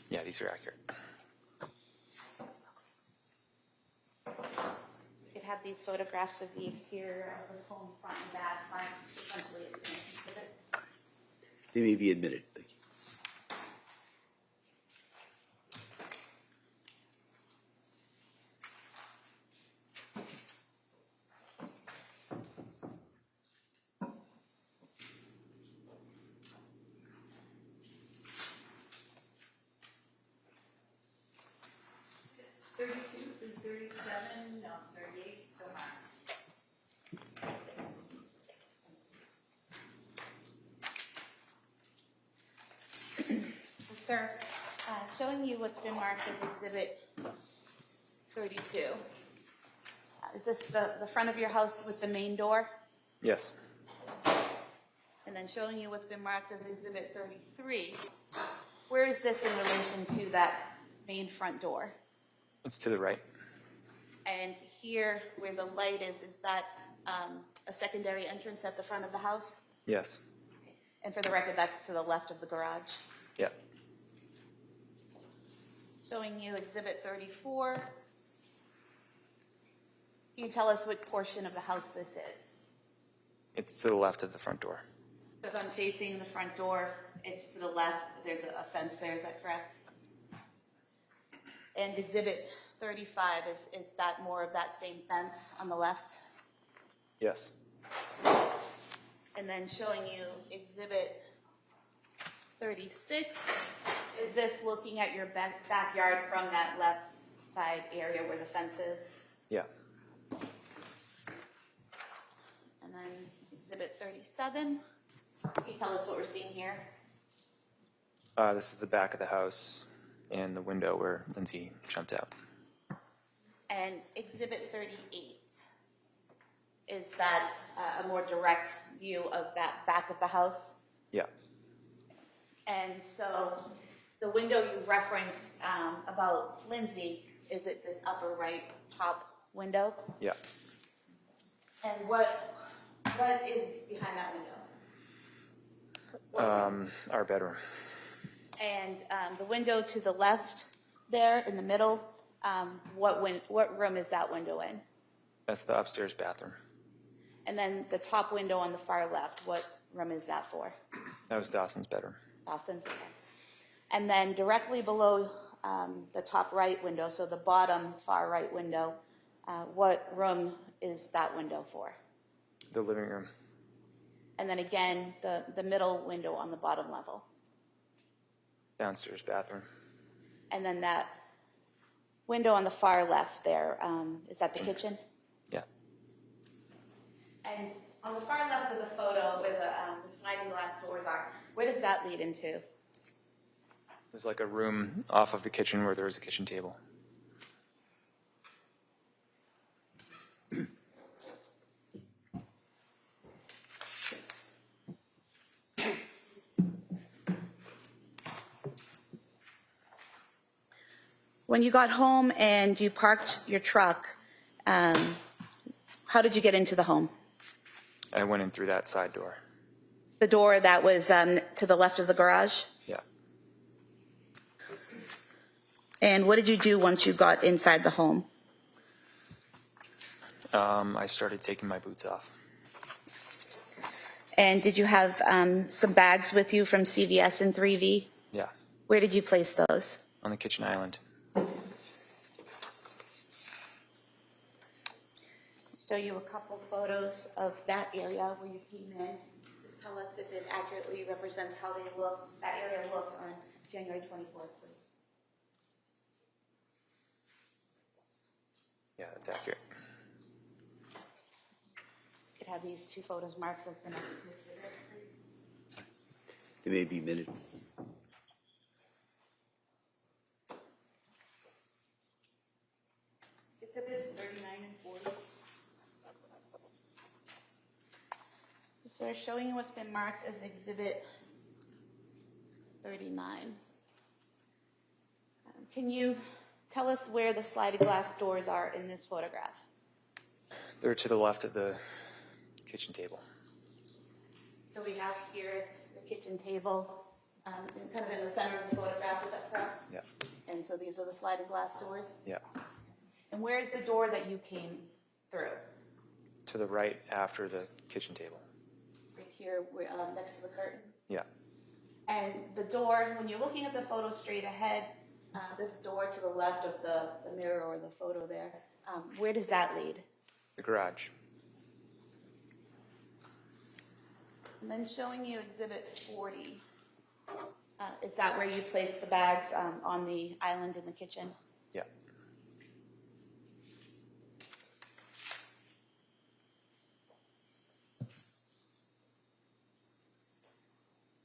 Yeah, these are accurate. You could have these photographs of the exterior of the home, front and back, marked sequentially as innocent exhibits. They may be admitted. Thank you. Sir, showing you what's been marked as Exhibit 32. Is this the front of your house with the main door? Yes. And then showing you what's been marked as Exhibit 33. Where is this in relation to that main front door? It's to the right. And here, where the light is that a secondary entrance at the front of the house? Yes. And for the record, that's to the left of the garage. Yeah. Showing you Exhibit 34. Can you tell us what portion of the house this is? It's to the left of the front door. So if I'm facing the front door, it's to the left. There's a fence there, is that correct? And Exhibit 35, is that more of that same fence on the left? Yes. And then showing you Exhibit 36, is this looking at your backyard from that left side area where the fence is? Yeah. And then Exhibit 37, can you tell us what we're seeing here? This is the back of the house and the window where Lindsay jumped out. And Exhibit 38, is that a more direct view of that back of the house? Yeah. And so the window you referenced about Lindsay, is it this upper right top window? Yeah. And what is behind that window? Our bedroom. And the window to the left there in the middle, what room is that window in? That's the upstairs bathroom. And then the top window on the far left, what room is that for? That was Dawson's bedroom. Dawson's, okay. And then directly below the top right window, so the bottom far right window, what room is that window for? The living room. And then again, the middle window on the bottom level. Downstairs bathroom. And then that window on the far left there, is that the kitchen? Yeah. And on the far left of the photo where the sliding glass doors are, where does that lead into? There's like a room off of the kitchen where there's a kitchen table. When you got home and you parked your truck, how did you get into the home? I went in through that side door. The door that was to the left of the garage? Yeah. And what did you do once you got inside the home? I started taking my boots off. And did you have some bags with you from CVS and 3V? Yeah. Where did you place those? On the kitchen island. Show you a couple photos of that area where you came in. Just tell us if it accurately represents how they looked, that area looked on January 24th, please. Yeah, that's accurate. You could have these two photos marked as the next exhibit, please. They may be admitted. Exhibits 39 and 40. So we're showing you what's been marked as Exhibit 39. Can you tell us where the sliding glass doors are in this photograph? They're to the left of the kitchen table. So we have here the kitchen table, kind of in the center of the photograph, is that correct? Yeah. And so these are the sliding glass doors? Yeah. And where's the door that you came through? To the right after the kitchen table. Right here, next to the curtain? Yeah. And the door, when you're looking at the photo straight ahead, this door to the left of the mirror or the photo there, where does that lead? The garage. And then showing you Exhibit 40. Is that where you place the bags on the island in the kitchen? Yeah.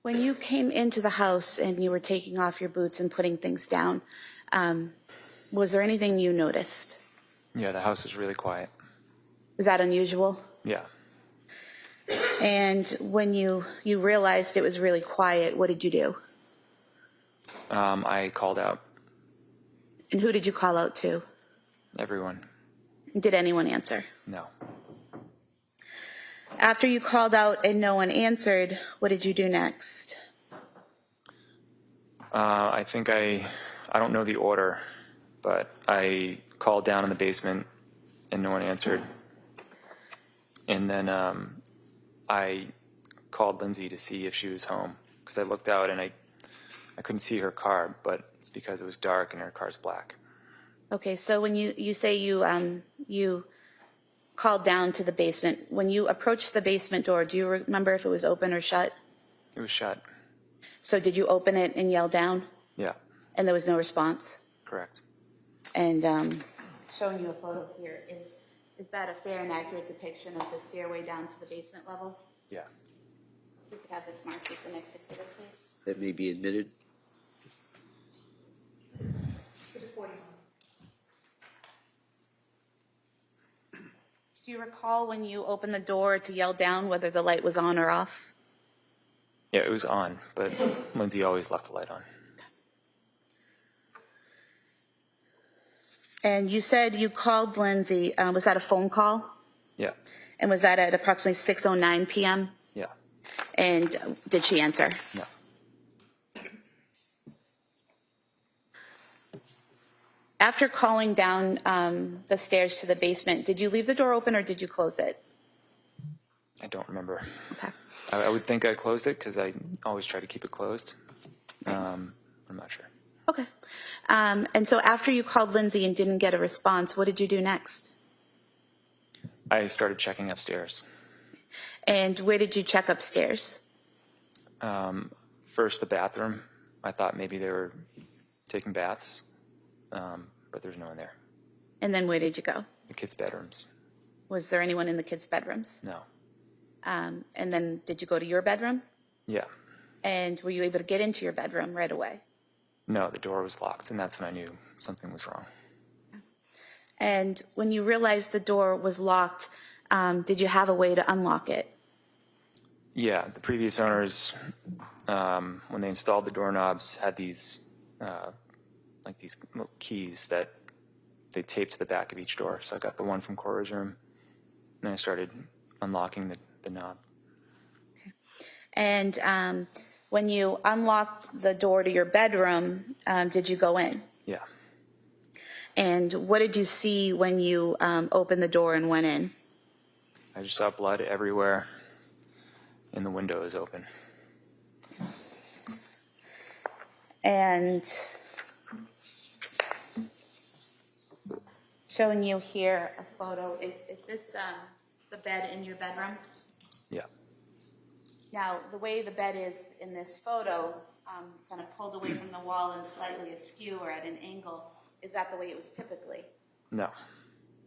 When you came into the house and you were taking off your boots and putting things down, was there anything you noticed? Yeah, the house is really quiet. Is that unusual? Yeah. And when you realized it was really quiet, what did you do? I called out And who did you call out to? everyone. Did anyone answer? No. After you called out and no one answered, what did you do next? I think I don't know the order, but I called down in the basement and no one answered. And then I called Lindsay to see if she was home because I looked out and I couldn't see her car, but it's because it was dark and her car's black. Okay, so when you say you called down to the basement, when you approached the basement door, do you remember if it was open or shut? It was shut. So did you open it and yell down? Yeah, And there was no response? correct. And showing you a photo here, is that a fair and accurate depiction of the stairway down to the basement level? Yeah. We could have this marked as the next exhibit, please. That may be admitted. Do you recall when you opened the door to yell down whether the light was on or off? Yeah, it was on, but Lindsay always left the light on. And you said you called Lindsay. Was that a phone call? Yeah, And was that at approximately 6:09 p.m.? yeah, And did she answer? no. After calling down the stairs to the basement, did you leave the door open or did you close it? I don't remember. Okay. I would think I closed it because I always try to keep it closed. I'm not sure. Okay. And so after you called Lindsay and didn't get a response, what did you do next? I started checking upstairs. And where did you check upstairs? First, the bathroom. I thought maybe they were taking baths, but there's no one there. And then where did you go? The kids' bedrooms. Was there anyone in the kids' bedrooms? No. And then did you go to your bedroom? Yeah. And were you able to get into your bedroom right away? No, the door was locked, and that's when I knew something was wrong. And when you realized the door was locked, did you have a way to unlock it? Yeah, the previous owners, when they installed the doorknobs, had these like these little keys that they taped to the back of each door. So I got the one from Cora's room, and then I started unlocking the knob. And when you unlocked the door to your bedroom, did you go in? Yeah. And what did you see when you opened the door and went in? I just saw blood everywhere, and the window is open. And showing you here a photo, is this the bed in your bedroom? Yeah. Now, the way the bed is in this photo, kind of pulled away from the wall and slightly askew or at an angle, is that the way it was typically? No.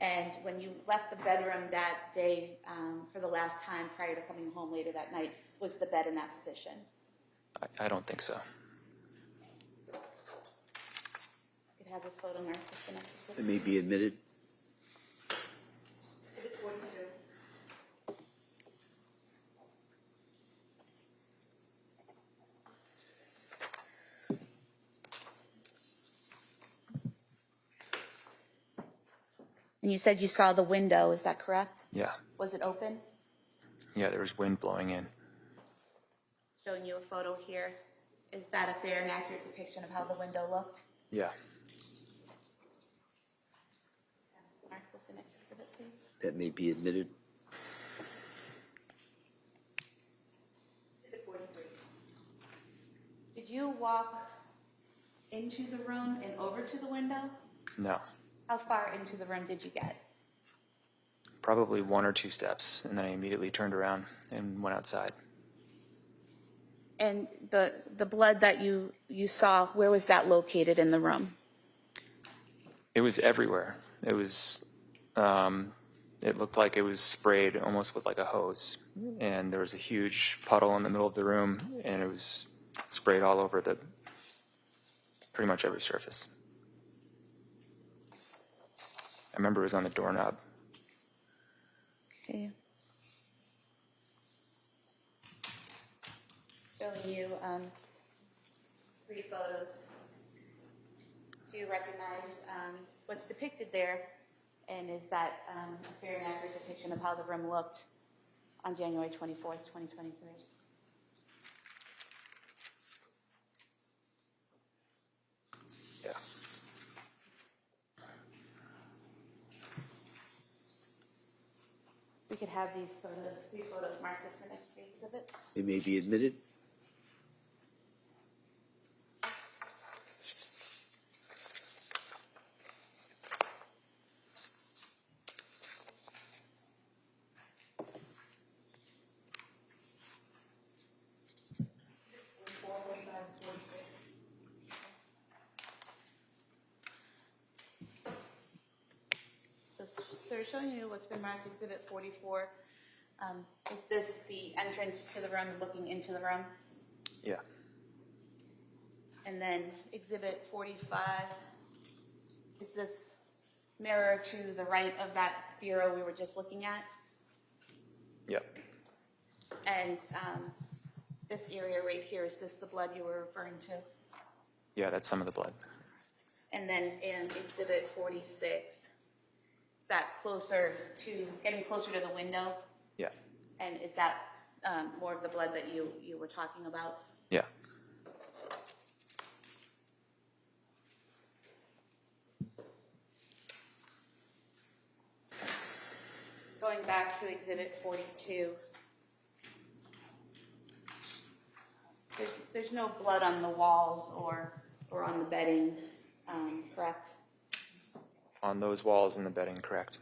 And when you left the bedroom that day for the last time prior to coming home later that night, was the bed in that position? I don't think so. I could have this photo marked as the next exhibit. That may be admitted. Exhibit 42. And you said you saw the window, is that correct? Yeah. Was it open? Yeah, there was wind blowing in. Showing you a photo here. Is that a fair and accurate depiction of how the window looked? Yeah. Mark this the next exhibit, please. That may be admitted. Exhibit 43. Did you walk into the room and over to the window? No. How far into the room did you get? Probably 1 or 2 steps, and then I immediately turned around and went outside. And the blood that you saw, where was that located in the room? It was everywhere. It was, it looked like it was sprayed almost with like a hose. And there was a huge puddle in the middle of the room, and it was sprayed all over pretty much every surface. I remember it was on the doorknob. Okay. Showing you 3 photos. Do you recognize what's depicted there? And is that a fair and accurate depiction of how the room looked on January 24th, 2023? Yeah. We could have these 3 photos marked as the next 3 exhibits. They may be admitted. So showing you what's been marked exhibit 44. Is this the entrance to the room, looking into the room? Yeah. And then exhibit 45, is this mirror to the right of that bureau we were just looking at? Yep. And this area right here, is this the blood you were referring to? Yeah, that's some of the blood. And then in exhibit 46, is that getting closer to the window? Yeah. And is that more of the blood that you were talking about? Yeah. Going back to exhibit 42, there's no blood on the walls or on the bedding, correct? On those walls and the bedding, correct.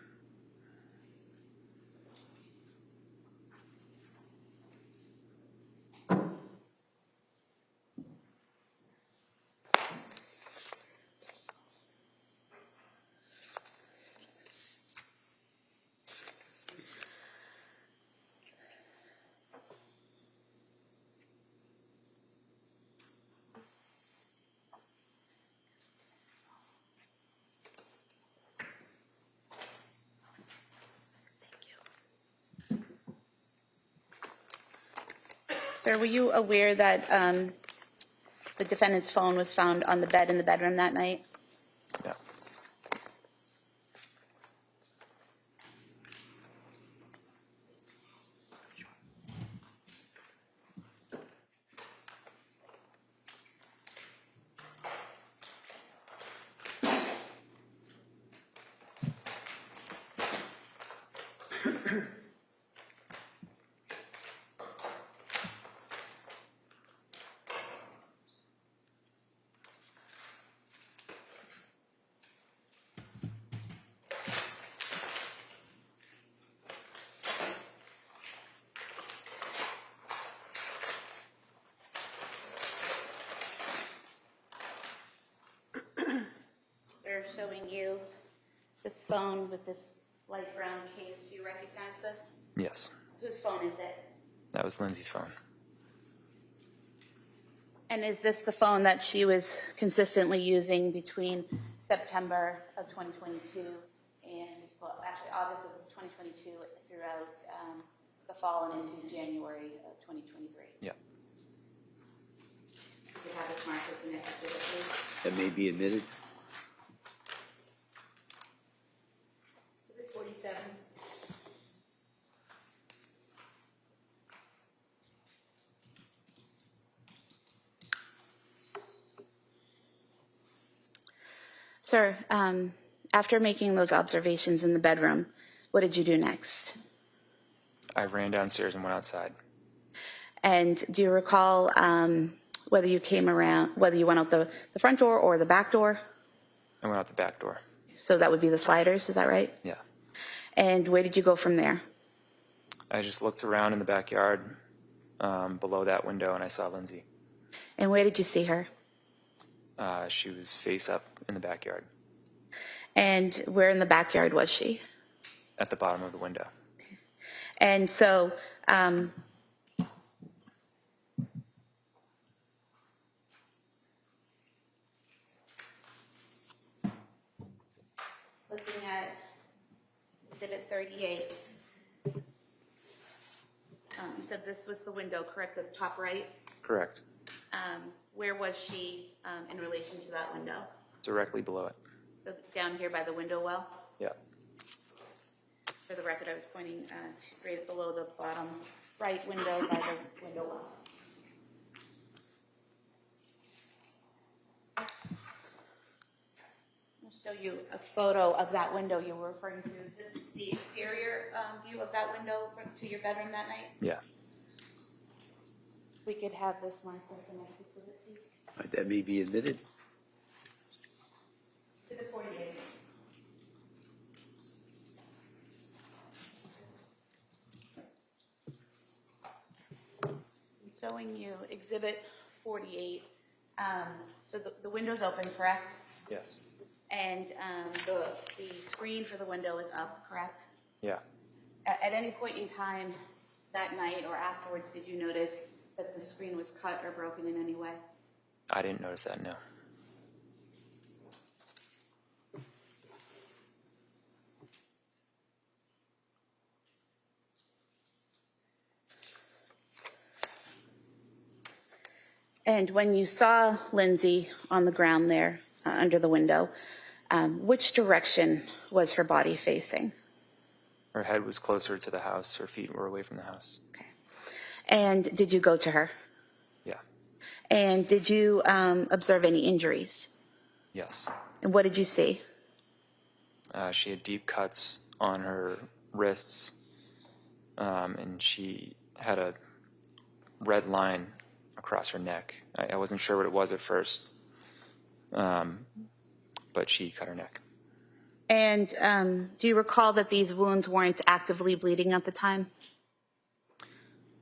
Sir, were you aware that the defendant's phone was found on the bed in the bedroom that night? Yeah. They're showing you this phone with this light brown case. Do you recognize this? Yes. Whose phone is it? That was Lindsay's phone. And is this the phone that she was consistently using between September of 2022 and, well, actually August of 2022 throughout the fall and into January of 2023? Yeah. We have this marked as the next exhibit, please. That may be admitted. Exhibit 47. Sir, after making those observations in the bedroom, what did you do next? I ran downstairs and went outside. And do you recall whether you went out the front door or the back door? I went out the back door. So that would be the sliders, is that right? Yeah. And where did you go from there? I just looked around in the backyard below that window, and I saw Lindsay. And where did you see her? She was face up in the backyard, And where in the backyard was she? at the bottom of the window. And so, looking at Exhibit 38, you said this was the window, correct, at the top right? Correct. Where was she in relation to that window? Directly below it. So down here by the window well? Yeah. For the record, I was pointing right below the bottom right window by the window well. I'll show you a photo of that window you were referring to. Is this the exterior view of that window to your bedroom that night? Yeah. We could have this marked as an exhibit, please. That may be admitted. Exhibit 48. I'm showing you Exhibit 48. So the window's open, correct? Yes. And the screen for the window is up, correct? Yeah. At any point in time that night or afterwards, did you notice that the screen was cut or broken in any way? I didn't notice that, no. And when you saw Lindsay on the ground there under the window, which direction was her body facing? Her head was closer to the house. Her feet were away from the house. Okay. And did you go to her? Yeah. And did you observe any injuries? Yes. And what did you see? She had deep cuts on her wrists, and she had a red line across her neck. I wasn't sure what it was at first, but she cut her neck. And do you recall that these wounds weren't actively bleeding at the time?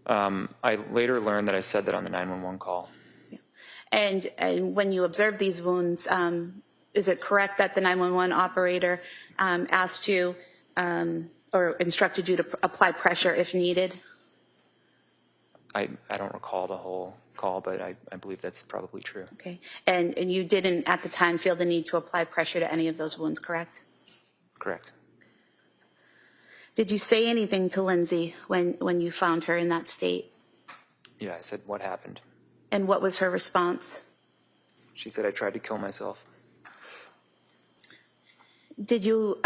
I later learned that I said that on the 911 call. And when you observed these wounds, is it correct that the 911 operator asked you or instructed you to apply pressure if needed? I don't recall the whole call, but I believe that's probably true. Okay. And you didn't at the time feel the need to apply pressure to any of those wounds, correct? Correct. Did you say anything to Lindsay when you found her in that state? Yeah, I said, what happened? And what was her response? She said, I tried to kill myself. Did you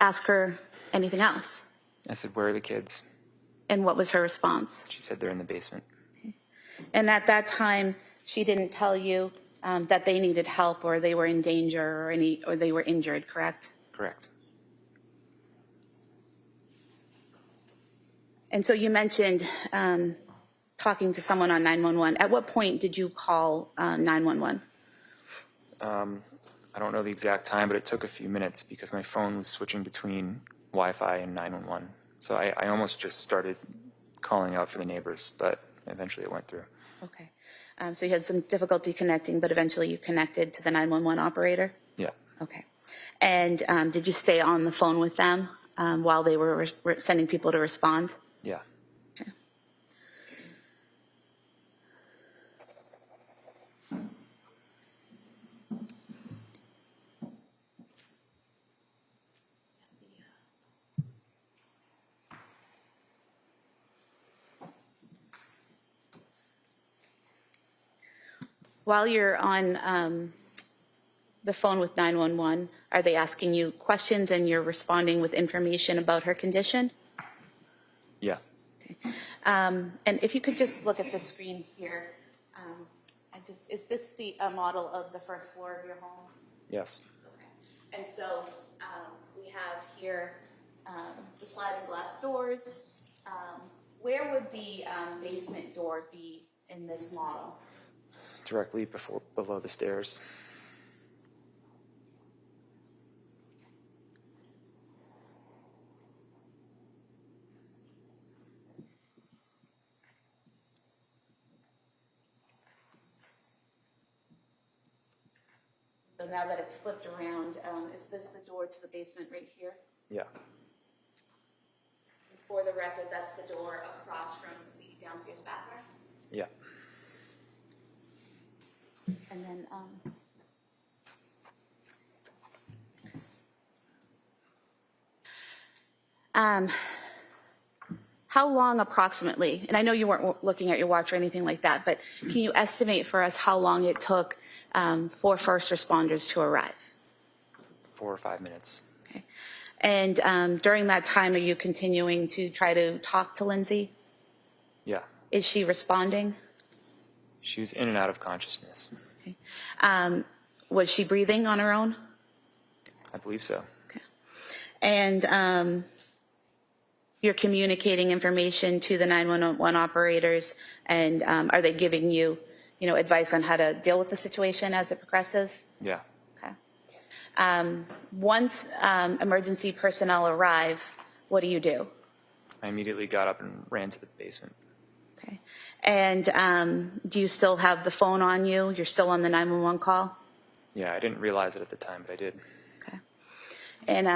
ask her anything else? I said, where are the kids? And what was her response? She said, they're in the basement. And at that time, she didn't tell you that they needed help or they were in danger or they were injured, correct? Correct. And so you mentioned talking to someone on 911. At what point did you call 911? I don't know the exact time, but it took a few minutes because my phone was switching between Wi-Fi and 911. So I almost just started calling out for the neighbors, but eventually it went through. Okay. So you had some difficulty connecting, but eventually you connected to the 911 operator? Yeah. Okay. And did you stay on the phone with them while they were sending people to respond? Yeah. Okay. While you're on the phone with 911, are they asking you questions and you're responding with information about her condition? Yeah. Okay. And if you could just look at the screen here, is this the model of the first floor of your home? Yes. Okay. And so we have here the sliding glass doors. Where would the basement door be in this model? Directly below the stairs. So now that it's flipped around, is this the door to the basement right here? Yeah. For the record, that's the door across from the downstairs bathroom. Yeah. And then, how long approximately, and I know you weren't looking at your watch or anything like that, but can you estimate for us how long it took for first responders to arrive? 4 or 5 minutes. Okay. And during that time, are you continuing to try to talk to Lindsay? Yeah. Is she responding? She was in and out of consciousness. Okay. Was she breathing on her own? I believe so. Okay. And you're communicating information to the 911 operators, and are they giving you, advice on how to deal with the situation as it progresses? Yeah. Okay. Once emergency personnel arrive, what do? I immediately got up and ran to the basement. Okay. And do you still have the phone on you? You're still on the 911 call? Yeah, I didn't realize it at the time, but I did. Okay. And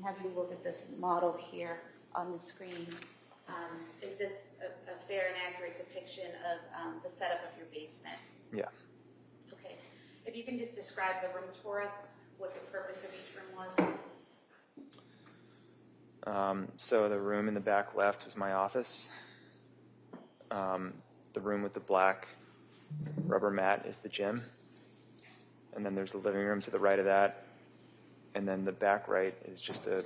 have you look at this model here on the screen. Is this a fair and accurate depiction of the setup of your basement? Yeah. Okay. If you can just describe the rooms for us, what the purpose of each room was. So the room in the back left was my office. The room with the black rubber mat is the gym. And then there's the living room to the right of that. And then the back right is just an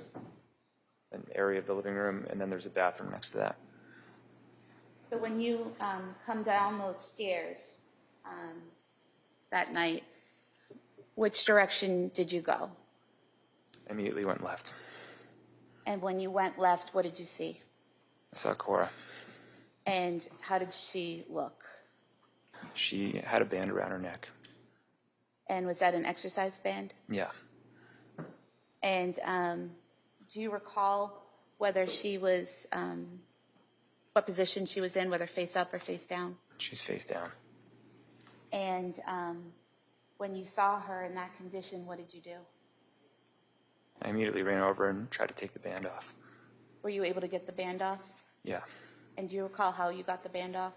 area of the living room, and then there's a bathroom next to that. So when you come down those stairs that night, which direction did you go? I immediately went left. And when you went left, what did you see? I saw Cora. And how did she look? She had a band around her neck. And was that an exercise band? Yeah. And do you recall whether she was, what position she was in, whether face up or face down? She's face down. And when you saw her in that condition, what did you do? I immediately ran over and tried to take the band off. Were you able to get the band off? Yeah. And do you recall how you got the band off?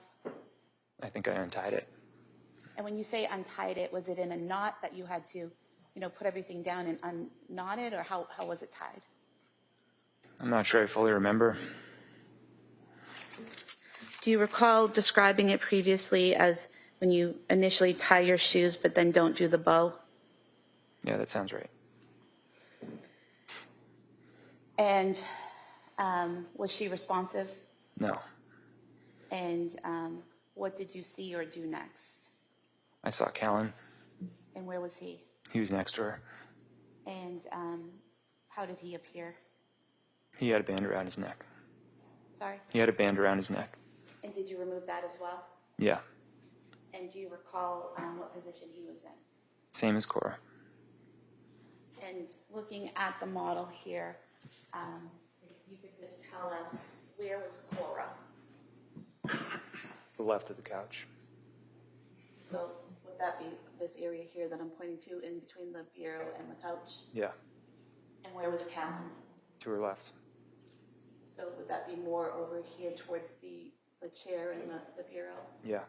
I think I untied it. And when you say untied it, was it in a knot that you had to, put everything down and unknot it, or how was it tied? I'm not sure I fully remember. Do you recall describing it previously as when you initially tie your shoes but then don't do the bow? Yeah, that sounds right. And was she responsive? No. And what did you see or do next? I saw Callan. And where was he? He was next to her. And how did he appear? He had a band around his neck. Sorry? He had a band around his neck. And did you remove that as well? Yeah. And do you recall what position he was in? Same as Cora. And looking at the model here, if you could just tell us, where was Cora? The left of the couch. So would that be this area here that I'm pointing to in between the bureau and the couch? Yeah. And where was Callan? To her left. So would that be more over here towards the chair and the bureau? Yeah.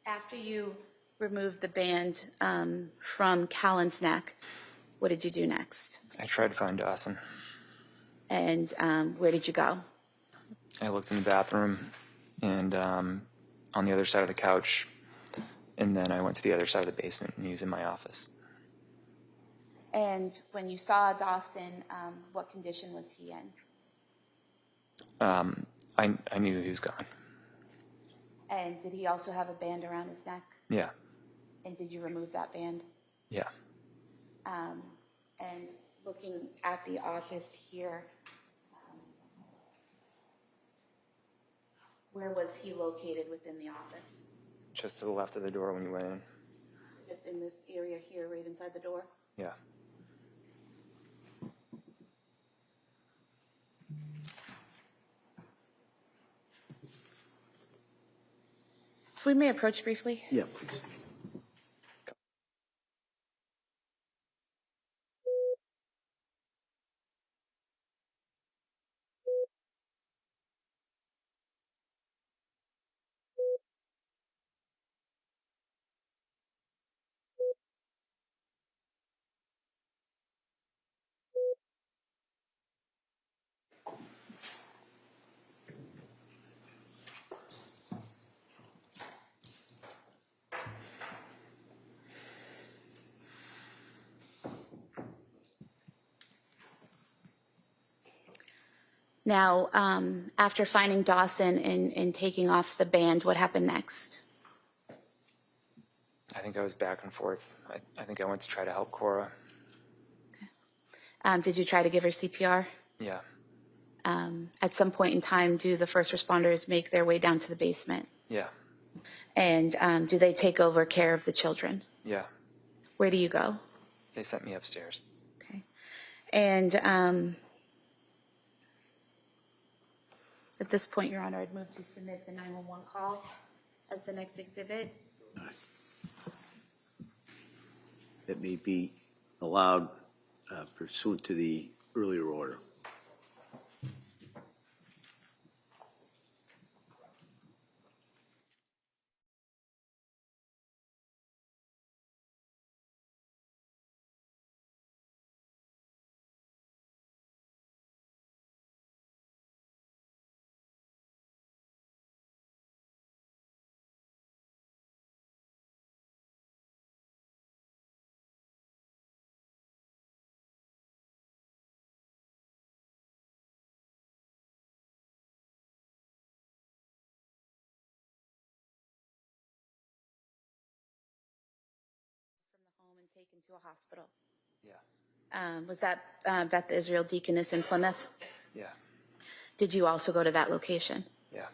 After you removed the band from Callan's neck, what did you do next? I tried to find Dawson. And where did you go? I looked in the bathroom and on the other side of the couch, and then I went to the other side of the basement, and he was in my office. And when you saw Dawson, what condition was he in? I knew he was gone. And did he also have a band around his neck? Yeah. And did you remove that band? Yeah. And looking at the office here, where was he located within the office? Just to the left of the door when you went in. Just in this area here, right inside the door? Yeah. So we may approach briefly. Yeah, please. Now, after finding Dawson and taking off the band, what happened next? I think I was back and forth. I think I went to try to help Cora. Did you try to give her CPR? Yeah. At some point in time, do the first responders make their way down to the basement? Yeah. And do they take over care of the children? Yeah. Where do you go? They sent me upstairs. Okay. And at this point, Your Honor, I'd move to submit the 911 call as the next exhibit. All right. That may be allowed pursuant to the earlier order. Home and taken to a hospital. Yeah. Was that Beth Israel Deaconess in Plymouth? Yeah. Did you also go to that location? Yeah.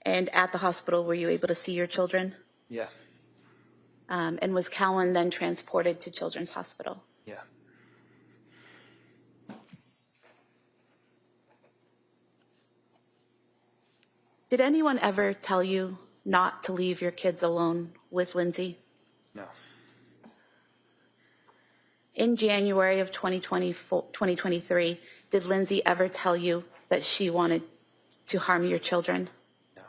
And at the hospital, were you able to see your children? Yeah. And was Callan then transported to Children's Hospital? Yeah. Did anyone ever tell you not to leave your kids alone with Lindsay? No. In January of 2023, did Lindsay ever tell you that she wanted to harm your children? No.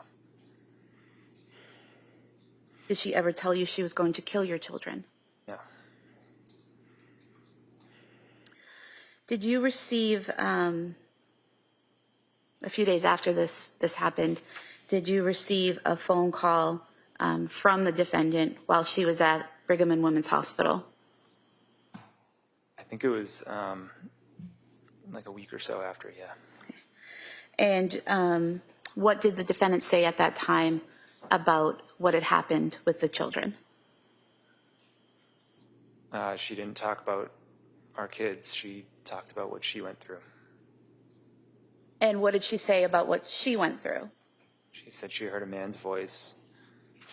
Did she ever tell you she was going to kill your children? No. Did you receive, a few days after this happened, did you receive a phone call from the defendant while she was at Brigham and Women's Hospital? I think it was like a week or so after, yeah. And what did the defendant say at that time about what had happened with the children? She didn't talk about our kids. She talked about what she went through. And what did she say about what she went through? She said she heard a man's voice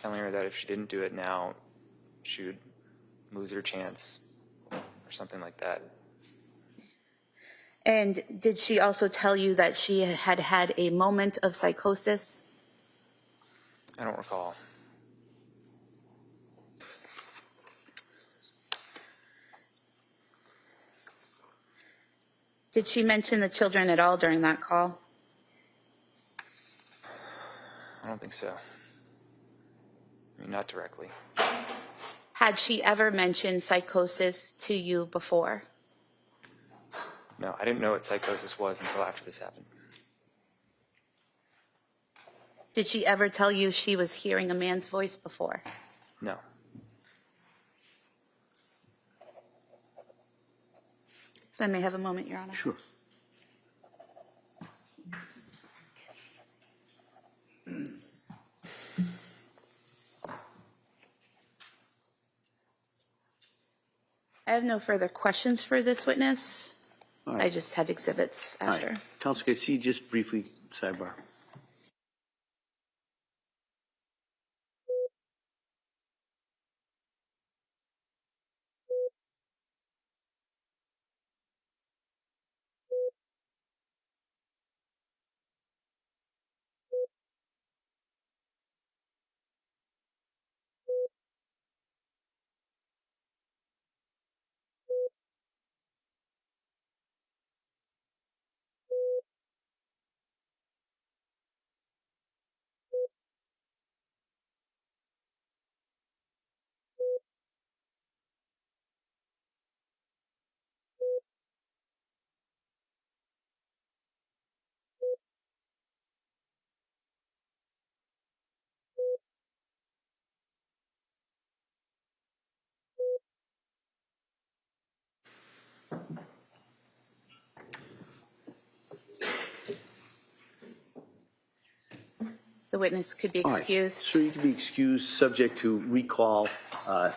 telling her that if she didn't do it now, she would lose her chance or something like that. And did she also tell you that she had had a moment of psychosis? I don't recall. Did she mention the children at all during that call? I don't think so. I mean, not directly. Had she ever mentioned psychosis to you before? No, I didn't know what psychosis was until after this happened. Did she ever tell you she was hearing a man's voice before? No. If I may have a moment, Your Honor. Sure. have no further questions for this witness. All I right. just have exhibits All right. after. Counsel, can I see just briefly, sidebar? The witness could be All right. excused. Sir, you can be excused, subject to recall at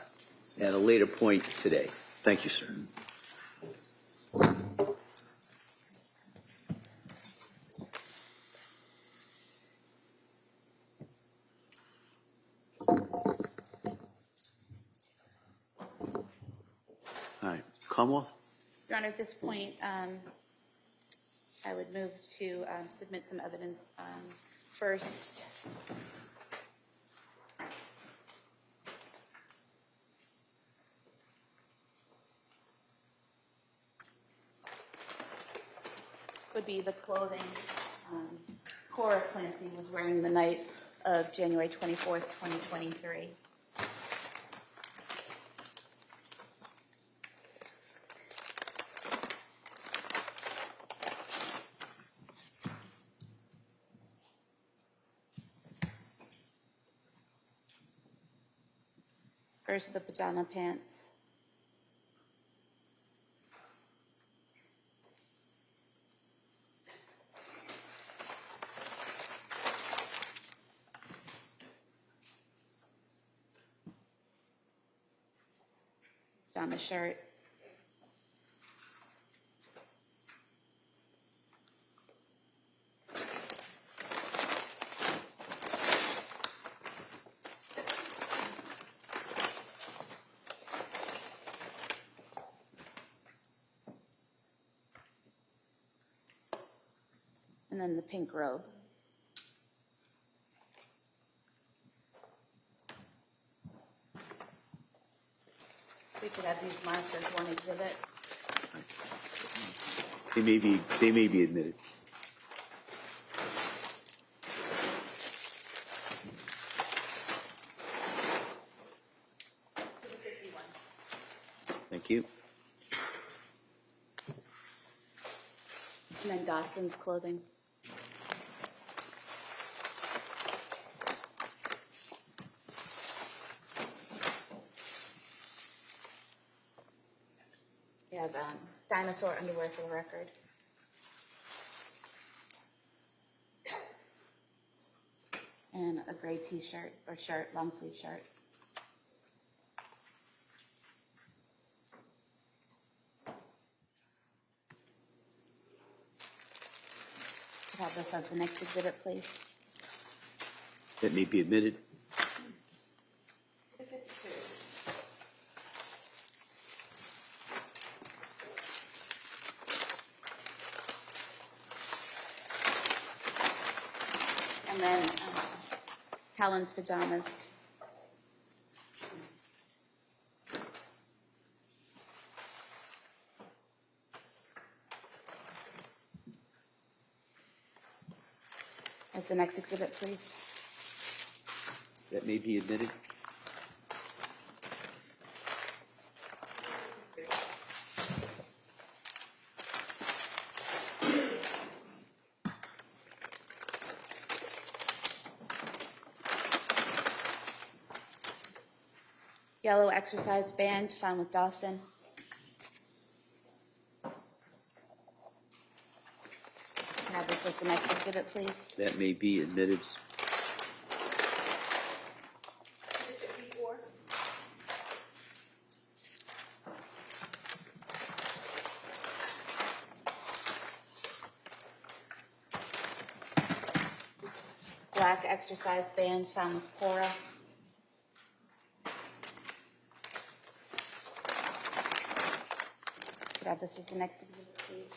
a later point today. Thank you, sir. All right. Commonwealth? Your Honor, at this point, I would move to submit some evidence. First, would be the clothing Cora Clancy was wearing the night of January 24th, 2023. First, the pajama pants. Pajama shirt. And then the pink robe. We could have these marked as one exhibit. They may be admitted. Thank you. And then Dawson's clothing. We have dinosaur underwear for the record. And a gray t-shirt or shirt, long sleeve shirt. Could have this as the next exhibit, please. That may be admitted. And then Helen's pajamas. As the next exhibit, please. That may be admitted. Yellow exercise band found with Dawson. Can I have this as the next exhibit, please? That may be admitted. black exercise band found with Cora. Could I have this as the next exhibit, please?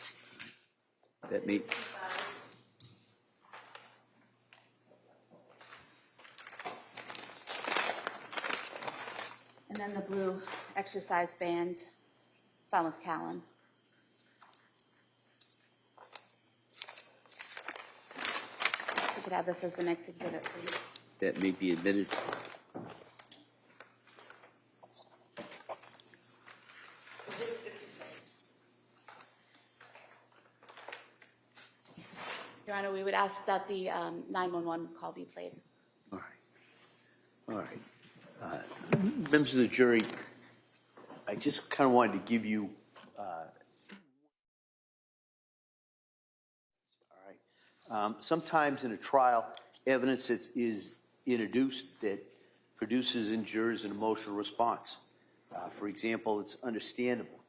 That may, And then the blue exercise band found with Callan. We could have this as the next exhibit, please. that may be admitted. Your Honor, we would ask that the 911 call be played. All right. All right. Members of the jury, I just kind of wanted to give you, sometimes in a trial, evidence that is introduced that produces in jurors an emotional response. For example, it's understandable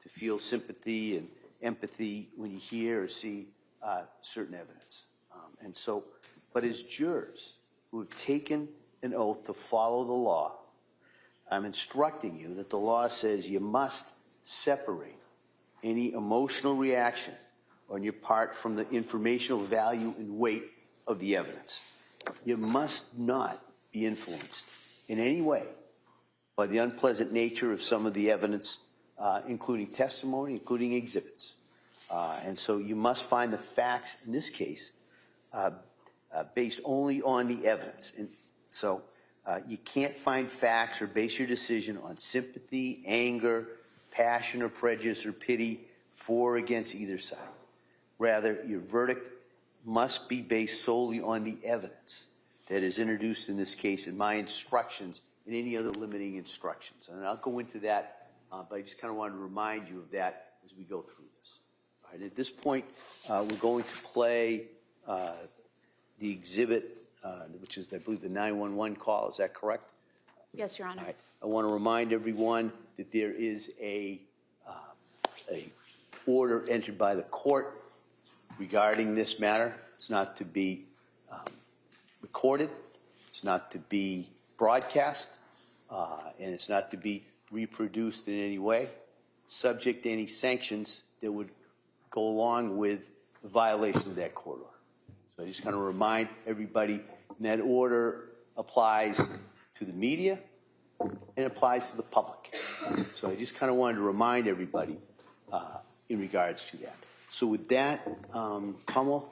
to feel sympathy and empathy when you hear or see certain evidence. But as jurors who have taken an oath to follow the law, I'm instructing you that the law says you must separate any emotional reaction on your part from the informational value and weight of the evidence. You must not be influenced in any way by the unpleasant nature of some of the evidence, including testimony, including exhibits. And so you must find the facts, in this case, based only on the evidence. And so you can't find facts or base your decision on sympathy, anger, passion or prejudice or pity for or against either side. Rather, your verdict must be based solely on the evidence that is introduced in this case and my instructions and any other limiting instructions. And I'll go into that, but I just kind of wanted to remind you of that as we go through this. All right, at this point, we're going to play the exhibit, which is, I believe, the 911 call. Is that correct? Yes, Your Honor. All right. I want to remind everyone that there is a order entered by the court regarding this matter. It's not to be recorded. It's not to be broadcast. And it's not to be reproduced in any way, subject to any sanctions that would go along with the violation of that court order. So I just kind of remind everybody that order applies to the media and applies to the public. So I just kind of wanted to remind everybody in regards to that. So with that, Commonwealth?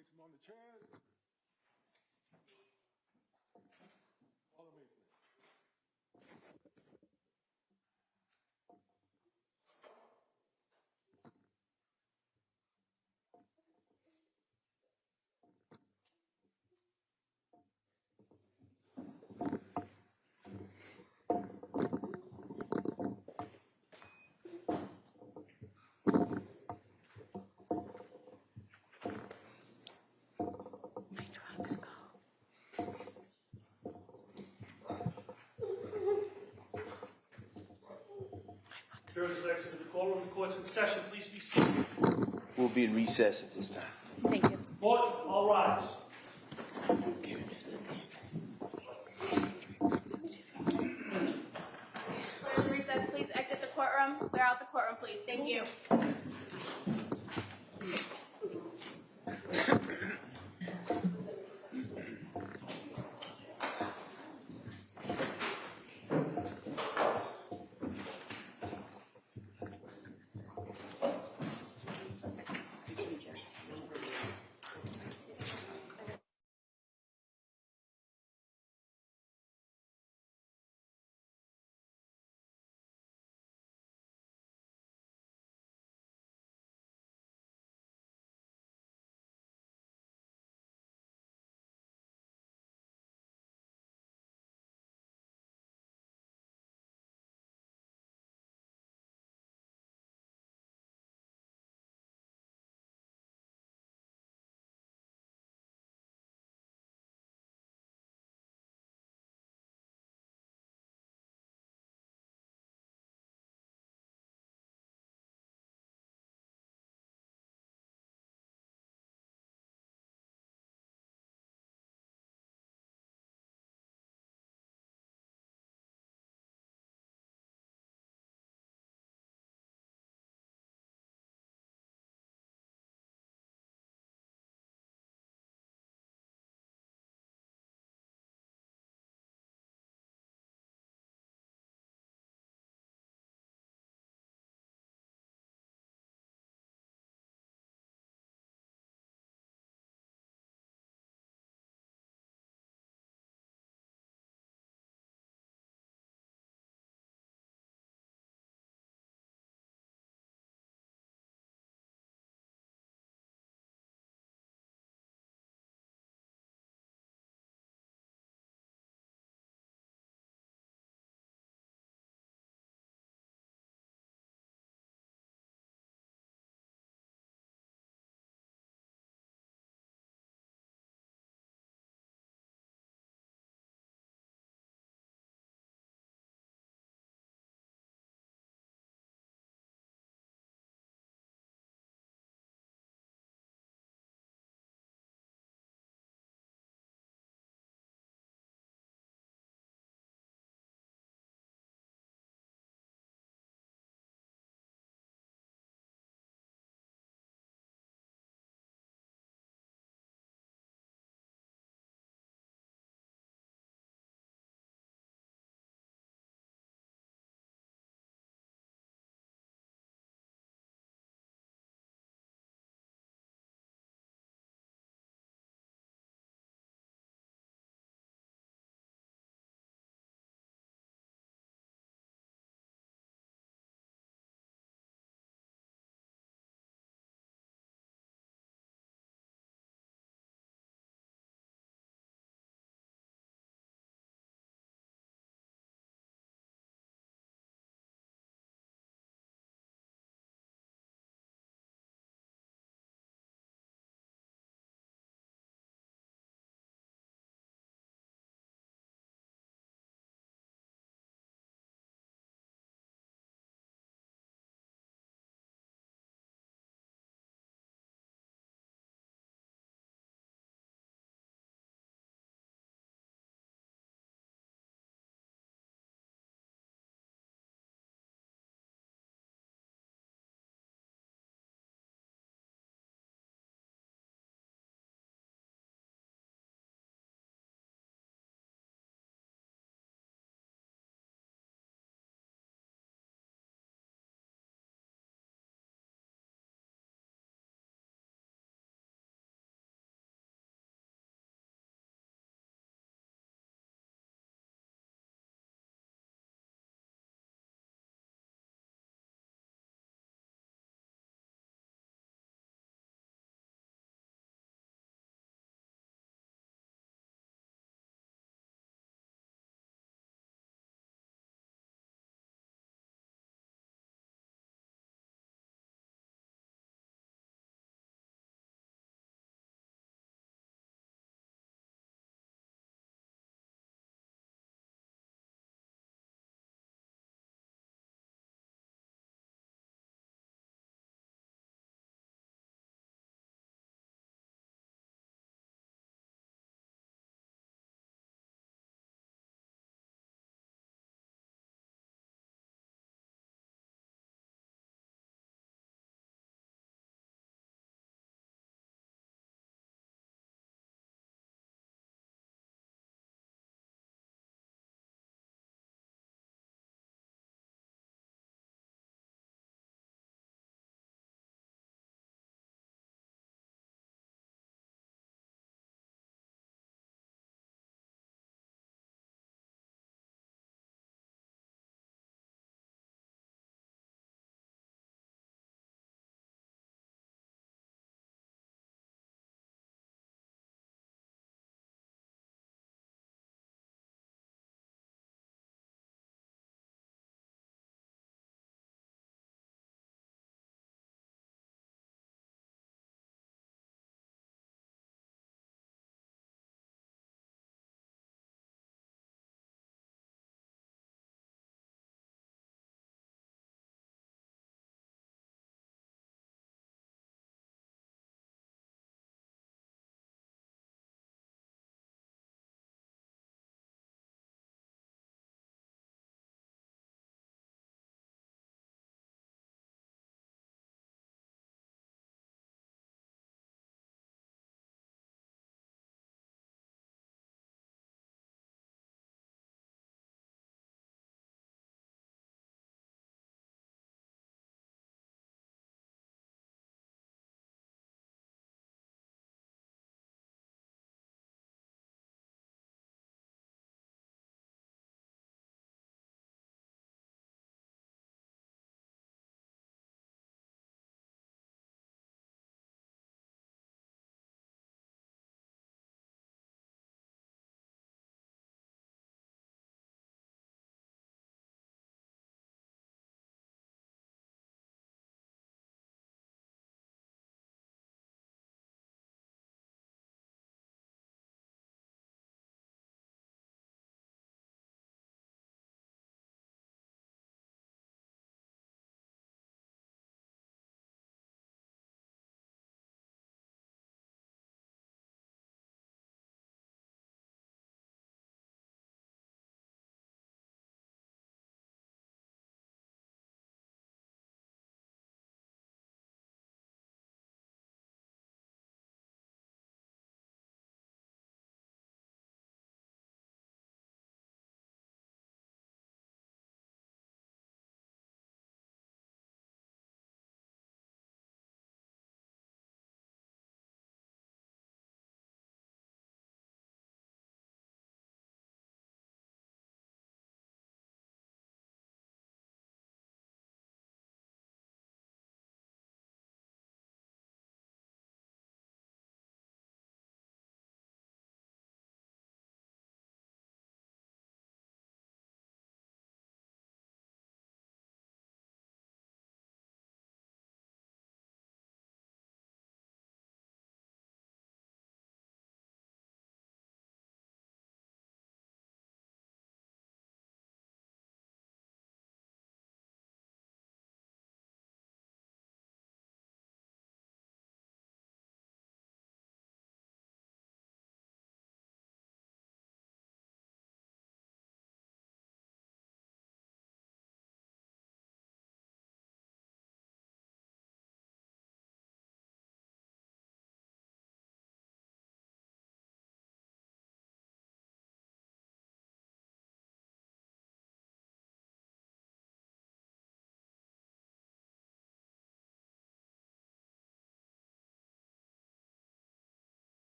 place them on the chairs. Follow me, please. Jurors have exited the courtroom. The court's in session. Please be seated. We'll be in recess at this time. Thank you. Court, all rise. Recess, please exit the courtroom. Clear out the courtroom, please. Thank you.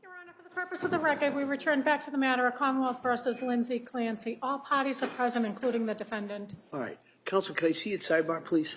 Your Honor, for the purpose of the record, we return back to the matter of Commonwealth versus Lindsay Clancy. All parties are present, including the defendant. All right. Counsel, can I see it sidebar, please?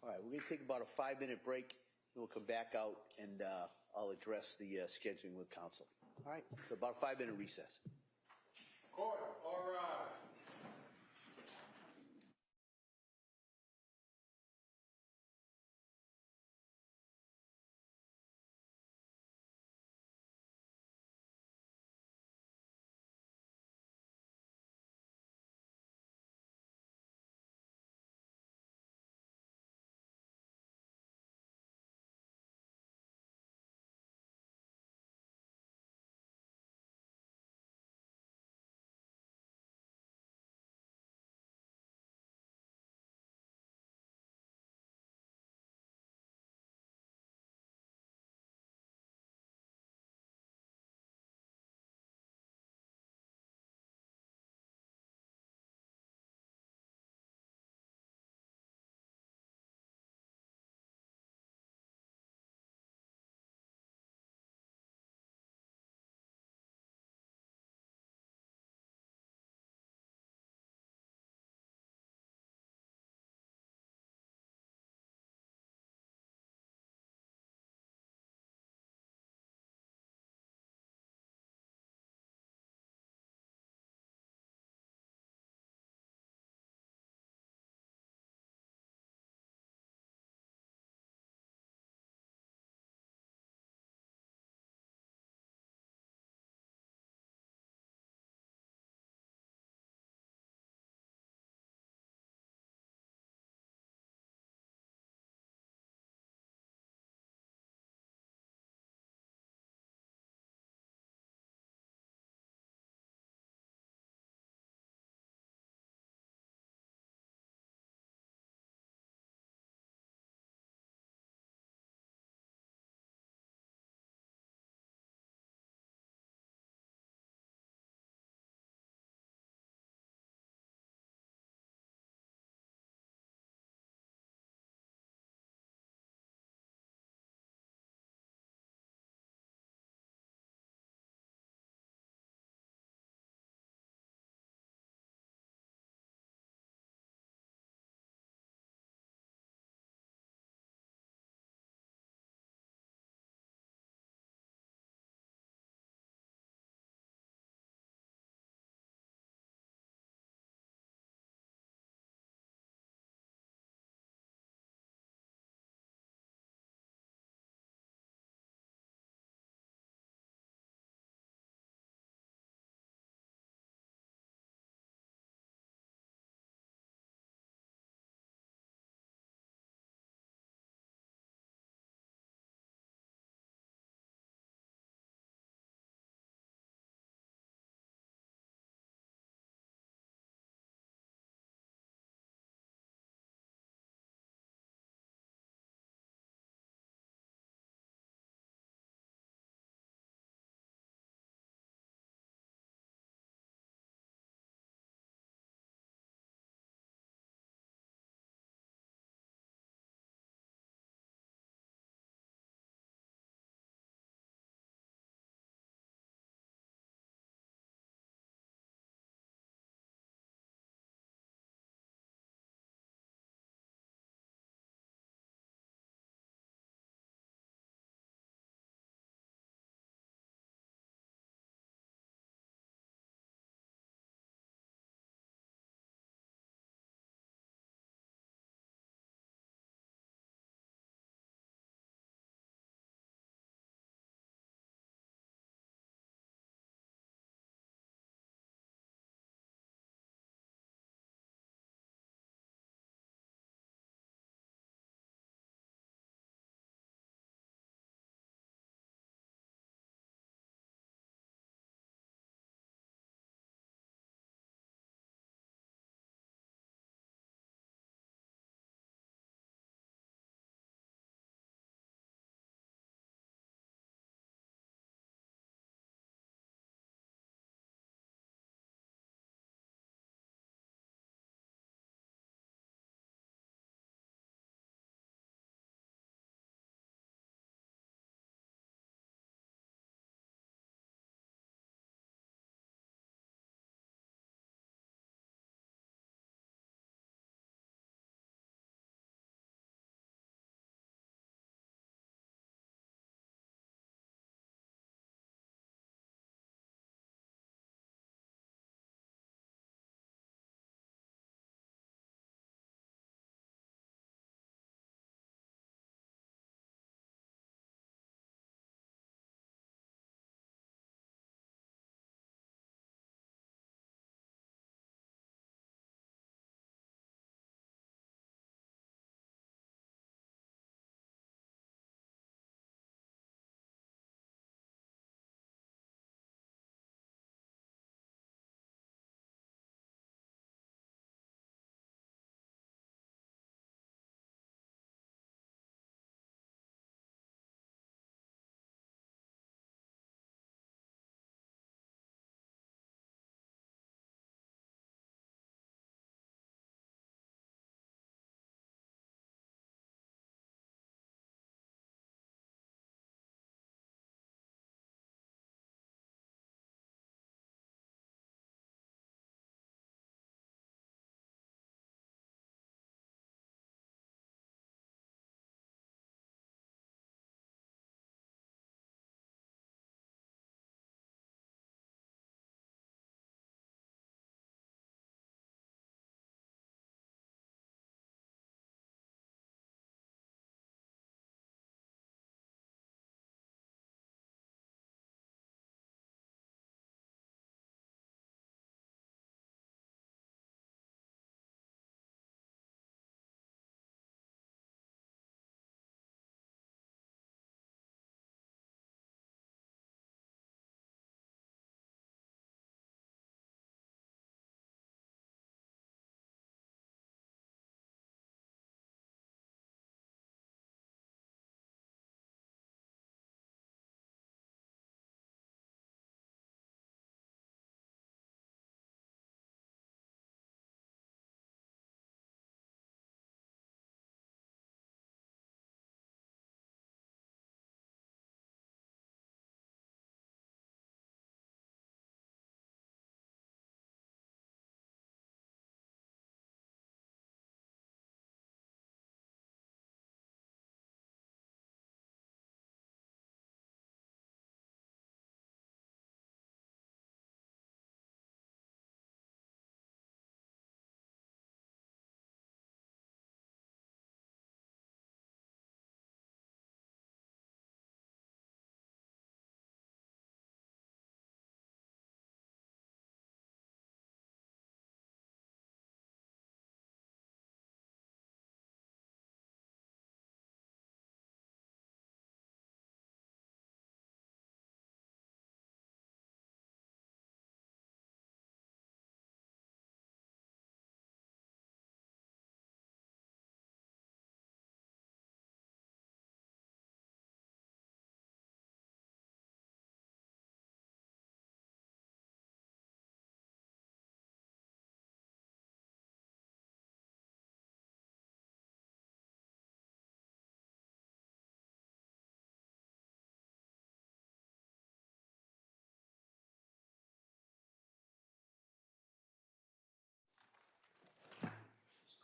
All right, we're going to take about a 5-minute break, and we'll come back out, and I'll address the scheduling with counsel. All right, so about a 5-minute recess. Court, all rise.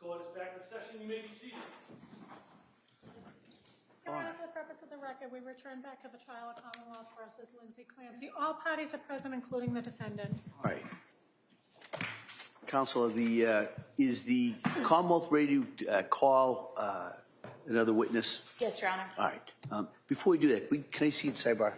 Court is back in session. You may be seated. Your Honor, for the purpose of the record, we return back to the trial of Commonwealth versus Lindsay Clancy. All parties are present, including the defendant. All right. Counselor, is the Commonwealth ready to call another witness? Yes, Your Honor. All right. Before we do that, can I see the sidebar?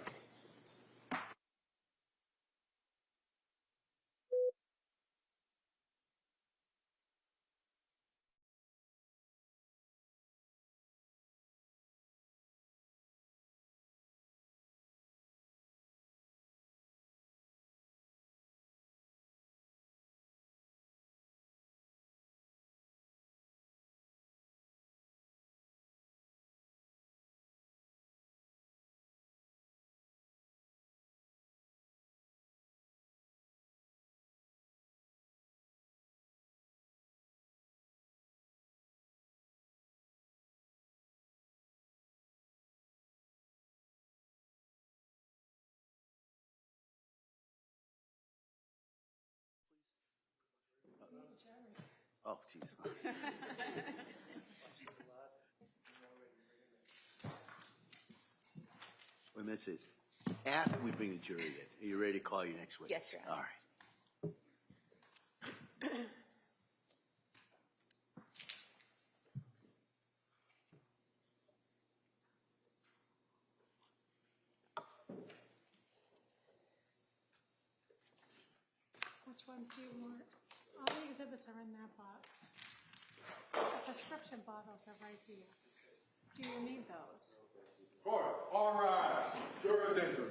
Oh, jeez. Wait a minute, it says, after we bring the jury in, are you ready to call your next witness? Yes, Your Honor. All right. Which ones do you want? All the exhibits are in that box. The prescription bottles are right here. Do you need those? Court, all rise. Jurors enter.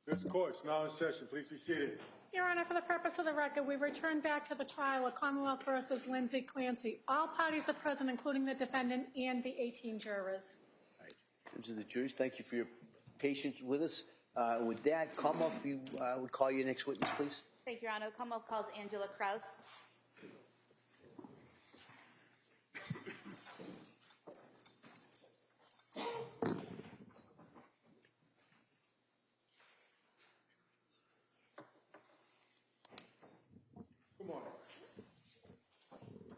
This court is now in session. Please be seated. Your Honor, for the purpose of the record, we return back to the trial of Commonwealth versus Lindsay Clancy. All parties are present, including the defendant and the 18 jurors. All right. In terms of the juries, thank you for your patience with us. With that, Commonwealth, you would call your next witness, please. Thank you, Your Honor. Commonwealth calls Angela Kraus. Good morning.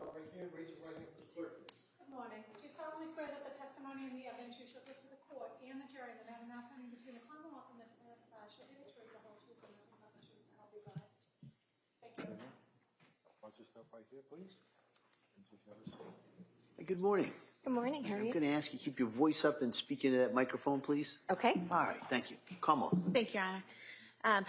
Right here, raise your right hand for the clerk, please. Good morning. Do you solemnly swear that the testimony and the evidence you shall give to the court and the jury that have now pending between the Commonwealth and the defendant shall be the truth, the whole truth, and nothing but the truth, so help you God? Thank you. Why don't you step right here, please? And take another seat. Hey, good morning. Good morning, how are I'm you? going to ask you to keep your voice up and speak into that microphone, please. Okay. All right, thank you. Commonwealth. Thank you, Your Honor.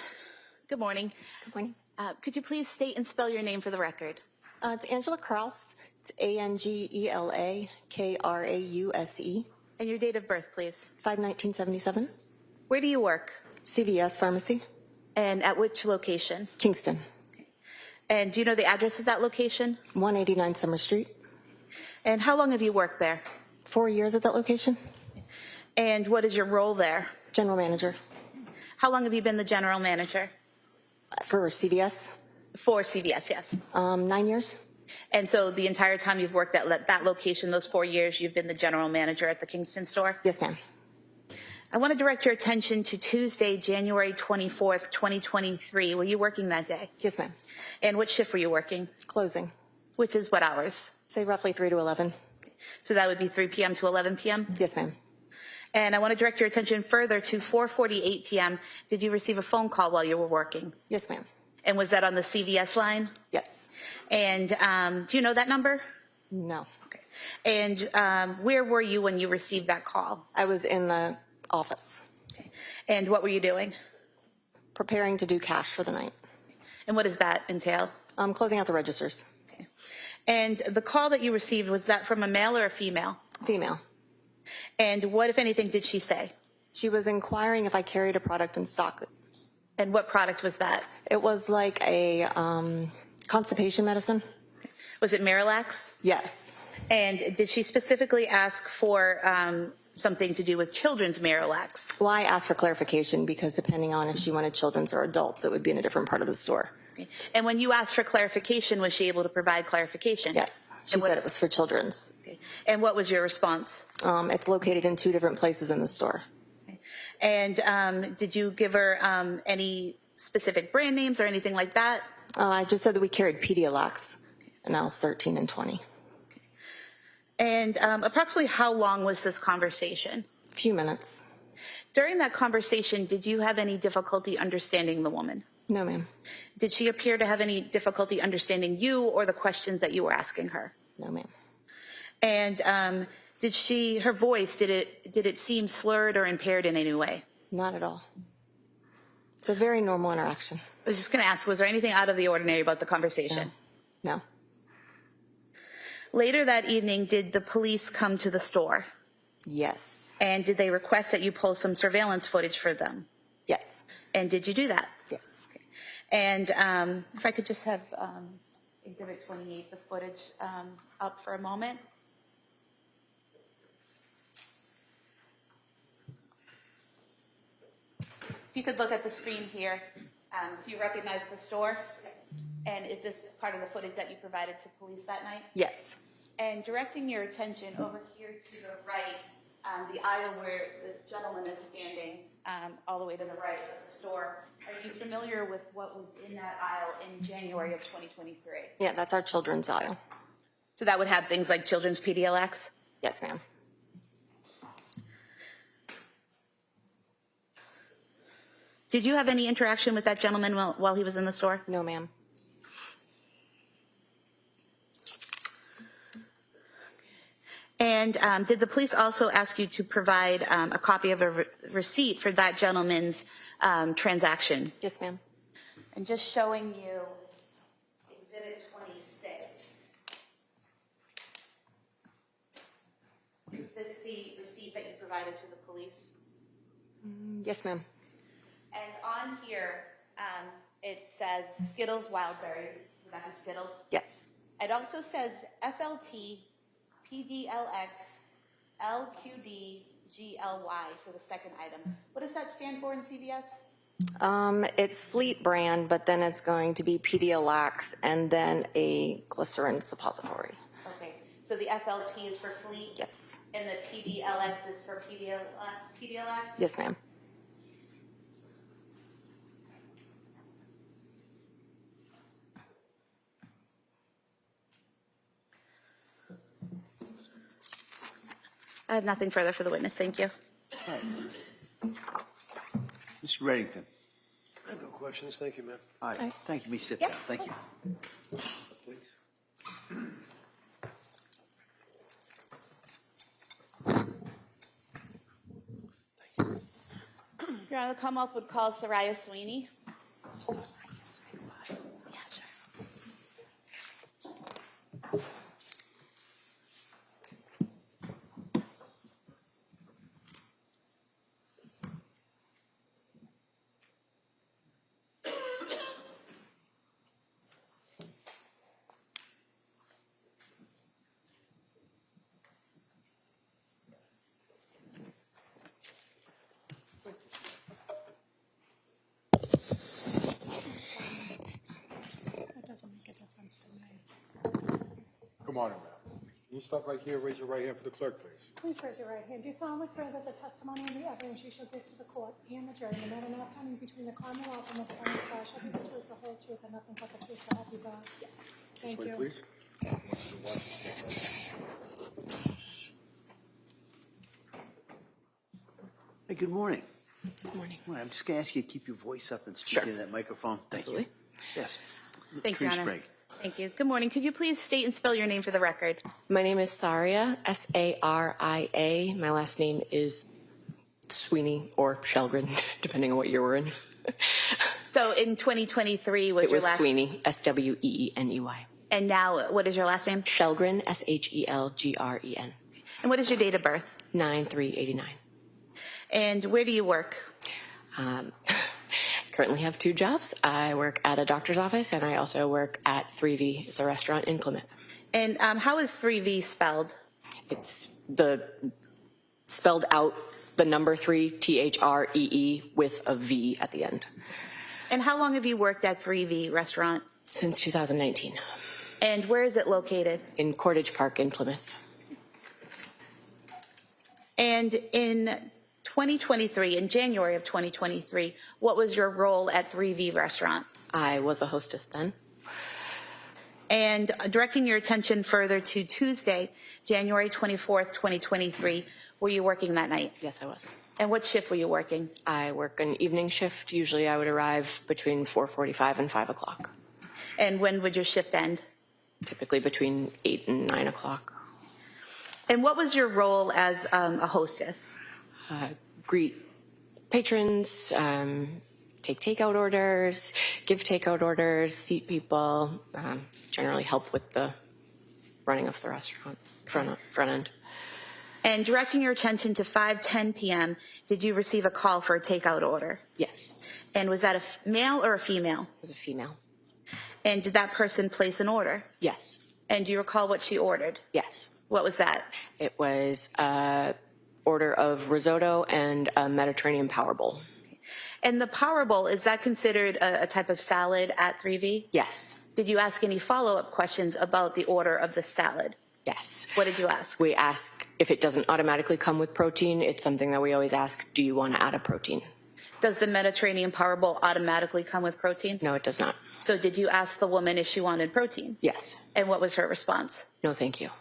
Good morning. Good morning. Could you please state and spell your name for the record? It's Angela Kraus. It's Angela Krause. And your date of birth, please. 5/19/77. Where do you work? CVS Pharmacy, And at which location? Kingston. And do you know the address of that location? 189 Summer Street. And how long have you worked there? 4 years at that location. And what is your role there? General manager How long have you been the general manager? for CVS. For CVS, yes. 9 years. And so the entire time you've worked at that location, those 4 years, you've been the general manager at the Kingston store? Yes, ma'am. I want to direct your attention to Tuesday, January 24th, 2023. Were you working that day? Yes, ma'am. And what shift were you working? Closing. Which is what hours? Say roughly 3 to 11. So that would be 3 p.m. to 11 p.m.? Yes, ma'am. And I want to direct your attention further to 4:48 p.m. Did you receive a phone call while you were working? Yes, ma'am. And was that on the CVS line? Yes. And do you know that number? No. Okay. And where were you when you received that call? I was in the office And what were you doing? preparing to do cash for the night. And what does that entail? Closing out the registers. Okay. And the call that you received, was that from a male or a female? Female. And what, if anything, did she say? She was inquiring if I carried a product in stock. And what product was that? It was like a constipation medicine. Was it Miralax? Yes. And did she specifically ask for something to do with children's marital acts? Well, I asked for clarification because depending on if she wanted children's or adults, it would be in a different part of the store. Okay. And when you asked for clarification, was she able to provide clarification? Yes, she And what- said it was for children's. Okay. And what was your response? It's located in 2 different places in the store. And did you give her any specific brand names or anything like that? I just said that we carried Pedialax, and I was 13 and 20. And approximately how long was this conversation? A few minutes. During that conversation, did you have any difficulty understanding the woman? No, ma'am. Did she appear to have any difficulty understanding you or the questions that you were asking her? No, ma'am. And her voice, did it seem slurred or impaired in any way? Not at all. It's a very normal interaction. I was just going to ask, was there anything out of the ordinary about the conversation? No. Later that evening, did the police come to the store? Yes. And did they request that you pull some surveillance footage for them? Yes. And did you do that? Yes. And if I could just have Exhibit 28, the footage, up for a moment. If you could look at the screen here, do you recognize the store? Yes. And is this part of the footage that you provided to police that night? Yes. And directing your attention over here to the right, the aisle where the gentleman is standing, all the way to the right of the store. Are you familiar with what was in that aisle in January of 2023? Yeah, that's our children's aisle. So that would have things like children's PDLX? Yes, ma'am. Did you have any interaction with that gentleman while he was in the store? No, ma'am. And did the police also ask you to provide a copy of a receipt for that gentleman's transaction? Yes, ma'am. And just showing you Exhibit 26. Is this the receipt that you provided to the police? Yes, ma'am. And on here, it says Skittles Wildberry. Would that be Skittles? Yes. It also says FLT PDLX LQD GLY for the second item. What does that stand for in CVS? It's Fleet brand, but then it's going to be Pedialax and then a glycerin suppository. Okay, so the FLT is for Fleet? Yes. And the PDLX is for PDLX? Yes, ma'am. I have nothing further for the witness. Thank you. All right. Mr. Reddington. I have no questions. Thank you, ma'am. All right. Thank you. Me sit Yes. down. Thank you. Please. Your Honor, the Commonwealth would call Soraya Sweeney. That doesn't make a difference to me. Come on, ma'am. Can you stop right here? Raise your right hand for the clerk, please. Please raise your right hand. Do you solemnly swear that the testimony and the evidence you shall give to the court and the jury, no matter now pending between the Commonwealth and the defendant, shall be the truth, the whole truth, and nothing but the truth, so help you God? Yes. Thank Wait, you. please. Hey, good morning. Good morning. All right, I'm just going to ask you to keep your voice up and speak into that microphone. Thank Absolutely. you. Yes. Thank you, Tree Your Honor. Sprague. Thank you. Good morning. Could you please state and spell your name for the record? My name is Saria, S-A-R-I-A. My last name is Sweeney or Shelgren, depending on what year we're in. So in 2023 was It your was last Sweeney, S-W-E-E-N-E-Y. And now what is your last name? Shelgren, S-H-E-L-G-R-E-N. And what is your date of birth? 9/3/89. And where do you work? Currently have 2 jobs. I work at a doctor's office and I also work at 3V. It's a restaurant in Plymouth. And how is 3V spelled? It's spelled out the number 3, THREE, with a V at the end. And how long have you worked at 3V Restaurant? Since 2019, And where is it located? in Cordage Park in Plymouth. And in 2023, in January of 2023, what was your role at 3V Restaurant? I was a hostess then. And directing your attention further to Tuesday, January 24th, 2023, were you working that night? Yes, I was. And what shift were you working? I work an evening shift. Usually I would arrive between 4:45 and 5 o'clock, And when would your shift end? typically between 8 and 9 o'clock. And what was your role as a hostess? Greet patrons, take takeout orders, give takeout orders, seat people, generally help with the running of the restaurant, front end. And directing your attention to 5:10 p.m., did you receive a call for a takeout order? Yes, And was that a male or a female? as a female. And did that person place an order? Yes, And do you recall what she ordered? yes. What was that? It was a order of risotto and a Mediterranean power bowl. And the Power Bowl, is that considered a type of salad at 3V? Yes, Did you ask any follow-up questions about the order of the salad? yes. What did you ask? We ask if it doesn't automatically come with protein. It's something that we always ask, do you want to add a protein? Does the Mediterranean Power Bowl automatically come with protein? No, it does not. So did you ask the woman if she wanted protein? Yes. And what was her response? No, thank you.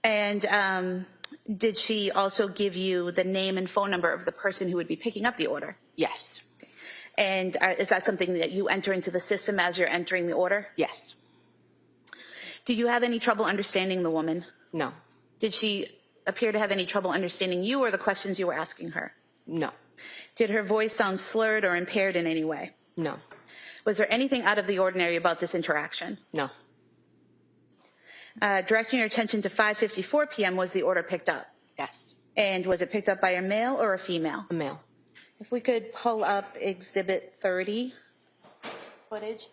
And did she also give you the name and phone number of the person who would be picking up the order? Yes. And is that something that you enter into the system as you're entering the order? Yes. Do you have any trouble understanding the woman? No. Did she appear to have any trouble understanding you or the questions you were asking her? No. Did her voice sound slurred or impaired in any way? No. Was there anything out of the ordinary about this interaction? No. Directing your attention to 5:54 p.m., was the order picked up? Yes. And was it picked up by a male or a female? A male. If we could pull up Exhibit 30 footage.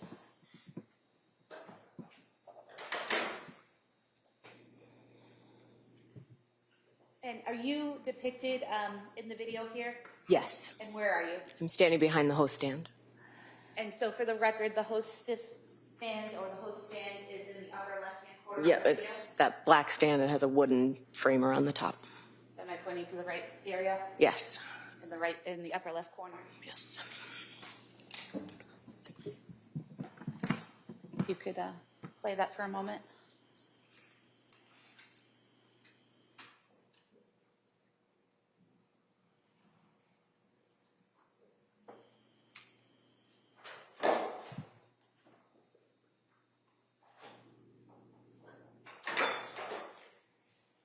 And are you depicted in the video here? Yes. And where are you? I'm standing behind the host stand. And so for the record, the hostess stand or the host stand is in the upper left-hand corner. Yeah, of the it's video. that black stand that has a wooden frame around the top. So am I pointing to the right area? Yes. In the upper left corner. Yes. You could play that for a moment.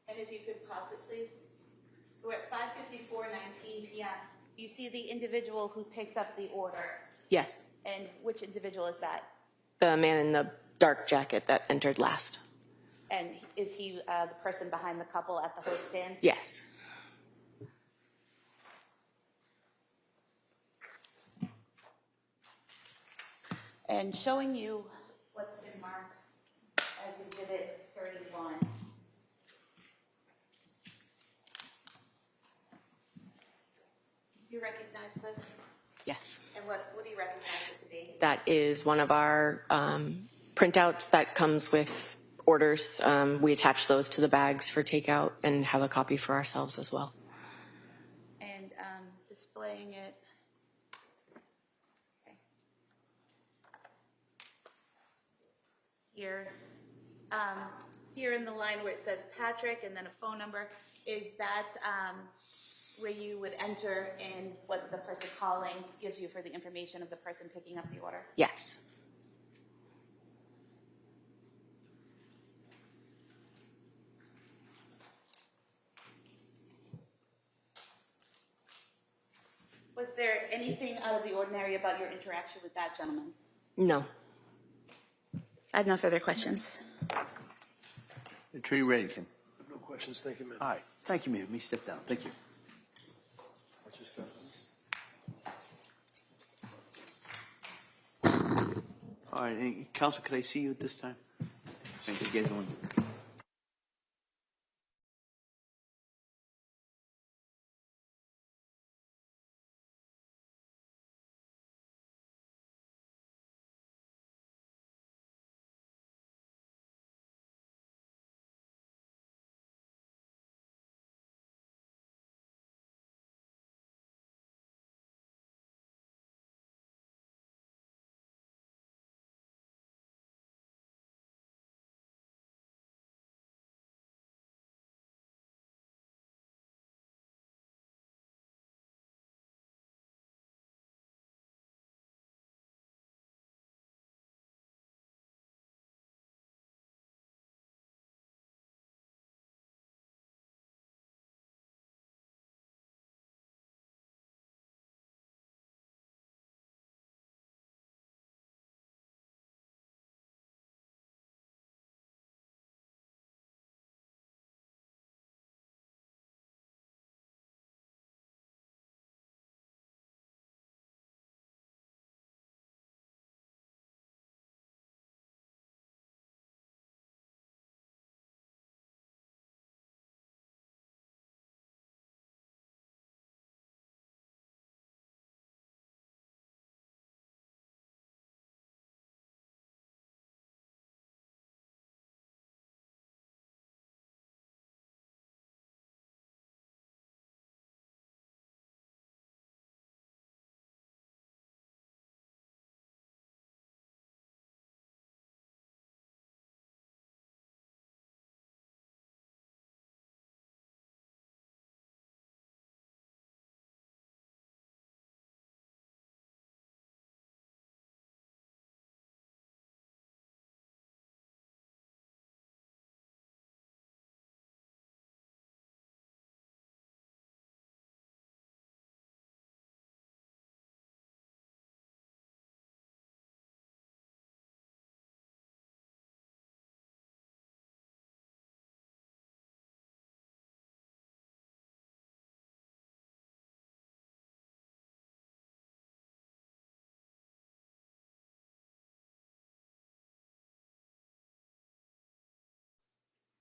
And if you could pause it, please. So we're at 5:54:19 p.m. You see the individual who picked up the order. Yes. And which individual is that? The man in the dark jacket that entered last. And is he the person behind the couple at the host stand? Yes. And showing you what's been marked as Exhibit 31. Do you recognize this? Yes. And what do you recognize it to be? That is one of our printouts that comes with orders. We attach those to the bags for takeout and have a copy for ourselves as well. And displaying it. Okay. Here in the line where it says Patrick and then a phone number, is that where you would enter in what the person calling gives you for the information of the person picking up the order? Yes. Was there anything out of the ordinary about your interaction with that gentleman? No. I have no further questions. Attorney Reddington. No questions, thank you, ma'am. All right, thank you, ma'am. Let me step down. Thank you. Watch your step. All right, Counsel, could I see you at this time? Scheduling.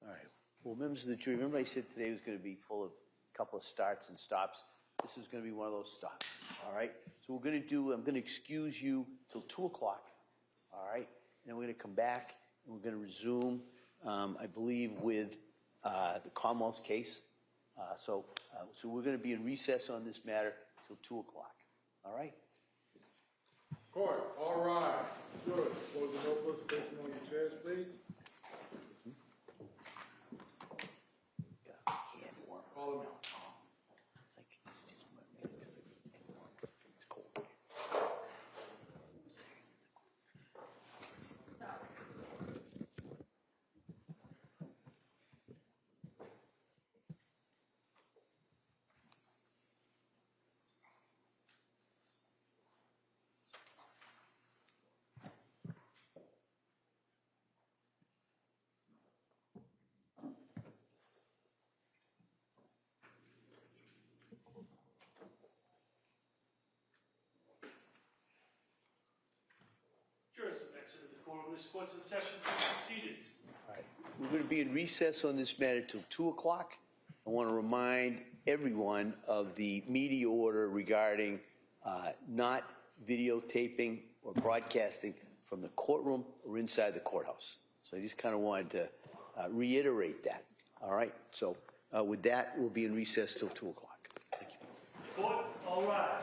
All right. Well, members of the jury, remember I said today was going to be full of a couple of starts and stops. This is going to be one of those stops. All right. So we're going to do. I'm going to excuse you till 2 o'clock. All right. And then we're going to come back and we're going to resume. I believe with the Commonwealth's case. So we're going to be in recess on this matter till 2 o'clock. All right. Court, all rise. Good. Close the notebooks, place them on your chairs, please. Call them out. It's cold. Jurors have exited the courtroom. This court's in session. Please be seated. All right. We're going to be in recess on this matter till 2 o'clock. I want to remind everyone of the media order regarding not videotaping or broadcasting from the courtroom or inside the courthouse. So I just kind of wanted to reiterate that. All right. So with that, we'll be in recess till 2 o'clock. Thank you. Court, all rise.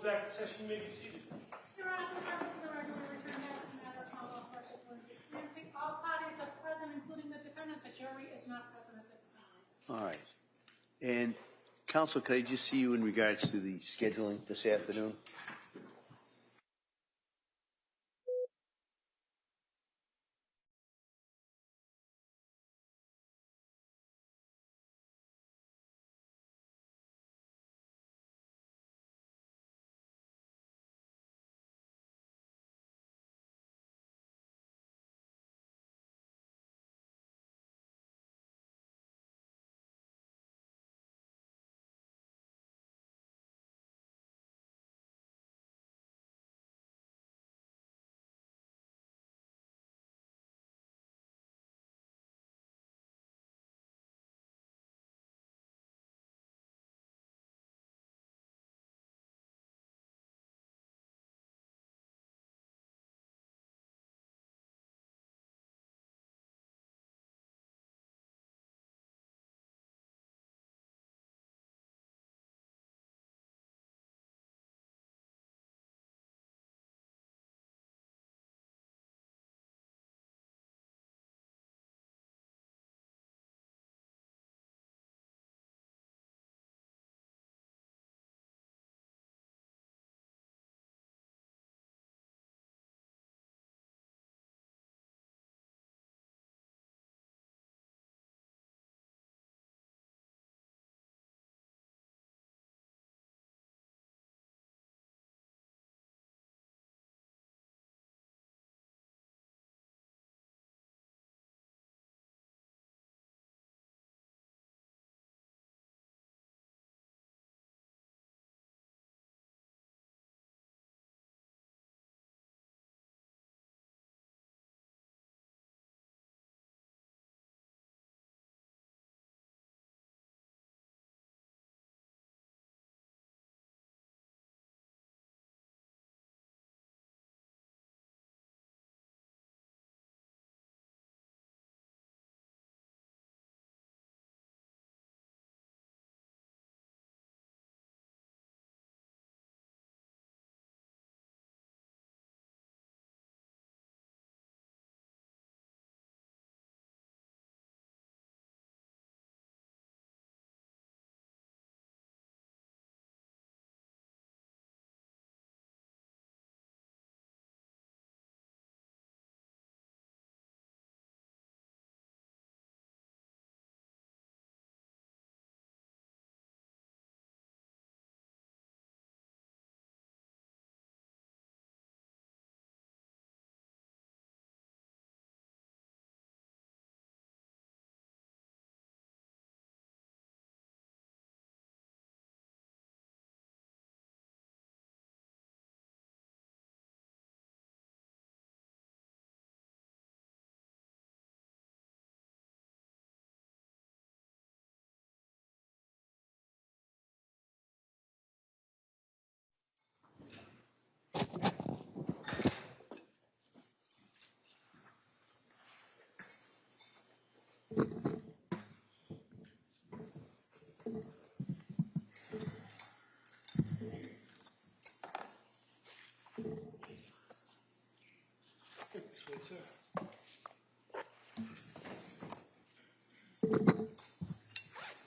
Back to session, you may be seated. Your Honor, for the purpose of the record, we return back to the matter of Commonwealth versus Lindsay Clancy. All parties are present, including the defendant. The jury is not present at this time. All right. And counsel, could I just see you in regards to the scheduling this afternoon?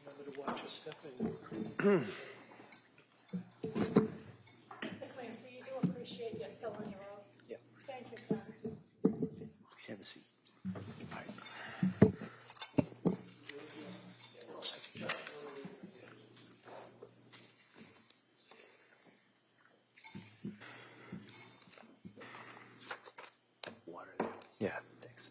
Remember to watch your stepping. Mr. Clancy, you do appreciate you're still on your oath. Yeah. Thank you, sir. Please have a seat. Water there. Yeah, thanks.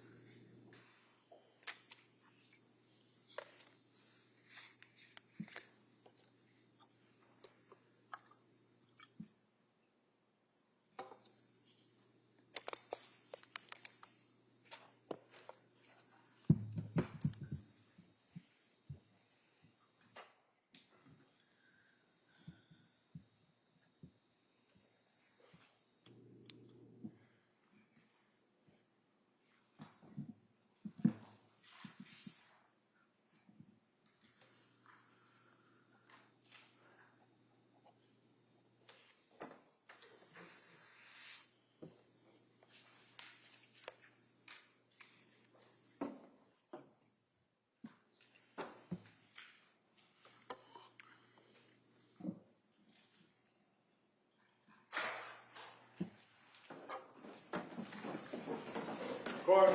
Court,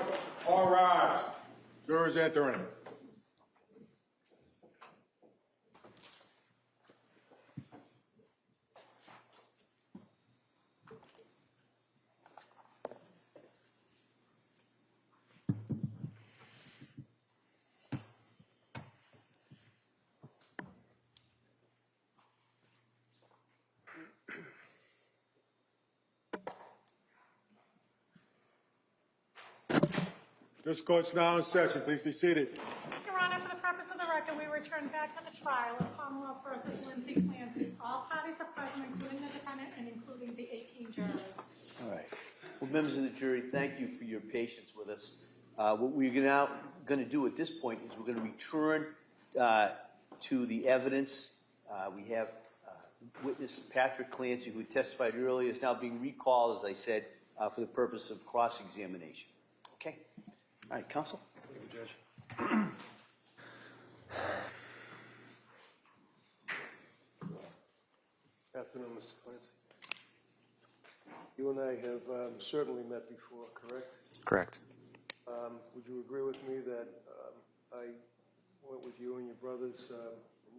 all rise. Jurors entering. This court's now in session. Please be seated. Your Honor, for the purpose of the record, we return back to the trial of Commonwealth versus Lindsay Clancy. All parties are present, including the defendant and including the 18 jurors. All right. Well, members of the jury, thank you for your patience with us. What we're now going to do at this point is we're going to return to the evidence. We have witness Patrick Clancy, who testified earlier, is now being recalled, as I said, for the purpose of cross-examination. Okay. All right, counsel. Thank you, Judge. Afternoon, Mr. Clancy. You and I have certainly met before, correct? Correct. Would you agree with me that I went with you and your brothers,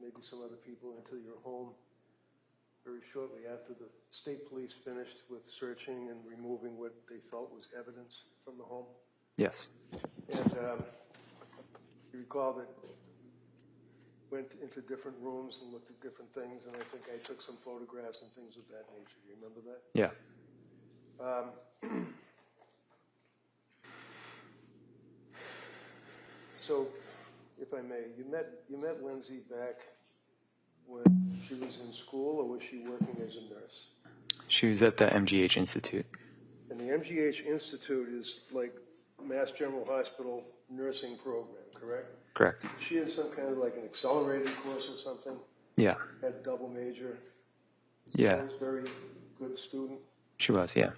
maybe some other people, into your home very shortly after the state police finished with searching and removing what they felt was evidence from the home? Yes. And you recall that went into different rooms and looked at different things, and I think I took some photographs and things of that nature. Do you remember that? Yeah. So, if I may, you met Lindsay back when she was in school, or was she working as a nurse? She was at the MGH Institute. And the MGH Institute is like Mass General Hospital nursing program, correct? Correct. She had some kind of like an accelerated course or something? Yeah. Had a double major? Yeah. Was a very good student? She was, yeah.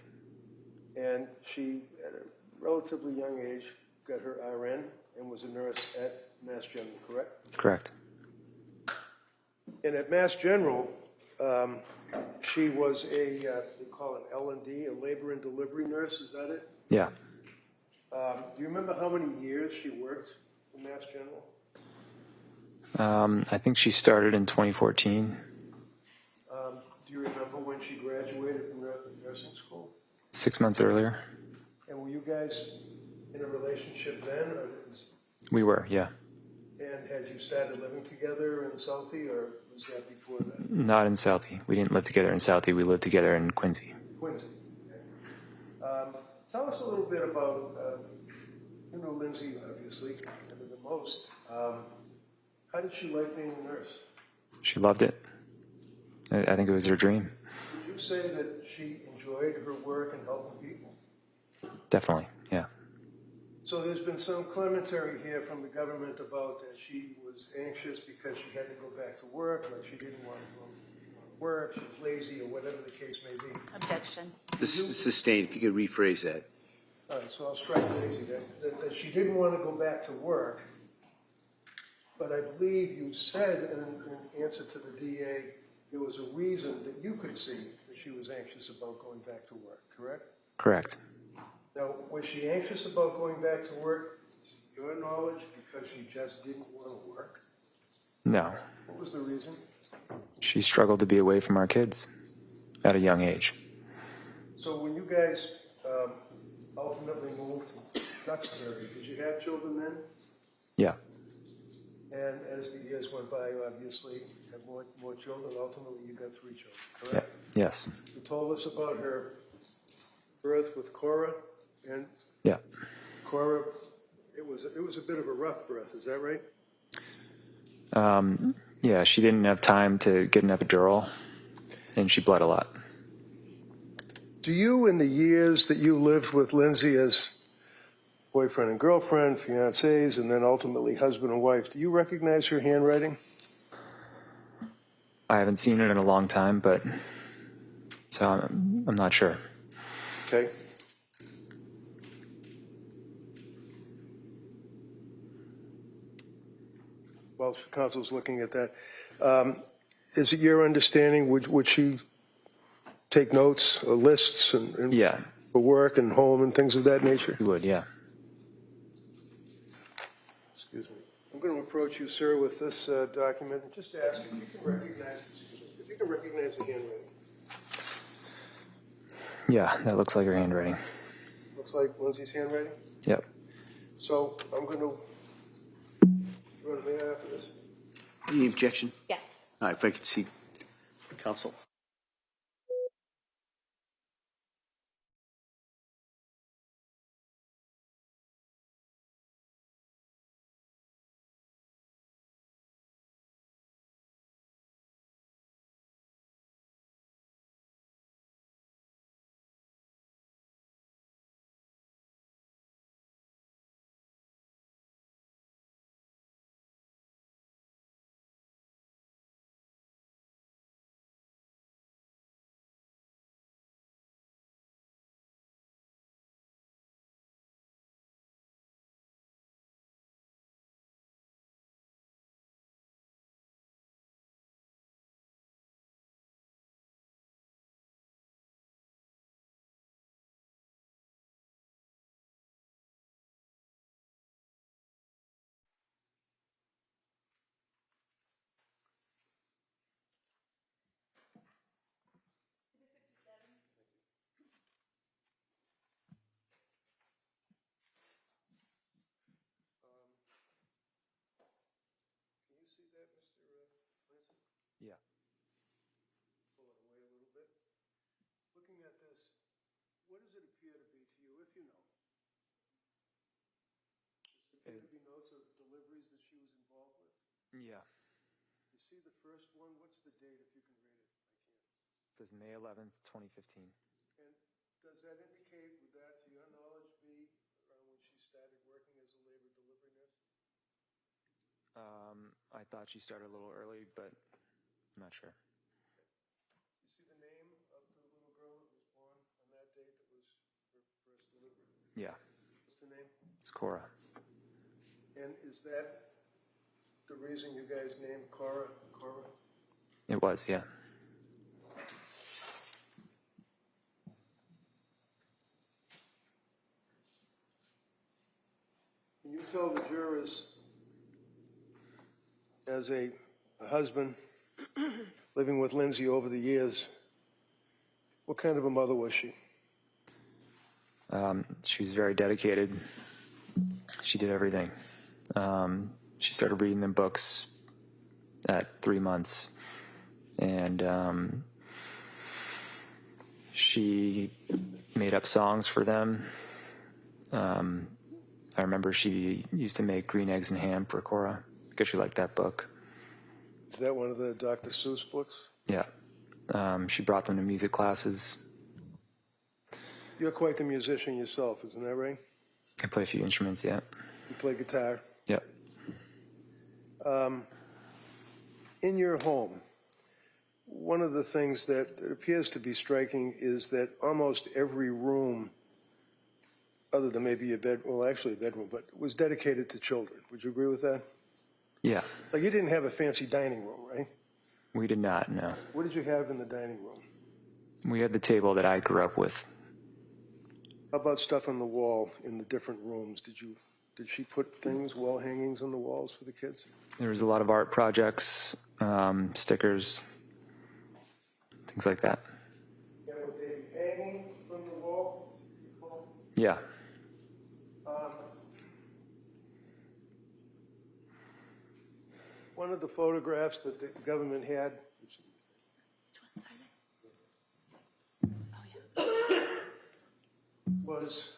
And she, at a relatively young age, got her RN and was a nurse at Mass General, correct? Correct. And at Mass General, she was a, they call it L&D, a labor and delivery nurse, is that it? Yeah. Do you remember how many years she worked in Mass General? I think she started in 2014. Do you remember when she graduated from nursing school? 6 months earlier. And were you guys in a relationship then? Or We were, yeah. and had you started living together in Southie, or was that before that? Not in Southie. We didn't live together in Southie. We lived together in Quincy. Quincy. Okay. Tell us a little bit about, you know Lindsay, obviously, better than most. How did she like being a nurse? She loved it. I think it was her dream. Would you say that she enjoyed her work and helping people? Definitely, yeah. So there's been some commentary here from the government about that she was anxious because she had to go back to work, like she didn't want to go to work, she was lazy, or whatever the case may be. Objection. This is sustained. If you could rephrase that. All right, so I'll strike lazy. That she didn't want to go back to work, but I believe you said in answer to the DA there was a reason that you could see that she was anxious about going back to work, correct? Correct. Now, was she anxious about going back to work, to your knowledge, because she just didn't want to work? No. What was the reason? She struggled to be away from our kids at a young age. So when you guys ultimately moved to Duxbury, did you have children then? Yeah. And as the years went by, you obviously had more children. Ultimately, you got 3 children, Yeah. correct? Yes. You told us about her birth with Cora, and Yeah. Cora, it was a bit of a rough birth. Is that right? Yeah, she didn't have time to get an epidural, and she bled a lot. Do you, in the years that you lived with Lindsay as boyfriend and girlfriend, fiancés, and then ultimately husband and wife, do you recognize her handwriting? I haven't seen it in a long time, but so I'm not sure. Okay. While counsel's looking at that, is it your understanding, would she take notes or lists and Yeah, for work and home and things of that nature? she would, yeah. I'm going to approach you, sir, with this document and just ask if you can recognize, if you can recognize the handwriting. Yeah, that looks like her handwriting. Looks like Lindsay's handwriting. Yep. So I'm going to run a minute after this. Any objection? Yes. All right, if I could see counsel. Can you see that, Mr. Clancy? Yeah. Pull it away a little bit. Looking at this, what does it appear to be to you, if you know? Does it appear to be notes of deliveries that she was involved with? Yeah. You see the first one, what's the date, if you can read it? I can't. It says May 11th, 2015. And does that indicate, would that, to your knowledge, be around when she started working as a labor delivery nurse? I thought she started a little early, but I'm not sure. You see the name of the little girl that was born on that date that was her first delivery? Yeah. What's the name? It's Cora. And is that the reason you guys named Cora? It was, yeah. Can you tell the jurors, as a husband living with Lindsay over the years, what kind of a mother was she? She was very dedicated. She did everything. She started reading them books at 3 months. And she made up songs for them. I remember she used to make green eggs and ham for Cora because she liked that book. Is that one of the Dr. Seuss books? Yeah. She brought them to music classes. You're quite the musician yourself, isn't that right? I play a few instruments, yeah. You play guitar. Yep. In your home, one of the things that appears to be striking is that almost every room, other than maybe a bed, well, actually a bedroom, but was dedicated to children. Would you agree with that? Yeah. Like you didn't have a fancy dining room, right? We did not, no. What did you have in the dining room? We had the table that I grew up with. How about stuff on the wall in the different rooms? Did she put things, wall hangings on the walls for the kids? There was a lot of art projects, stickers, things like that. And would they be hanging from the wall? Yeah. One of the photographs that the government had was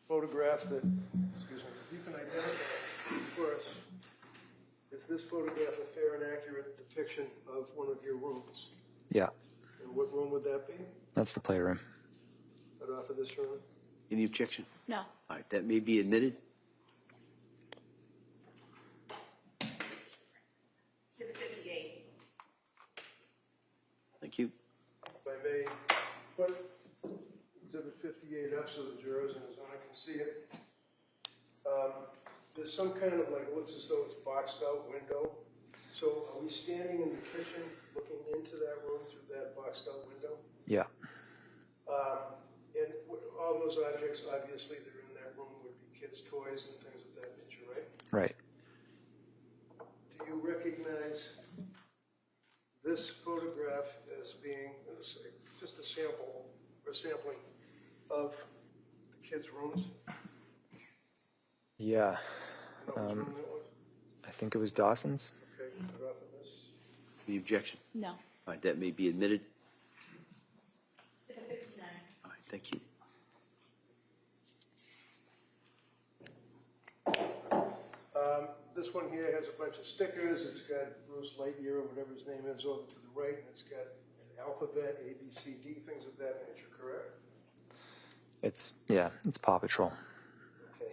photograph that, excuse me, you can identify for us. Is this photograph a fair and accurate depiction of one of your rooms? Yeah. And what room would that be? That's the playroom. Right off of this room? Any objection? No. All right, that may be admitted. Exhibit 58. Thank you. If I may put Exhibit 58 up so the jurors and his honor can see it. There's some kind of like, looks as though it's boxed out window. So are we standing in the kitchen looking into that room through that boxed out window? Yeah. And all those objects, obviously, that are in that room would be kids' toys and things of that nature, right? Right. just a sample or sampling of the kids' rooms? Yeah, You know which room that was? I think it was Dawson's. Okay, cut off of this. Any objection? No. All right, that may be admitted. All right, thank you. This one here has a bunch of stickers. It's got Bruce Lightyear, or whatever his name is, over to the right, and it's got an alphabet, A, B, C, D, things of that nature, correct? It's Paw Patrol. Okay.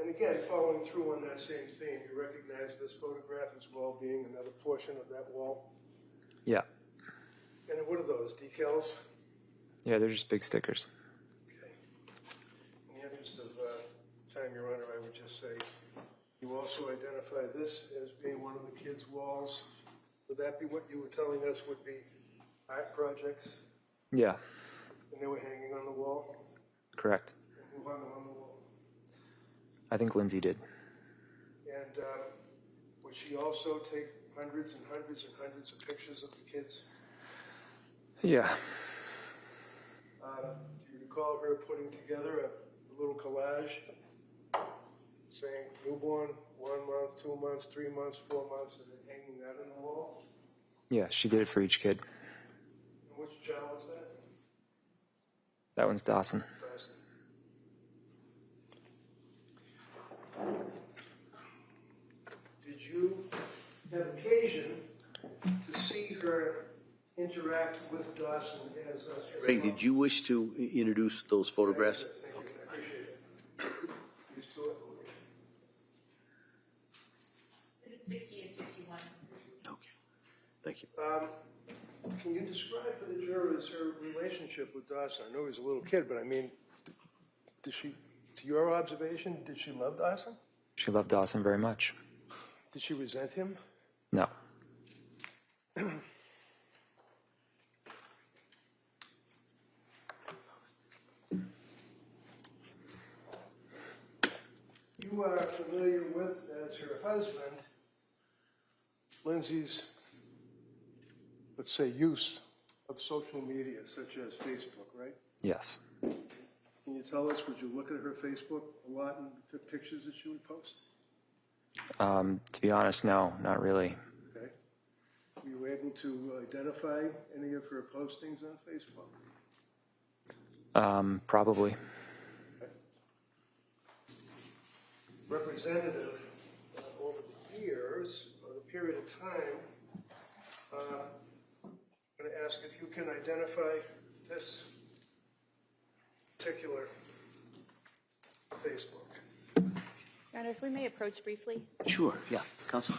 And again, following through on that same theme, you recognize this photograph as well being another portion of that wall? Yeah. And what are those, decals? Yeah, they're just big stickers. Okay. In the interest of time, Your Honor, I would just say, you also identify this as being one of the kids' walls. Would that be what you were telling us would be art projects? Yeah, And they were hanging on the wall? correct. And who hung them on the wall? I think Lindsay did. And would she also take hundreds and hundreds and hundreds of pictures of the kids? Yeah. Do you recall her putting together a little collage saying newborn, 1 month, 2 months, 3 months, 4 months, and then hanging that on the wall? Yeah, she did it for each kid. And which child was that? That one's Dawson. Dawson. Did you have occasion to see her interact with Dawson as a... Greg, did you wish to introduce those photographs? Thank you, I appreciate it. These two are... It's 60 and 61. Okay, thank you. Can you describe for the jurors her relationship with Dawson? I know he was a little kid, but I mean, did she, to your observation, did she love Dawson? She loved Dawson very much. Did she resent him? No. You are familiar with, as her husband, Lindsay's, let's say, use of social media, such as Facebook, right? Yes. Can you tell us, would you look at her Facebook a lot and the pictures that she would post? To be honest, no, not really. Okay. Were you able to identify any of her postings on Facebook? Probably. Okay. Representative, over the years, or the period of time, I'm going to ask if you can identify this particular Facebook. Your Honor, if we may approach briefly. Sure, yeah, Counsel.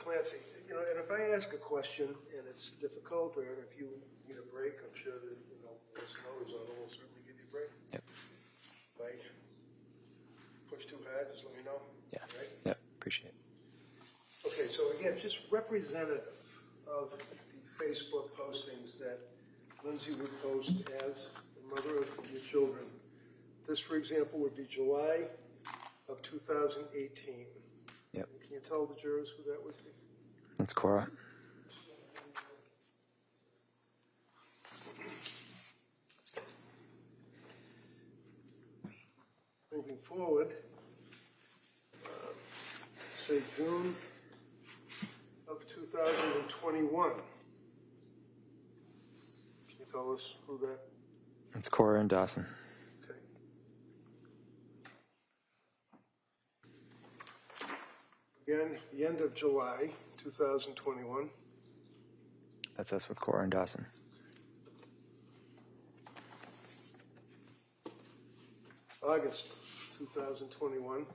Clancy, you know, and if I ask a question and it's difficult, or if you need a break, I'm sure that, you know, listeners will certainly give you a break. Yep. If I push too hard, just let me know. Yeah. Right? Yep. Appreciate it. Okay, so again, just representative of the Facebook postings that Lindsay would post as the mother of your children. This, for example, would be July of 2018. Yep. Can you tell the jurors who that would be? That's Cora. Moving forward, say June of 2021. Can you tell us who that? That's Cora and Dawson. Okay. Again, the end of July 2021. That's us with Cora and Dawson. August 2021.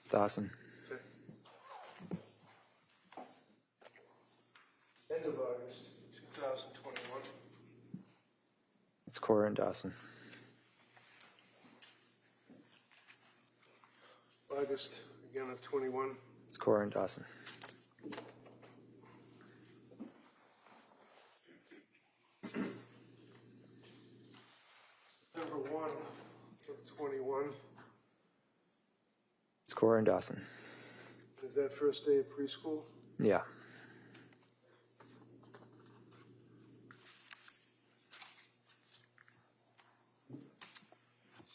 Dawson. Okay. End of August 2021. It's Cora and Dawson. August again of 21. It's Cora and Dawson. Number 1 of 21. It's Cora and Dawson. Is that first day of preschool? Yeah.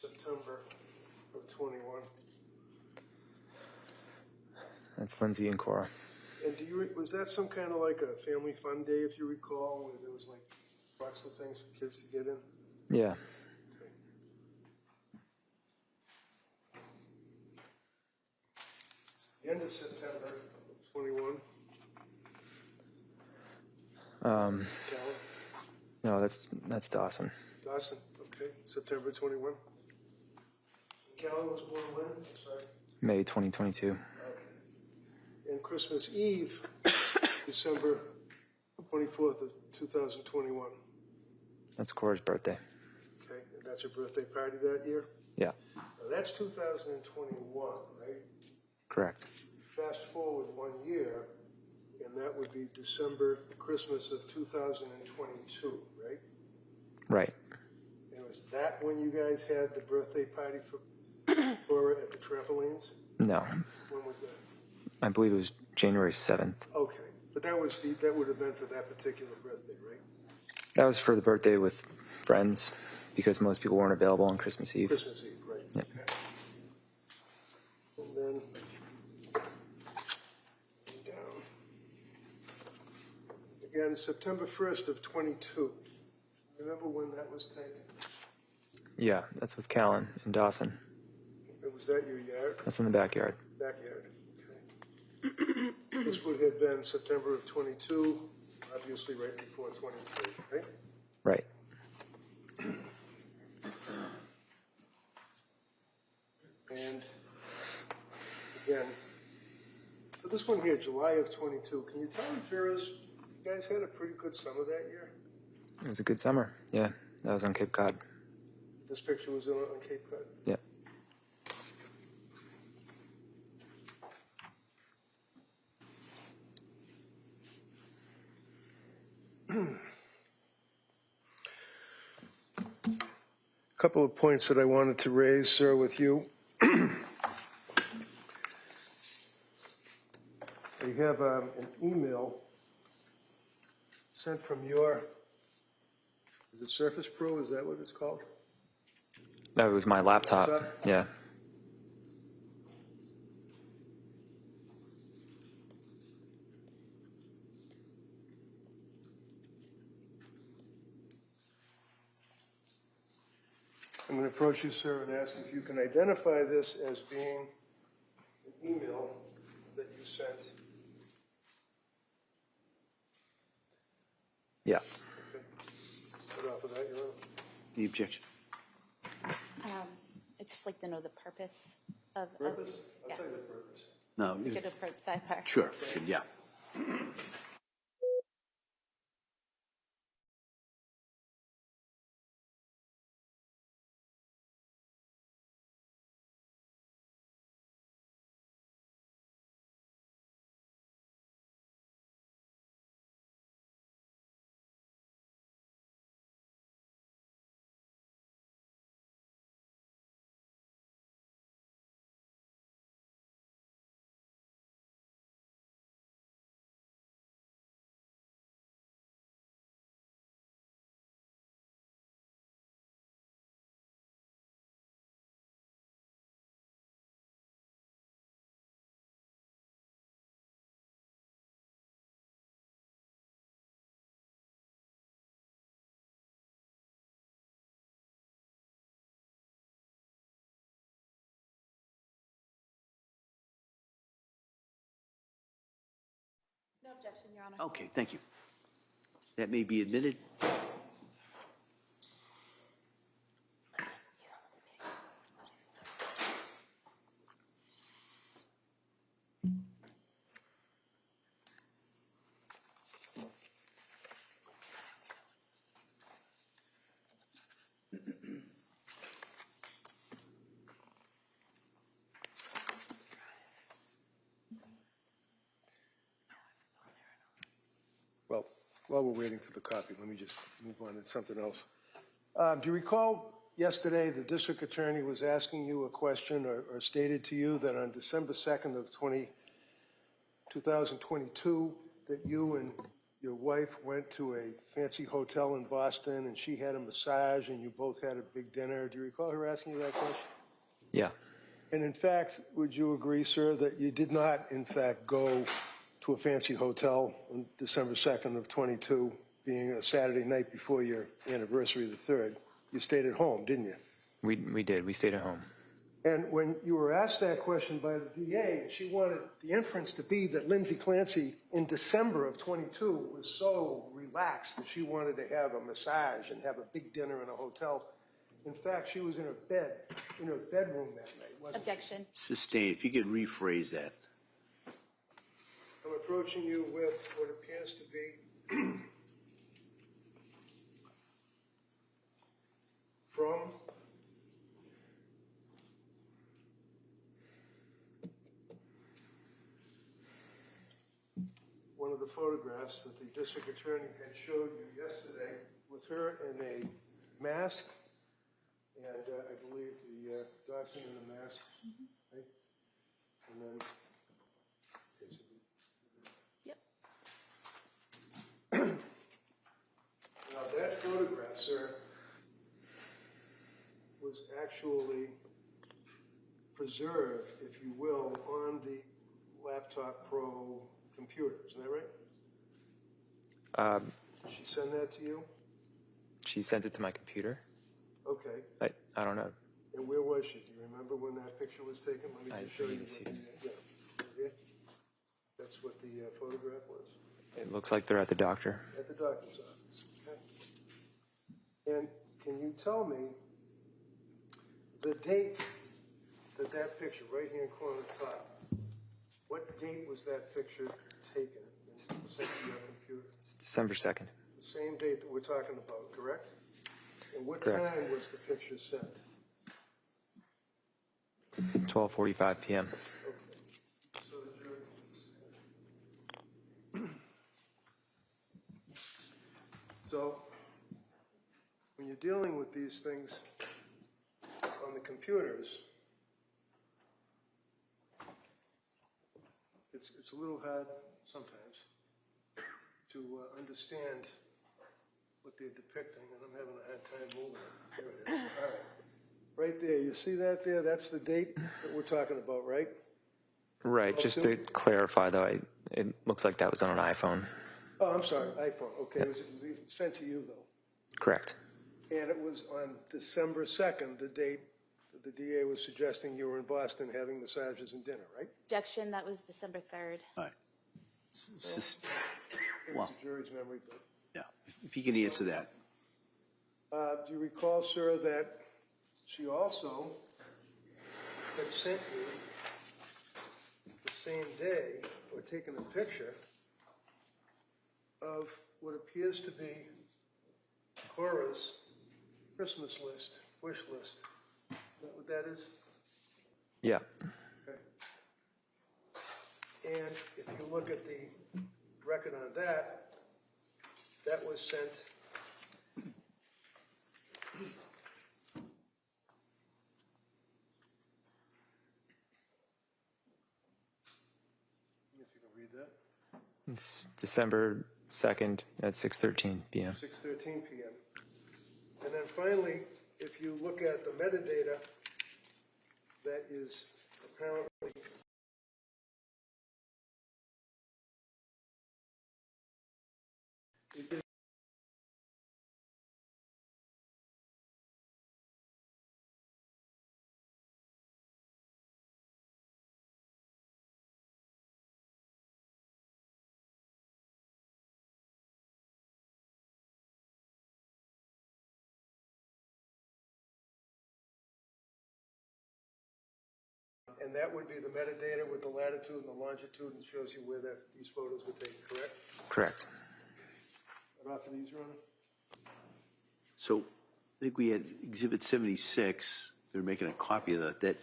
September of 21. That's Lindsay and Cora. And do you, was that some kind of like a family fun day, if you recall, where there was like lots of things for kids to get in? Yeah. Okay. The end of September 21. Callan? No, that's Dawson. Dawson, okay. September 21. Callan was born when? Sorry. May 2022. Okay. And Christmas Eve, December 24th of 2021. That's Cora's birthday. Okay, and that's her birthday party that year? Yeah. Now that's 2021, right? Correct. Fast forward 1 year, and that would be December, Christmas of 2022, right? Right. And was that when you guys had the birthday party for Cora at the trampolines? No. When was that? I believe it was January 7th. Okay, but that would have been for that particular birthday, right? That was for the birthday with friends because most people weren't available on Christmas Eve. Christmas Eve, right? Yep. Okay. And then down again, September 1st of 22. Remember when that was taken? Yeah, that's with Callan and Dawson. Was that your yard? That's in the backyard. Backyard. Okay. This would have been September of 22, obviously right before 23, right? Right. And again, for this one here, July of 22, can you tell the jurors, you guys had a pretty good summer that year? It was a good summer. Yeah, that was on Cape Cod. This picture was on Cape Cod. Yeah. A couple of points that I wanted to raise, sir, with you. You have an email sent from your, is it Surface Pro? Is that what it's called? That was my laptop. Laptop? Yeah. I'm going to approach you, sir, and ask if you can identify this as being an email that you sent. Yeah. Okay. Right off of that, Your Honor. The objection. I'd just like to know the purpose of. Purpose? I'll Yes. tell you the purpose. No, We could approach sidebar. sure, yeah. No objection, Your Honor. Okay, thank you. That may be admitted. Well, while we're waiting for the copy, let me just move on to something else. Do you recall yesterday the district attorney was asking you a question or stated to you that on December 2nd of 2022, that you and your wife went to a fancy hotel in Boston and she had a massage and you both had a big dinner? Do you recall her asking you that question? Yeah. And in fact, would you agree, sir, that you did not, in fact, go to a fancy hotel on December 2nd of 22, being a Saturday night before your anniversary, the 3rd? You stayed at home, didn't you? We did. We stayed at home. And when you were asked that question by the DA, she wanted the inference to be that Lindsay Clancy in December of 22 was so relaxed that she wanted to have a massage and have a big dinner in a hotel. In fact, she was in her bedroom that night, wasn't she? Objection. Sustained. If you could rephrase that. I'm approaching you with what appears to be from one of the photographs that the district attorney had showed you yesterday with her in a mask, and I believe the dachshund in a mask, right? And then, Yep. now that photograph, sir, was actually preserved, if you will, on the Laptop Pro computer. Isn't that right? Did she send that to you? She sent it to my computer. Okay. I don't know. And where was she? Do you remember when that picture was taken? Let me I just show you. believe it's What yeah. That's what the photograph was. It looks like they're at the doctor. At the doctor's office. Okay. And can you tell me the date that that picture, right-hand corner top, what date was that picture taken and sent to your computer? It's December 2nd. The same date that we're talking about, correct? And what Correct. time was the picture sent? 12:45 p.m. Okay. So the jury. So when you're dealing with these things on the computers, it's a little hard sometimes to understand what they're depicting, and I'm having a hard time moving it. There it is. All right. Right there, you see that there? That's the date that we're talking about, right? Right. Just to clarify, though, it looks like that was on an iPhone. Oh, I'm sorry, iPhone. Okay, it was sent to you, though. Correct. And it was on December 2nd, the date that the DA was suggesting you were in Boston having massages and dinner, right? Objection, that was December 3rd. All right. It's Well, the jury's memory, but. yeah, if you can answer that. Do you recall, sir, that she also had sent you the same day, or taken a picture of what appears to be Cora's Christmas list, wish list. Is that what that is? Yeah. Okay. And if you look at the record on that, that was sent if you can read that, It's December 2nd at 6:13 p.m. 6:13 p.m. And then finally, if you look at the metadata that is apparently and that would be the metadata with the latitude and the longitude, and shows you where these photos were taken, correct? Correct. What author these, Your Honor? So I think we had Exhibit 76. They're making a copy of that. Do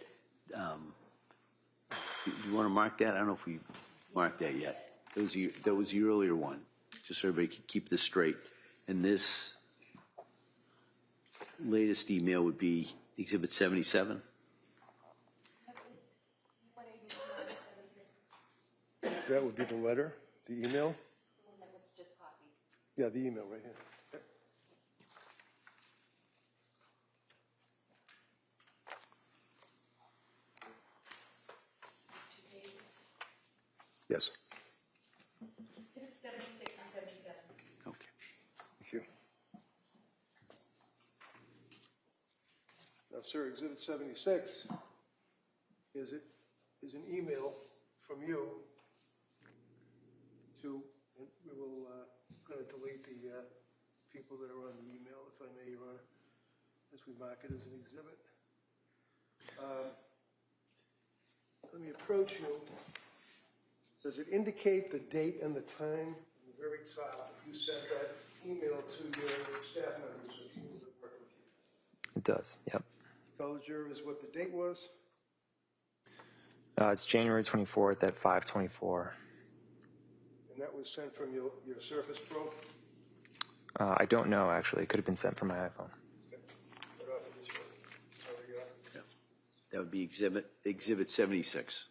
you want to mark that? I don't know if we marked that yet. That was the earlier one, just so everybody can keep this straight. And this latest email would be Exhibit 77. That would be the letter, the email? Yeah, the email right here. Yep. Yes. 76 and 77. Okay. Thank you. Now, sir, Exhibit 76 is an email from you to, and we will going to delete the people that are on the email, if I may, Your Honor, as we mark it as an exhibit. Let me approach you. Does it indicate the date and the time? At the very top, you sent that email to your staff members or people that work with you. It does. Yep. Tell the jurors what the date was. It's January 24th at 5:24. And that was sent from your Surface Pro? I don't know, actually. It could have been sent from my iPhone. Okay. What offer this one? Sorry, Yeah. That would be Exhibit 76.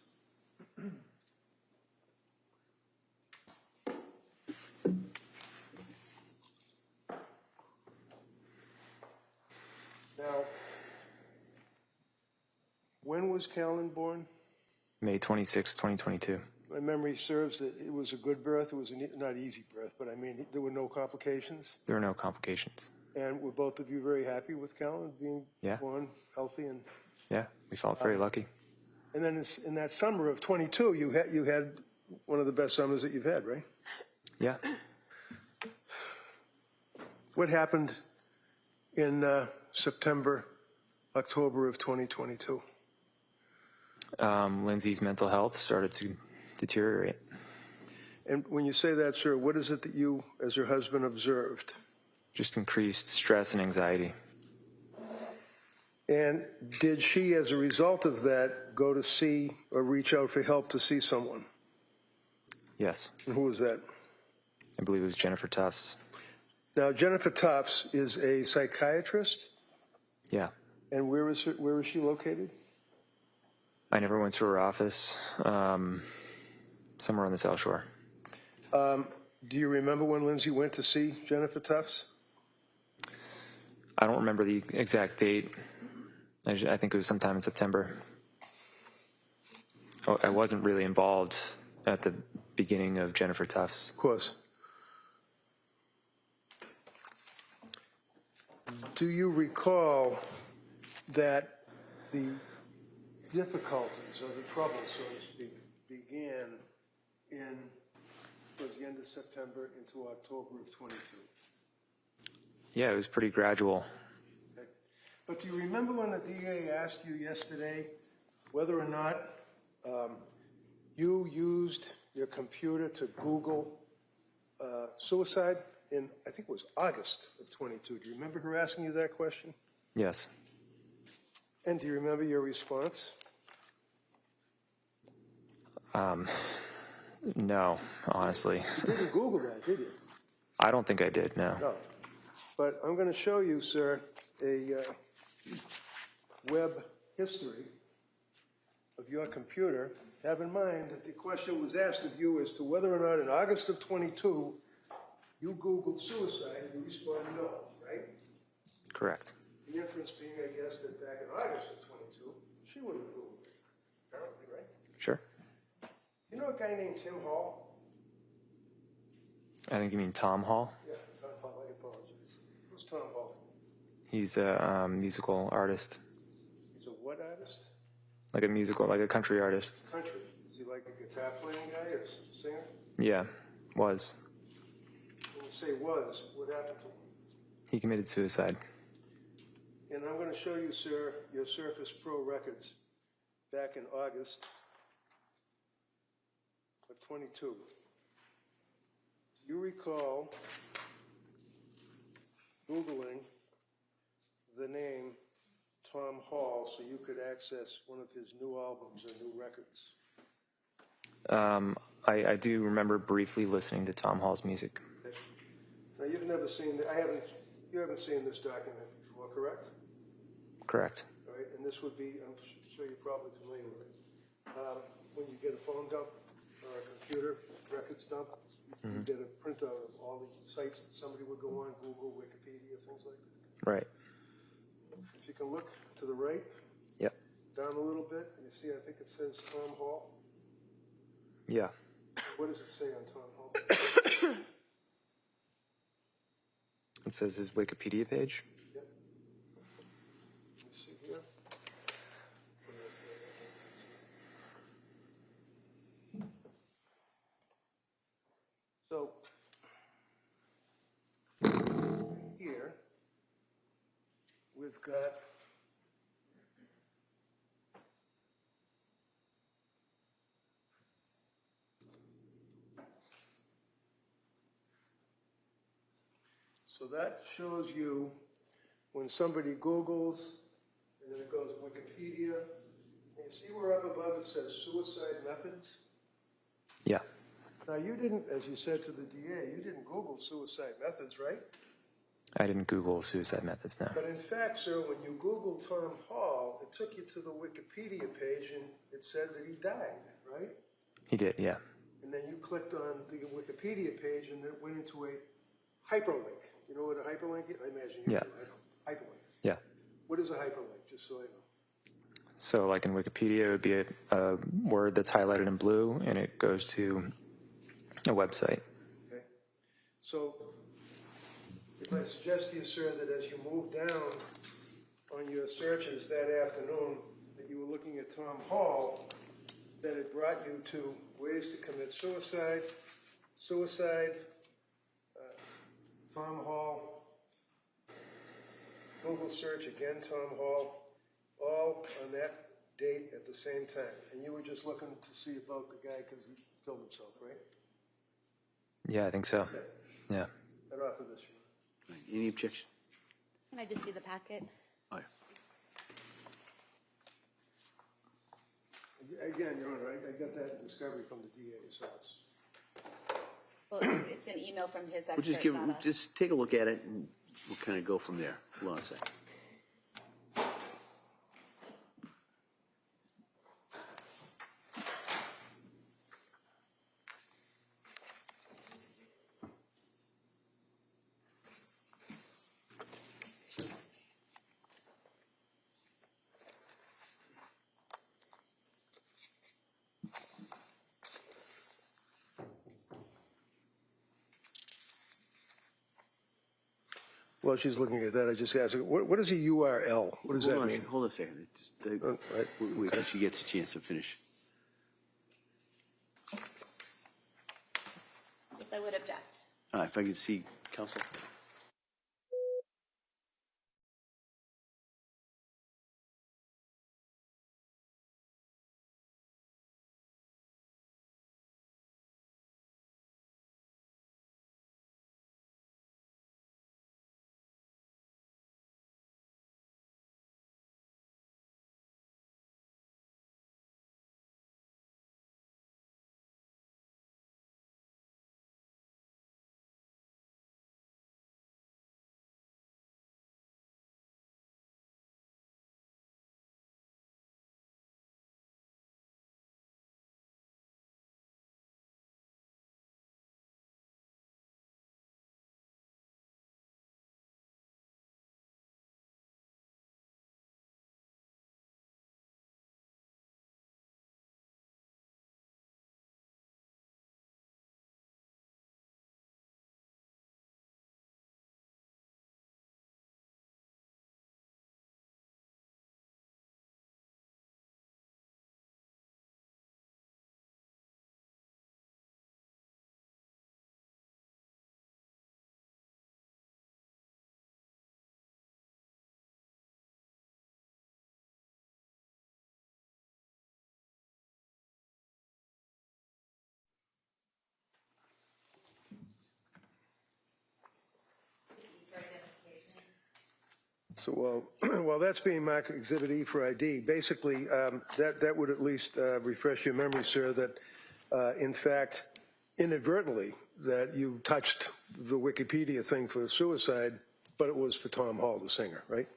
Now, when was Callan born? May 26, 2022. My memory serves that it was a good birth. It was not easy birth, but I mean, there were no complications. There were no complications. And were both of you very happy with Callan being Yeah. born healthy? And We felt very lucky. and then in that summer of 22, you had one of the best summers that you've had, right? Yeah. What happened in September, October of 2022? Lindsay's mental health started to deteriorate. And when you say that, sir, what is it that you, as her husband, observed? Just increased stress and anxiety. And did she, as a result of that, go to see or reach out for help to see someone? Yes. And who was that? I believe it was Jennifer Tufts. Now, Jennifer Tufts is a psychiatrist, Yeah. and where is she located? I never went to her office. Somewhere on the South Shore. Do you remember when Lindsay went to see Jennifer Tufts? I don't remember the exact date. I think it was sometime in September. I wasn't really involved at the beginning of Jennifer Tufts. Of course. Do you recall that the difficulties or the trouble, so to speak, began towards the end of September into October of 22? Yeah, it was pretty gradual. Okay. But do you remember when the DA asked you yesterday whether or not You used your computer to Google suicide in, I think it was August of 22. Do you remember her asking you that question? Yes. And do you remember your response? No, honestly. You didn't Google that, did you? I don't think I did, no. No. But I'm going to show you, sir, a web history of your computer. Have in mind that the question was asked of you as to whether or not in August of 22 you Googled suicide. You responded no, right? Correct. The inference being, I guess, that back in August of 22, she would have Googled it, apparently, right? Sure. You know a guy named Tim Hall? I think you mean Tom Hall. Yeah, Tom Hall, I apologize. Who's Tom Hall? He's a musical artist, He's a what artist? like a country artist. Country. Is he like a guitar playing guy or singer? Yeah, was. When you say was, what happened to him? He committed suicide. And I'm going to show you, sir, your Surface Pro records back in August of 22. Do you recall Googling the name Tom Hall so you could access one of his new albums or new records? I do remember briefly listening to Tom Hall's music. Okay. Now, you've never seen, you haven't seen this document before, correct? Correct. All right, and this would be, I'm sure you're probably familiar with it. When you get a phone dump or a computer records dump, you get a printout of all the sites that somebody would go on, Google, Wikipedia, things like that. Right. If you can look to the right, Yep. down a little bit, you see, I think it says Tom Hall. Yeah. What does it say on Tom Hall? It says his Wikipedia page. Yep. You see here? So, here, we've got so that shows you when somebody Googles, and then it goes to Wikipedia, and you see where up above it says suicide methods? Yeah. Now, you didn't, as you said to the DA, you didn't Google suicide methods, right? I didn't Google suicide methods, no. But in fact, sir, when you Googled Tom Hall, it took you to the Wikipedia page and it said that he died, right? He did, yeah. And then you clicked on the Wikipedia page and it went into a hyperlink. You know what a hyperlink is? I imagine you Yeah. do. Hyperlink. Yeah. What is a hyperlink, just so I know? So like in Wikipedia, it would be a word that's highlighted in blue, and it goes to a website. Okay. So if I suggest to you, sir, that as you move down on your searches that afternoon, that you were looking at Tom Hall, that it brought you to ways to commit suicide, Tom Hall, Google search again, Tom Hall, all on that date at the same time. And you were just looking to see about the guy because he killed himself, right? Yeah, I think so. Yeah. Right off of this. Any objection? Can I just see the packet? Oh, yeah. Again, Your Honor, I got that discovery from the DA, so it's. Well, it's an email from his We'll expert, not us. just take a look at it and we'll kind of go from there. Hold on a second. While she's looking at that, I just asked her, what is a URL? What does that mean? Hold on a second. Just, right. wait till she gets a chance to finish. Yes, I would object. If I could see counsel. So while that's being marked Exhibit E for ID, basically, that would at least refresh your memory, sir, that in fact, inadvertently, that you touched the Wikipedia thing for suicide, but it was for Tom Hall, the singer, right?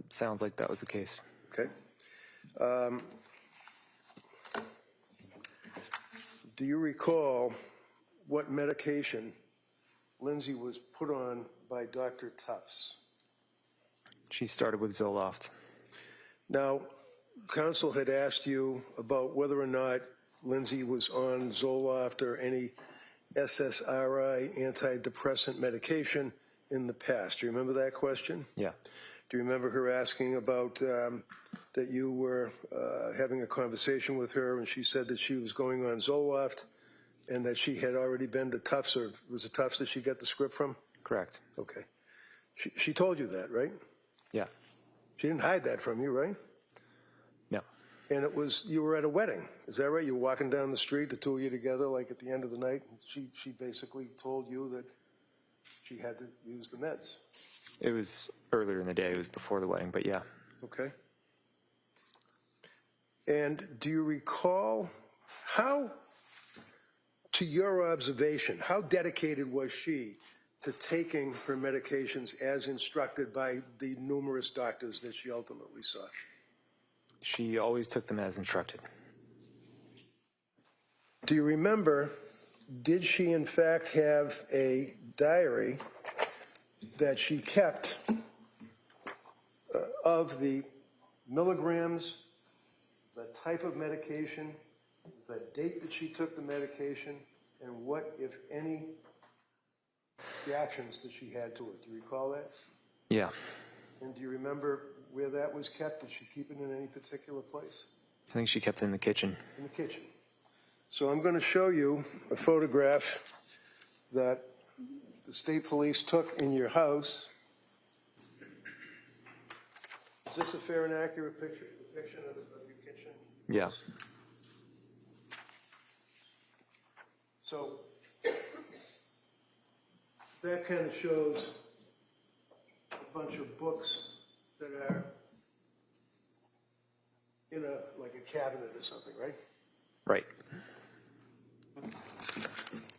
Sounds like that was the case. Okay. Do you recall what medication Lindsay was put on by Dr. Tufts? She started with Zoloft. Now, counsel had asked you about whether or not Lindsay was on Zoloft or any SSRI antidepressant medication in the past. Do you remember that question? Yeah. Do you remember her asking about that you were having a conversation with her and she said that she was going on Zoloft and that she had already been to Tufts, or was it Tufts that she got the script from? Correct. Okay. She told you that, right? Yeah. She didn't hide that from you, right? No. And it was, you were at a wedding, is that right? You were walking down the street, the two of you together, like at the end of the night. She basically told you that she had to use the meds. It was earlier in the day. It was before the wedding, but yeah. Okay. And do you recall how, to your observation, how dedicated was she to taking her medications as instructed by the numerous doctors that she ultimately saw? She always took them as instructed. Do you remember, did she in fact have a diary that she kept of the milligrams, the type of medication, the date that she took the medication, and what, if any, reactions that she had to it? Do you recall that? Yeah. And do you remember where that was kept? Did she keep it in any particular place? I think she kept it in the kitchen. In the kitchen. So I'm going to show you a photograph that the state police took in your house. Is this a fair and accurate depiction of your kitchen? Yeah. So that kind of shows a bunch of books that are in like a cabinet or something, right? Right.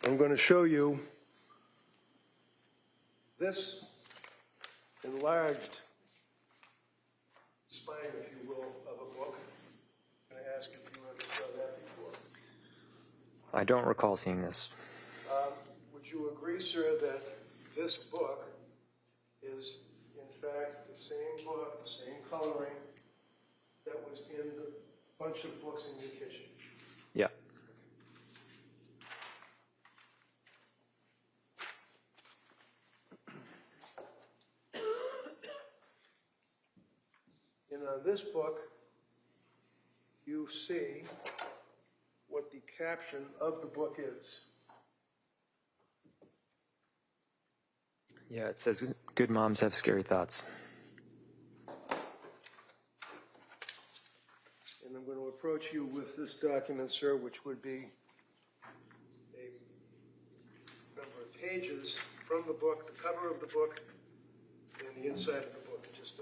I'm going to show you this enlarged spine, if you will, of a book. I'm going to ask if you ever saw that before. I don't recall seeing this. Would you agree, sir, that this book is, in fact, the same book, the same coloring that was in the bunch of books in your kitchen? Yeah. And on this book, you see what the caption of the book is. Yeah, it says, "Good moms have scary thoughts." And I'm going to approach you with this document, sir, which would be a number of pages from the book, the cover of the book, and the inside of the book. Just,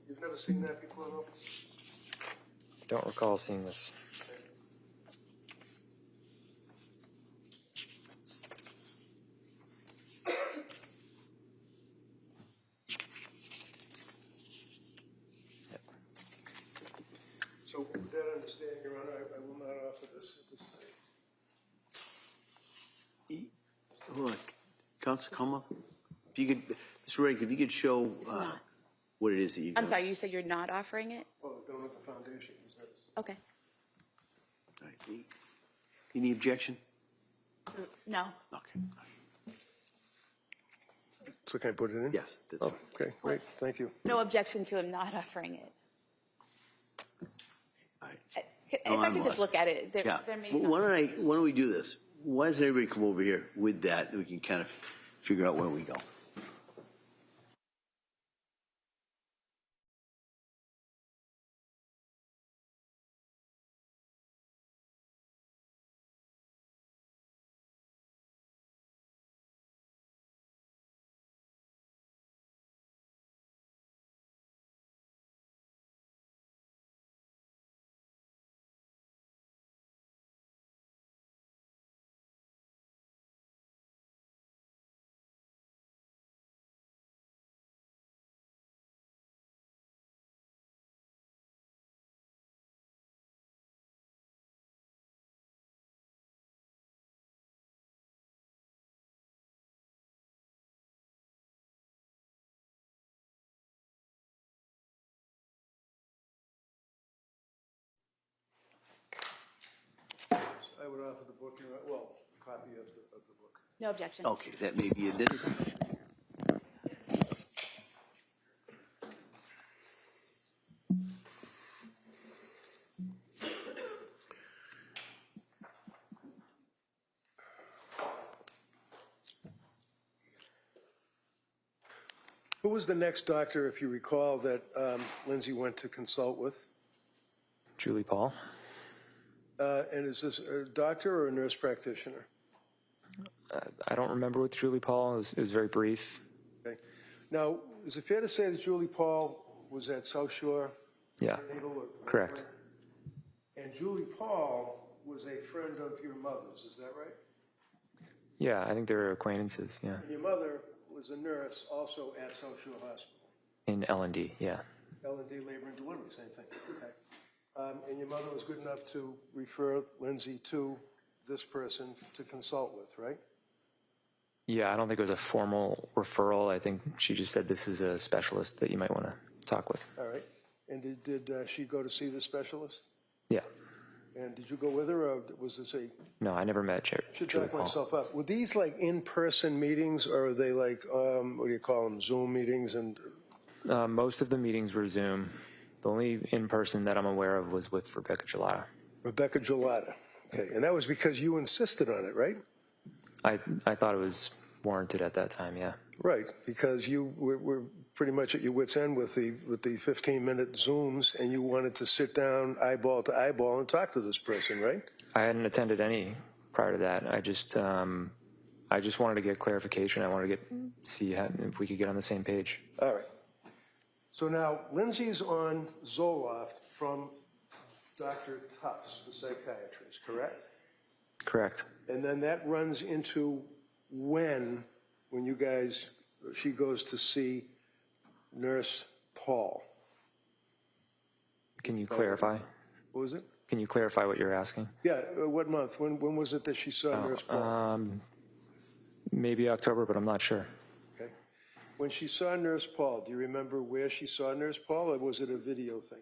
you've never seen that before, though? Don't recall seeing this. So with that understanding, Your Honor, I will not offer this at this time. Hold on. Counsel, come up. If you could, Mr. Rake, if you could show what it is that you I'm sorry, you said you're not offering it? Well, don't have the foundation. Okay. All right. Any objection? No. Okay. So can I put it in? Yes, that's Oh, okay, great, thank you. No objection to him not offering it. All right. If Oh, I I'm could just lost. look at it, Yeah. there may Why don't we do this? Why doesn't everybody come over here with that, and we can kind of figure out where we go? it off of the book, well, copy of the book. No objection. Okay, that may be admitted. Who was the next doctor, if you recall, that Lindsay went to consult with? Julie Paul. And is this a doctor or a nurse practitioner? I don't remember with Julie Paul. It was very brief. Okay. Now, is it fair to say that Julie Paul was at South Shore? Yeah, correct. And Julie Paul was a friend of your mother's, is that right? Yeah, I think they were acquaintances, yeah. And your mother was a nurse also at South Shore Hospital? In L&D, yeah. L&D Labor and Delivery, same thing. Okay. And your mother was good enough to refer Lindsay to this person to consult with, right? Yeah, I don't think it was a formal referral. I think she just said this is a specialist that you might want to talk with. All right. And did she go to see the specialist? Yeah. And did you go with her, or was this a... No, I never met Should Julie back Paul. myself up. Were these like in-person meetings, or are they like, what do you call them, Zoom meetings? And Most of the meetings were Zoom. The only in-person that I'm aware of was with Rebecca Gelata. Rebecca Gelata. Okay. And that was because you insisted on it, right? I thought it was warranted at that time, yeah. Right, because you were pretty much at your wit's end with the 15-minute Zooms, and you wanted to sit down eyeball to eyeball and talk to this person, right? I hadn't attended any prior to that. I just wanted to get clarification. I wanted to see if we could get on the same page. All right. So now Lindsay's on Zoloft from Dr. Tufts, the psychiatrist, correct? Correct. And then that runs into when you guys, she goes to see Nurse Paul. Can you clarify? What was it? Can you clarify what you're asking? Yeah, what month? When was it that she saw Nurse Paul? Maybe October, but I'm not sure. Okay. When she saw Nurse Paul, do you remember where she saw Nurse Paul, or was it a video thing?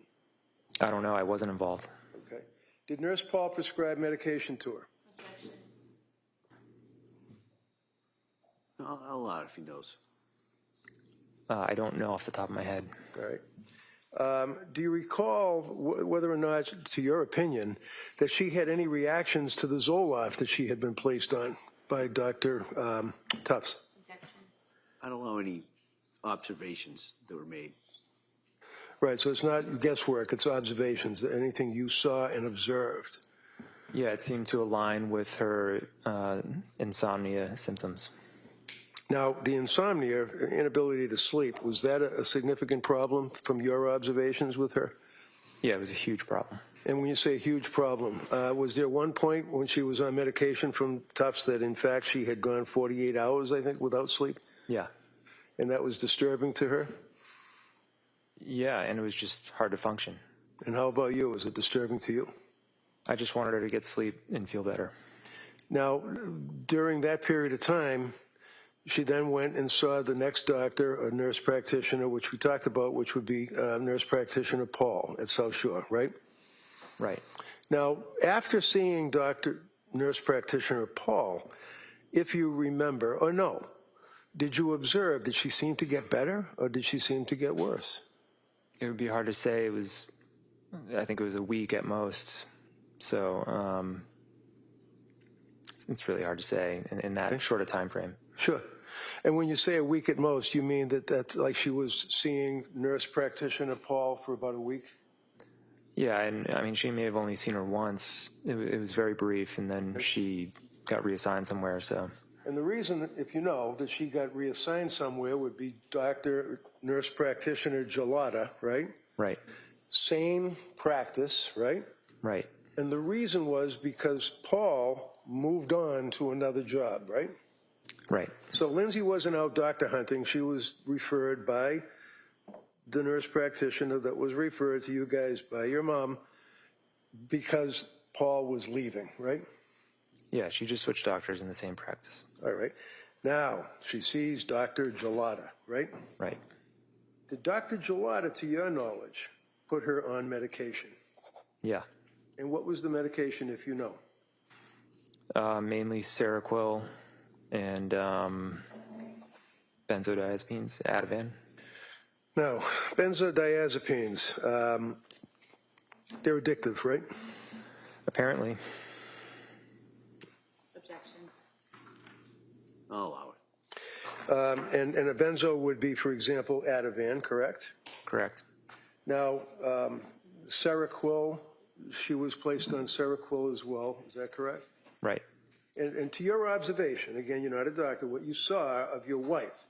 I don't know. I wasn't involved. Okay. Did Nurse Paul prescribe medication to her? A lot, if he knows. I don't know off the top of my head. All right. Do you recall whether or not, to your opinion, that she had any reactions to the Zoloft that she had been placed on by Dr. Tufts? I don't know any observations that were made. Right, so it's not guesswork, it's observations, anything you saw and observed. Yeah, it seemed to align with her insomnia symptoms. Now, the insomnia, inability to sleep, was that a significant problem from your observations with her? Yeah, it was a huge problem. And when you say huge problem, was there one point when she was on medication from Tufts that, in fact, she had gone 48 hours, I think, without sleep? Yeah. And that was disturbing to her? Yeah, and it was just hard to function. And how about you? Was it disturbing to you? I just wanted her to get sleep and feel better. Now, during that period of time, she then went and saw the next doctor, a nurse practitioner, which we talked about, which would be nurse practitioner Paul at South Shore, right? Right. Now, after seeing nurse practitioner Paul, if you remember, or no, did you observe, did she seem to get better or did she seem to get worse? It would be hard to say. I think it was a week at most. So it's really hard to say in that short a time frame. Sure. And when you say a week at most, you mean that's like she was seeing nurse practitioner Paul for about a week? Yeah, and I mean, she may have only seen her once. It was very brief, and then she got reassigned somewhere, so. And the reason, if you know, that she got reassigned somewhere would be nurse practitioner Gelata, right? Right. Same practice, right? Right. And the reason was because Paul moved on to another job, right? Right. So Lindsay wasn't out doctor hunting. She was referred by the nurse practitioner that was referred to you guys by your mom because Paul was leaving, right? Yeah, she just switched doctors in the same practice. All right. Now, she sees Dr. Gelata, right? Right. Did Dr. Gelata, to your knowledge, put her on medication? Yeah. And what was the medication, if you know? Mainly Seroquel and benzodiazepines, Ativan. Now, benzodiazepines, they're addictive, right? Apparently, Objection. I'll allow it. And a benzo would be, for example, Ativan, correct? correct. Now, Seroquel, she was placed on Seroquel as well, is that correct? Right. And to your observation, again, you're not a doctor, what you saw of your wife,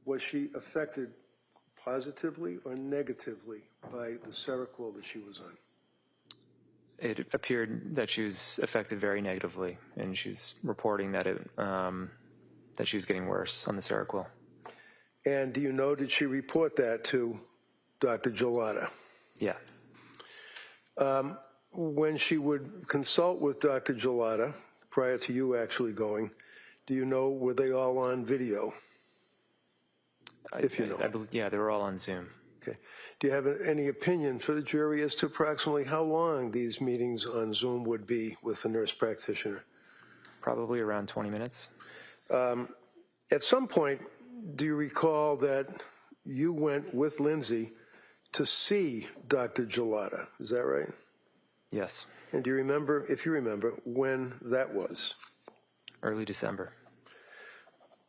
was she affected positively or negatively by the Seroquel that she was on? It appeared that she was affected very negatively, and she's reporting that that she was getting worse on the Seroquel. And do you know, did she report that to Dr. Gelada? Yeah. When she would consult with Dr. Gelada, prior to you actually going, do you know, were they all on video? If you know. I believe, yeah, they were all on Zoom. Okay. Do you have any opinion for the jury as to approximately how long these meetings on Zoom would be with the nurse practitioner? Probably around 20 minutes. At some point, do you recall that you went with Lindsay to see Dr. Gelada? Is that right? Yes. And do you remember, if you remember, when that was? Early December.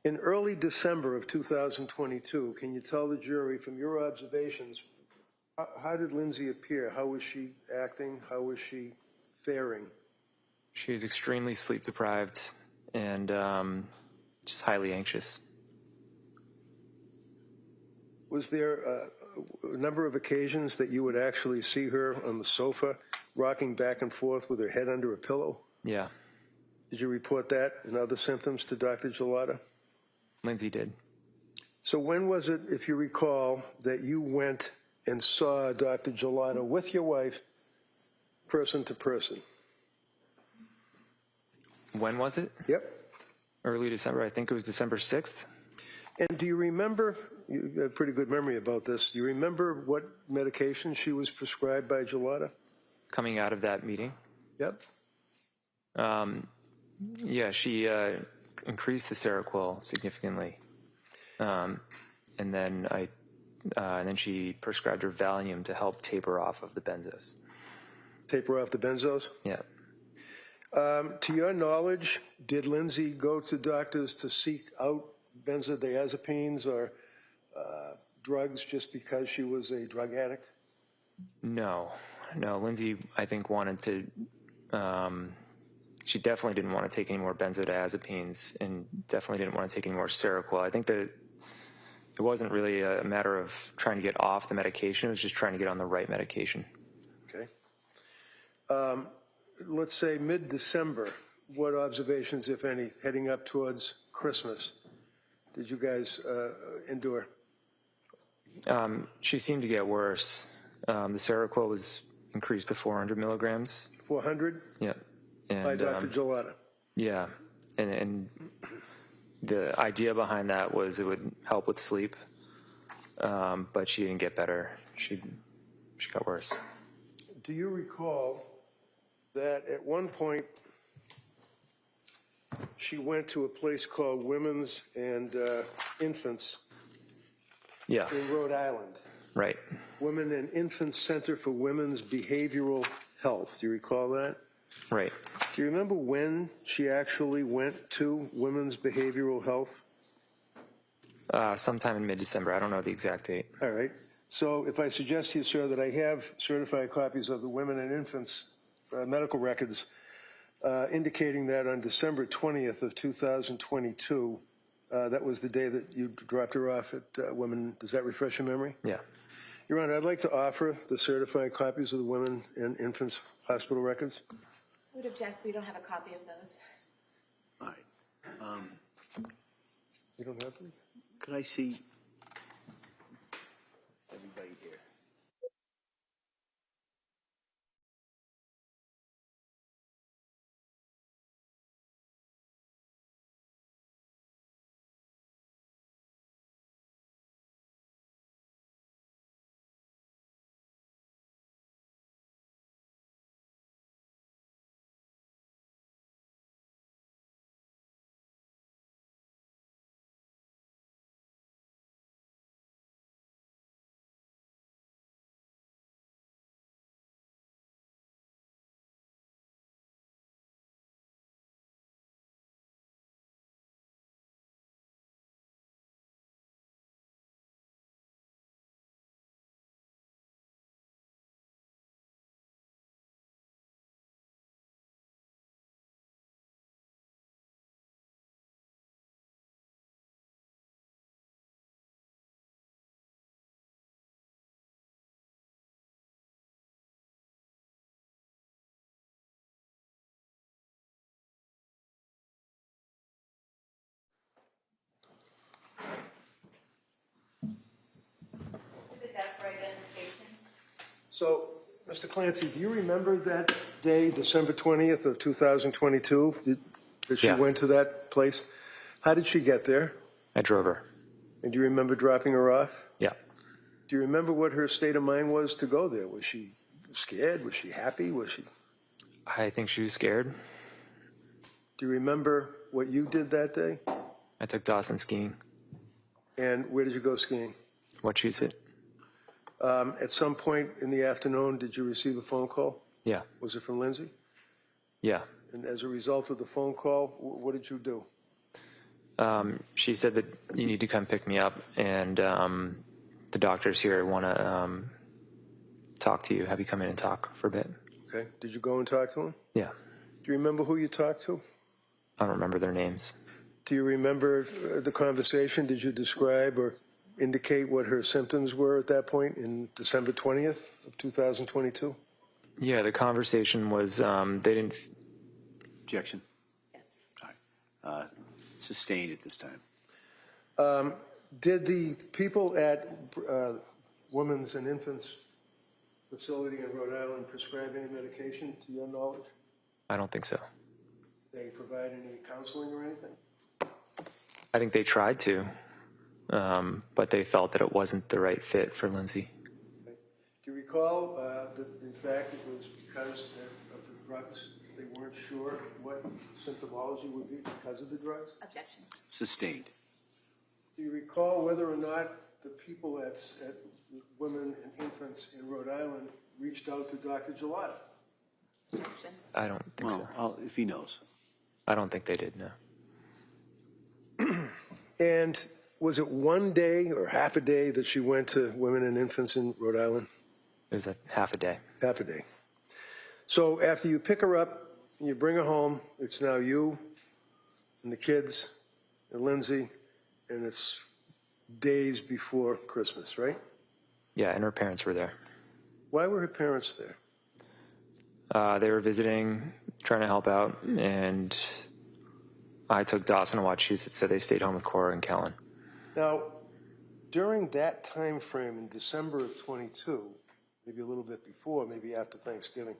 In early December of 2022, can you tell the jury from your observations, how did Lindsay appear? How was she acting? How was she faring? She was extremely sleep deprived and just highly anxious. Was there a number of occasions that you would actually see her on the sofa, rocking back and forth with her head under a pillow? Yeah. Did you report that and other symptoms to Dr. Gelada? Lindsay did. So when was it, if you recall, that you went and saw Dr. Gelada with your wife, person to person? When was it? Yep. Early December. I think it was December 6th. And do you remember, you have a pretty good memory about this, do you remember what medication she was prescribed by Gelada? Coming out of that meeting. Yep. Yeah, she increased the Seroquel significantly, and then she prescribed her Valium to help taper off of the benzos. Taper off the benzos? Yeah. To your knowledge, did Lindsay go to doctors to seek out benzodiazepines or drugs just because she was a drug addict? No. Lindsay, I think, wanted to. She definitely didn't want to take any more benzodiazepines, and definitely didn't want to take any more Seroquel. I think that it wasn't really a matter of trying to get off the medication; it was just trying to get on the right medication. Okay. Let's say mid-December, what observations, if any, heading up towards Christmas, did you guys endure? She seemed to get worse. The Seroquel was increased to 400 milligrams. 400? Yeah. And, By Dr. Gelada? Yeah. And the idea behind that was it would help with sleep, but she didn't get better. She got worse. Do you recall that at one point she went to a place called Women's and Infants Yeah. in Rhode Island? Right. Women and Infants Center for Women's Behavioral Health. Do you recall that? Right. Do you remember when she actually went to Women's Behavioral Health? Sometime in mid-December. I don't know the exact date. All right. So if I suggest to you, sir, that I have certified copies of the Women and Infants medical records indicating that on December 20th of 2022, that was the day that you dropped her off at Women. Does that refresh your memory? Yeah. Your Honor, I'd like to offer the certified copies of the Women and Infants hospital records. I would object. We don't have a copy of those. All right. You don't have these? Could I see So, Mr. Clancy, do you remember that day, December 20th of 2022, that she Yeah. went to that place? How did she get there? I drove her. And do you remember dropping her off? Yeah. Do you remember what her state of mind was to go there? Was she scared? Was she happy? Was she? I think she was scared. Do you remember what you did that day? I took Dawson skiing. And where did you go skiing? Wachusett. At some point in the afternoon, did you receive a phone call? Yeah. Was it from Lindsay? Yeah. And as a result of the phone call, what did you do? She said that you need to come pick me up, and the doctors here want to talk to you, have you come in and talk for a bit. Okay. Did you go and talk to him? Yeah. Do you remember who you talked to? I don't remember their names. Do you remember the conversation? Did you describe or indicate what her symptoms were at that point in December 20th of 2022? Yeah, the conversation was they didn't. Objection. Yes. All right. Sustained at this time. Did the people at Women's and Infants Facility in Rhode Island prescribe any medication to your knowledge? I don't think so. They provide any counseling or anything? I think they tried to, but they felt that it wasn't the right fit for Lindsay. Okay. Do you recall that, in fact, it was because of the drugs? They weren't sure what symptomology would be because of the drugs? Objection. Sustained. Do you recall whether or not the people at Women and Infants in Rhode Island reached out to Dr. Gelada? Objection. I don't think so. Well, if he knows. I don't think they did, no. And was it one day or half a day that she went to Women and Infants in Rhode Island? It was a half a day. Half a day. So after you pick her up and you bring her home, it's now you and the kids and Lindsay, and it's days before Christmas, right? Yeah, and her parents were there. Why were her parents there? They were visiting, trying to help out, and I took Dawson to Wachusett, so they stayed home with Cora and Kellen. Now, during that time frame in December of 22, maybe a little bit before, maybe after Thanksgiving,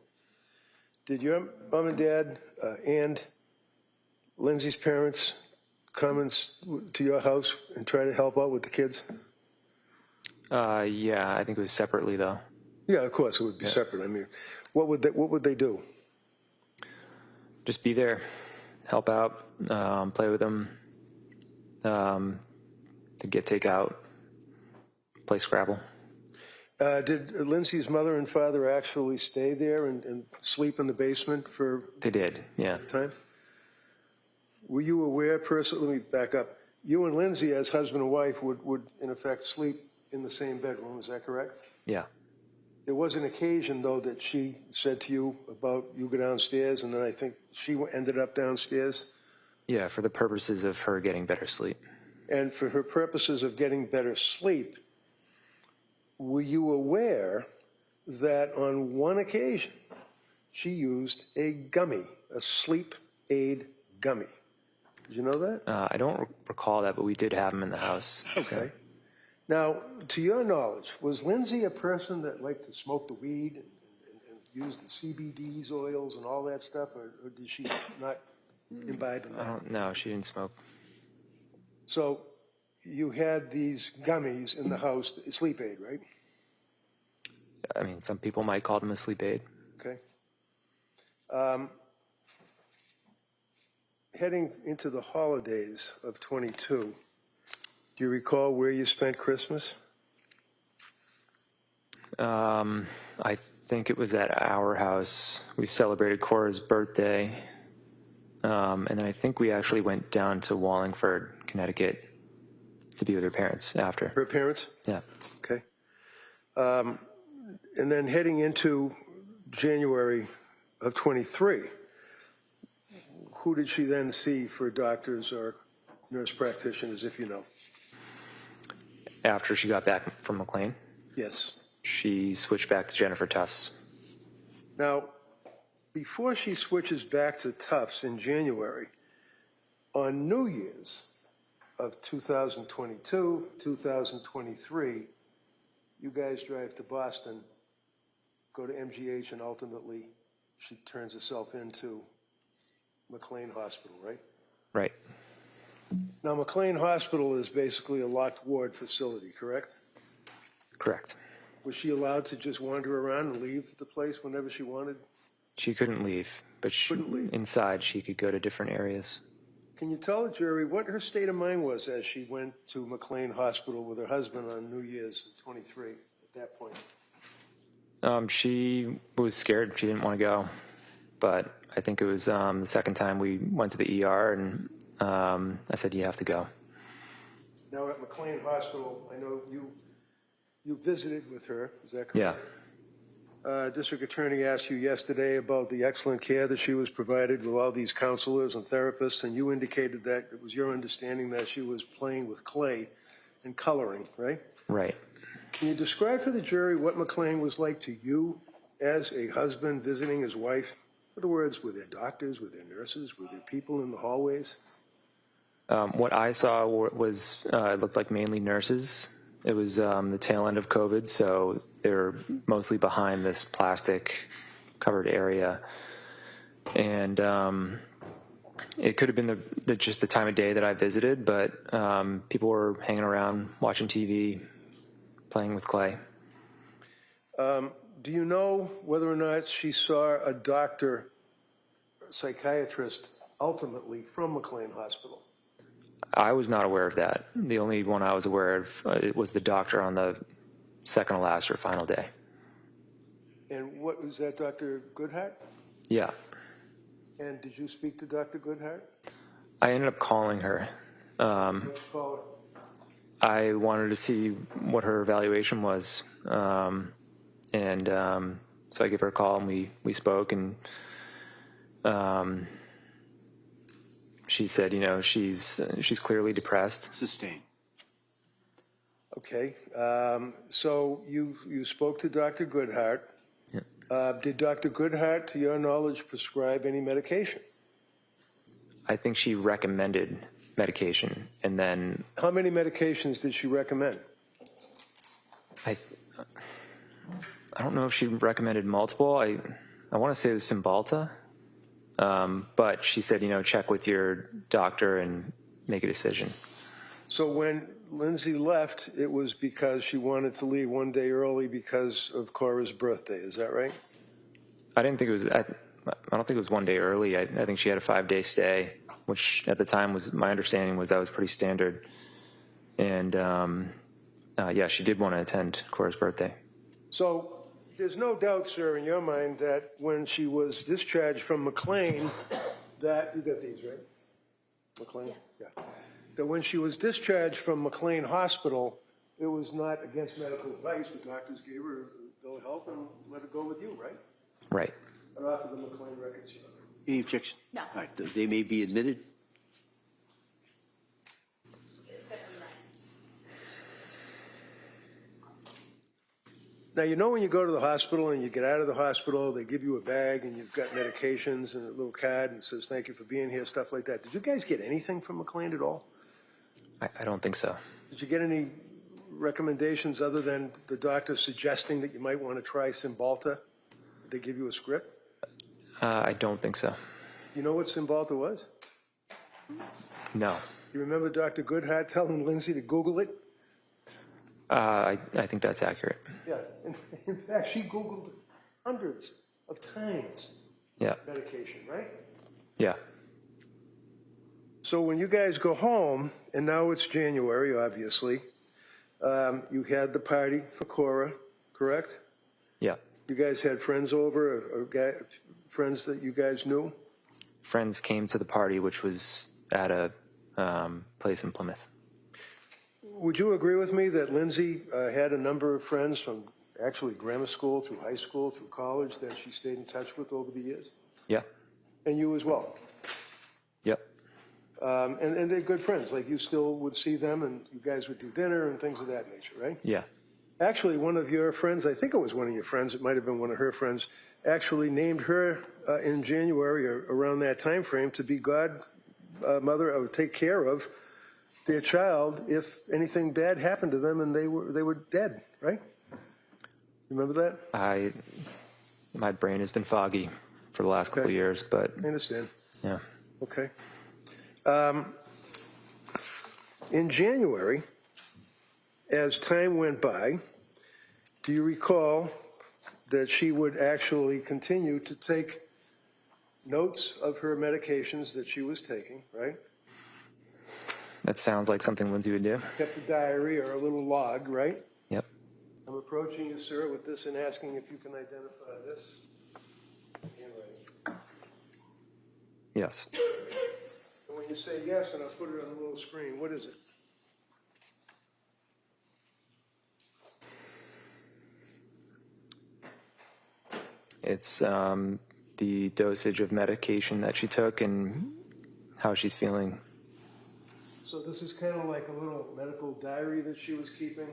did your mom and dad and Lindsay's parents come to your house and try to help out with the kids? Yeah, I think it was separately, though. Yeah, of course, it would be separate. I mean, what would they do? Just be there, help out, play with them, to get takeout, play Scrabble. Did Lindsay's mother and father actually stay there and sleep in the basement for They did, yeah. time? Were you aware personally, let me back up, you and Lindsay as husband and wife would in effect sleep in the same bedroom, is that correct? Yeah. There was an occasion, though, that she said to you about you go downstairs, and then I think she ended up downstairs? Yeah, for the purposes of her getting better sleep. And for her purposes of getting better sleep, were you aware that on one occasion she used a gummy, a sleep aid gummy? Did you know that? I don't recall that, but we did have them in the house. Okay. Now, to your knowledge, was Lindsay a person that liked to smoke the weed and use the CBDs oils and all that stuff, or did she not imbibe in I that? don't know. She didn't smoke. So you had these gummies in the house, sleep aid, right? I mean, some people might call them a sleep aid. Okay. Heading into the holidays of 22, do you recall where you spent Christmas? I think it was at our house. We celebrated Cora's birthday. And then I think we actually went down to Wallingford, Connecticut to be with her parents after. Her parents? Yeah. Okay. And then heading into January of 23, who did she then see for doctors or nurse practitioners, if you know? After she got back from McLean, Yes. she switched back to Jennifer Tufts. Now, before she switches back to Tufts in January, on New Year's of 2022, 2023, you guys drive to Boston go to MGH, and ultimately she turns herself into McLean Hospital, right? Right. Now, McLean Hospital is basically a locked ward facility, correct? Correct. Was she allowed to just wander around and leave the place whenever she wanted? She couldn't leave, but Couldn't leave. inside she could go to different areas. Can you tell the jury what her state of mind was as she went to McLean Hospital with her husband on New Year's 23 at that point? She was scared. She didn't want to go, but I think it was the second time we went to the ER, and I said, "You have to go." Now at McLean Hospital, I know you visited with her. Is that correct? Yeah. District Attorney asked you yesterday about the excellent care that she was provided with all these counselors and therapists, and you indicated that it was your understanding that she was playing with clay and coloring, right? Right. Can you describe for the jury what McLean was like to you as a husband visiting his wife? In other words, were there doctors, were there nurses, were there people in the hallways? What I saw was it looked like mainly nurses. It was the tail end of COVID, so they were mostly behind this plastic covered area. And it could have been just the time of day that I visited, but people were hanging around, watching TV, playing with clay. Do you know whether or not she saw a doctor, psychiatrist, ultimately from McLean Hospital? I was not aware of that. The only one I was aware of it was the doctor on the second to last or final day. And what was that, Dr. Goodhart? Yeah. And did you speak to Dr. Goodhart? I ended up calling her. Let's call her. I wanted to see what her evaluation was. And so I gave her a call, and we spoke, and she said, she's clearly depressed. Sustained. Okay. So you spoke to Dr. Goodhart. Yeah. Did Dr. Goodhart, to your knowledge, prescribe any medication? I think she recommended medication, and then How many medications did she recommend? I don't know if she recommended multiple. I want to say it was Cymbalta, but she said, check with your doctor and make a decision. So when Lindsay left, it was because she wanted to leave one day early because of Cora's birthday. Is that right? I didn't think it was. I don't think it was one day early. I think she had a 5-day stay, which at the time was my understanding was that was pretty standard. And yeah, she did want to attend Cora's birthday. So there's no doubt, sir, in your mind that when she was discharged from McLean, that you got these, right? McLean? Yes. Yeah. That when she was discharged from McLean Hospital, it was not against medical advice. The doctors gave her a bill of health and let her go with you, right? Right. And offer the McLean records. Any objection? No. All right, they may be admitted. Now, when you go to the hospital and you get out of the hospital, they give you a bag and you've got medications and a little card and it says, thank you for being here, stuff like that. Did you guys get anything from McLean at all? I don't think so. Did you get any recommendations other than the doctor suggesting that you might want to try Cymbalta? Did they give you a script? I don't think so. You know what Cymbalta was? No. You remember Dr. Goodhart telling Lindsay to Google it? I think that's accurate. Yeah. In fact, she Googled hundreds of times. Yeah. Medication, right? Yeah. So when you guys go home, and now it's January, obviously, you had the party for Cora, correct? Yeah. You guys had friends over, or friends that you guys knew? Friends came to the party, which was at a place in Plymouth. Would you agree with me that Lindsay had a number of friends from actually grammar school through high school through college that she stayed in touch with over the years? Yeah. And you as well? Yep. And they're good friends. Like you still would see them and you guys would do dinner and things of that nature, right? Yeah. Actually, one of your friends, I think it was one of your friends, it might have been one of her friends, actually named her in January or around that time frame to be godmother or take care of their child if anything bad happened to them and they were dead, right? Remember that? My brain has been foggy for the last couple of years, but I understand. yeah. Okay. In January, as time went by, do you recall that she would actually continue to take notes of her medications that she was taking, right? That sounds like something Lindsay would do. Kept a diary or a little log, right? Yep. I'm approaching you, sir, with this and asking if you can identify this. Handwriting. Yes. And when you say yes, and I'll put it on the little screen, what is it? It's the dosage of medication that she took and how she's feeling. So this is kind of like a little medical diary that she was keeping.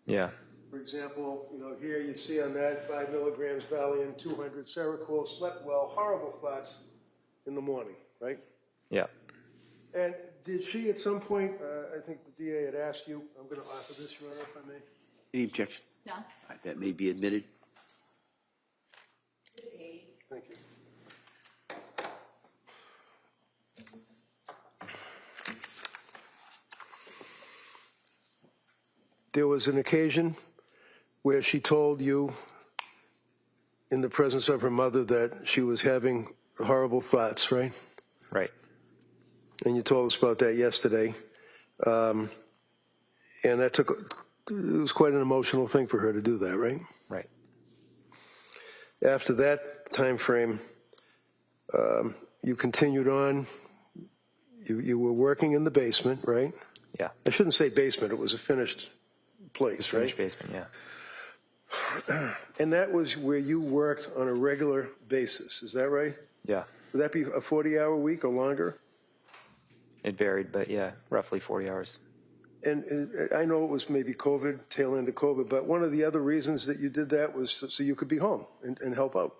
Yeah. For example, here you see on that 5 milligrams Valium, 200 Seroquel, slept well, horrible thoughts in the morning, right? Yeah. And did she at some point, I think the DA had asked you, I'm going to offer this, Your Honor, if I may. Any objection? No. That may be admitted. Thank you. There was an occasion where she told you, in the presence of her mother, that she was having horrible thoughts, right? Right. And you told us about that yesterday. And that it was quite an emotional thing for her to do that, right? Right. After that time frame, you continued on. You were working in the basement, right? Yeah. I shouldn't say basement. It was a finished place, right? Finished basement, yeah. And that was where you worked on a regular basis. Is that right? Yeah. Would that be a 40-hour week or longer? It varied, but yeah, roughly 40 hours. And I know it was maybe COVID, tail end of COVID, but one of the other reasons that you did that was so you could be home and help out.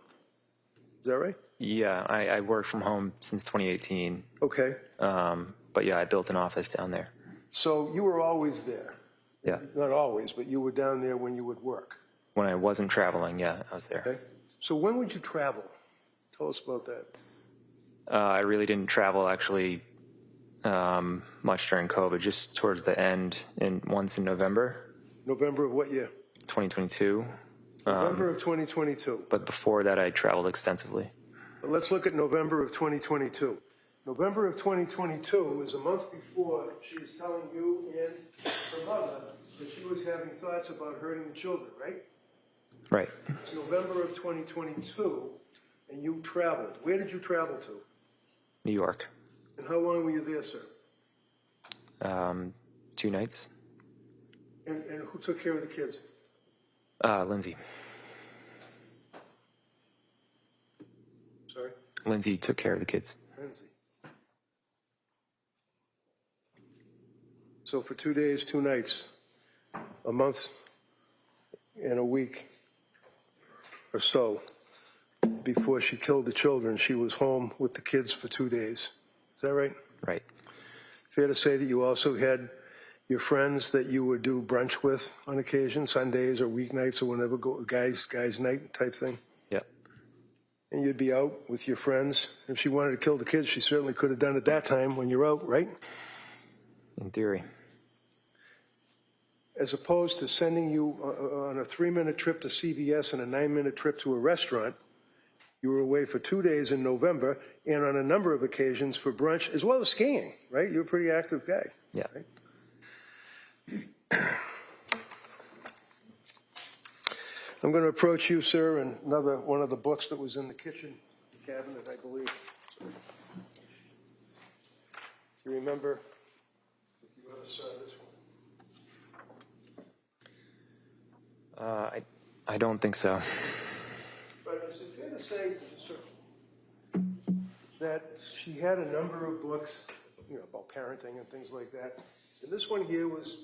Is that right? Yeah, I worked from home since 2018. Okay. But yeah, I built an office down there. So you were always there. Yeah. Not always, but you were down there when you would work. When I wasn't traveling, yeah, I was there. Okay. So when would you travel? Tell us about that. I really didn't travel actually much during COVID, just towards the end and once in November. November of what year? 2022. November of 2022. But before that, I traveled extensively. But let's look at November of 2022. November of 2022 is a month before she is telling you and her mother that she was having thoughts about hurting the children, right? Right. It's November of 2022, and you traveled. Where did you travel to? New York. And how long were you there, sir? 2 nights. And who took care of the kids? Lindsay. Sorry? Lindsay took care of the kids. Lindsay. So for 2 days, 2 nights, a month and a week or so before she killed the children, she was home with the kids for 2 days. Is that right? Right. Fair to say that you also had your friends that you would do brunch with on occasion, Sundays or weeknights or whenever, guys night type thing? Yeah. And you'd be out with your friends. If she wanted to kill the kids, she certainly could have done it that time when you're out, right? In theory. As opposed to sending you on a 3-minute trip to CVS and a 9-minute trip to a restaurant, you were away for 2 days in November and on a number of occasions for brunch, as well as skiing, right? You're a pretty active guy. Yeah. Right? I'm going to approach you, sir, and one of the books that was in the kitchen cabinet, I believe. You remember if you ever saw this one? I don't think so. But is it fair to say, sir, that she had a number of books, about parenting and things like that, and this one here was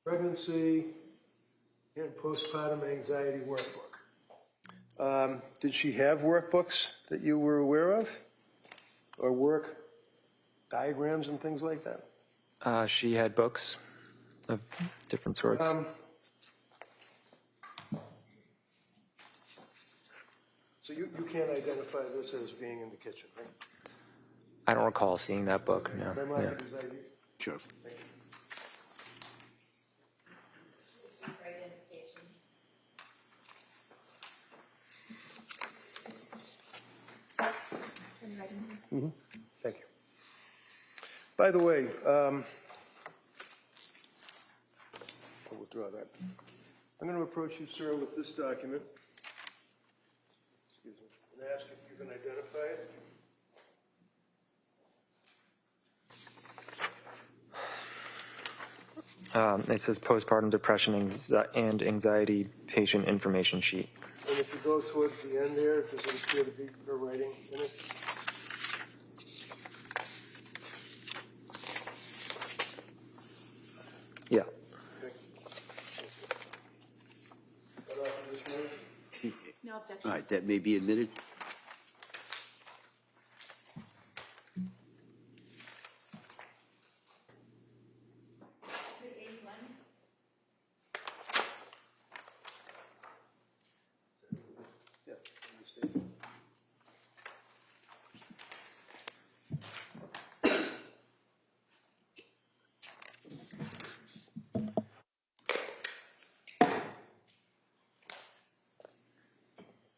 pregnancy and postpartum anxiety workbook. Did she have workbooks that you were aware of, or work diagrams and things like that? She had books of different sorts. So you can't identify this as being in the kitchen, right? I don't recall seeing that book. No. Am I marking Yeah. his ID? Sure. Thank you. For identification. Thank you. By the way, I'll withdraw that. I'm going to approach you, sir, with this document. Excuse me. And ask if you can identify it. It says postpartum depression and anxiety patient information sheet. And if you go towards the end there, does it appear to be her writing in it? Yeah. Okay. Cut off in this one. No objection. All right, that may be admitted. Yeah, understand.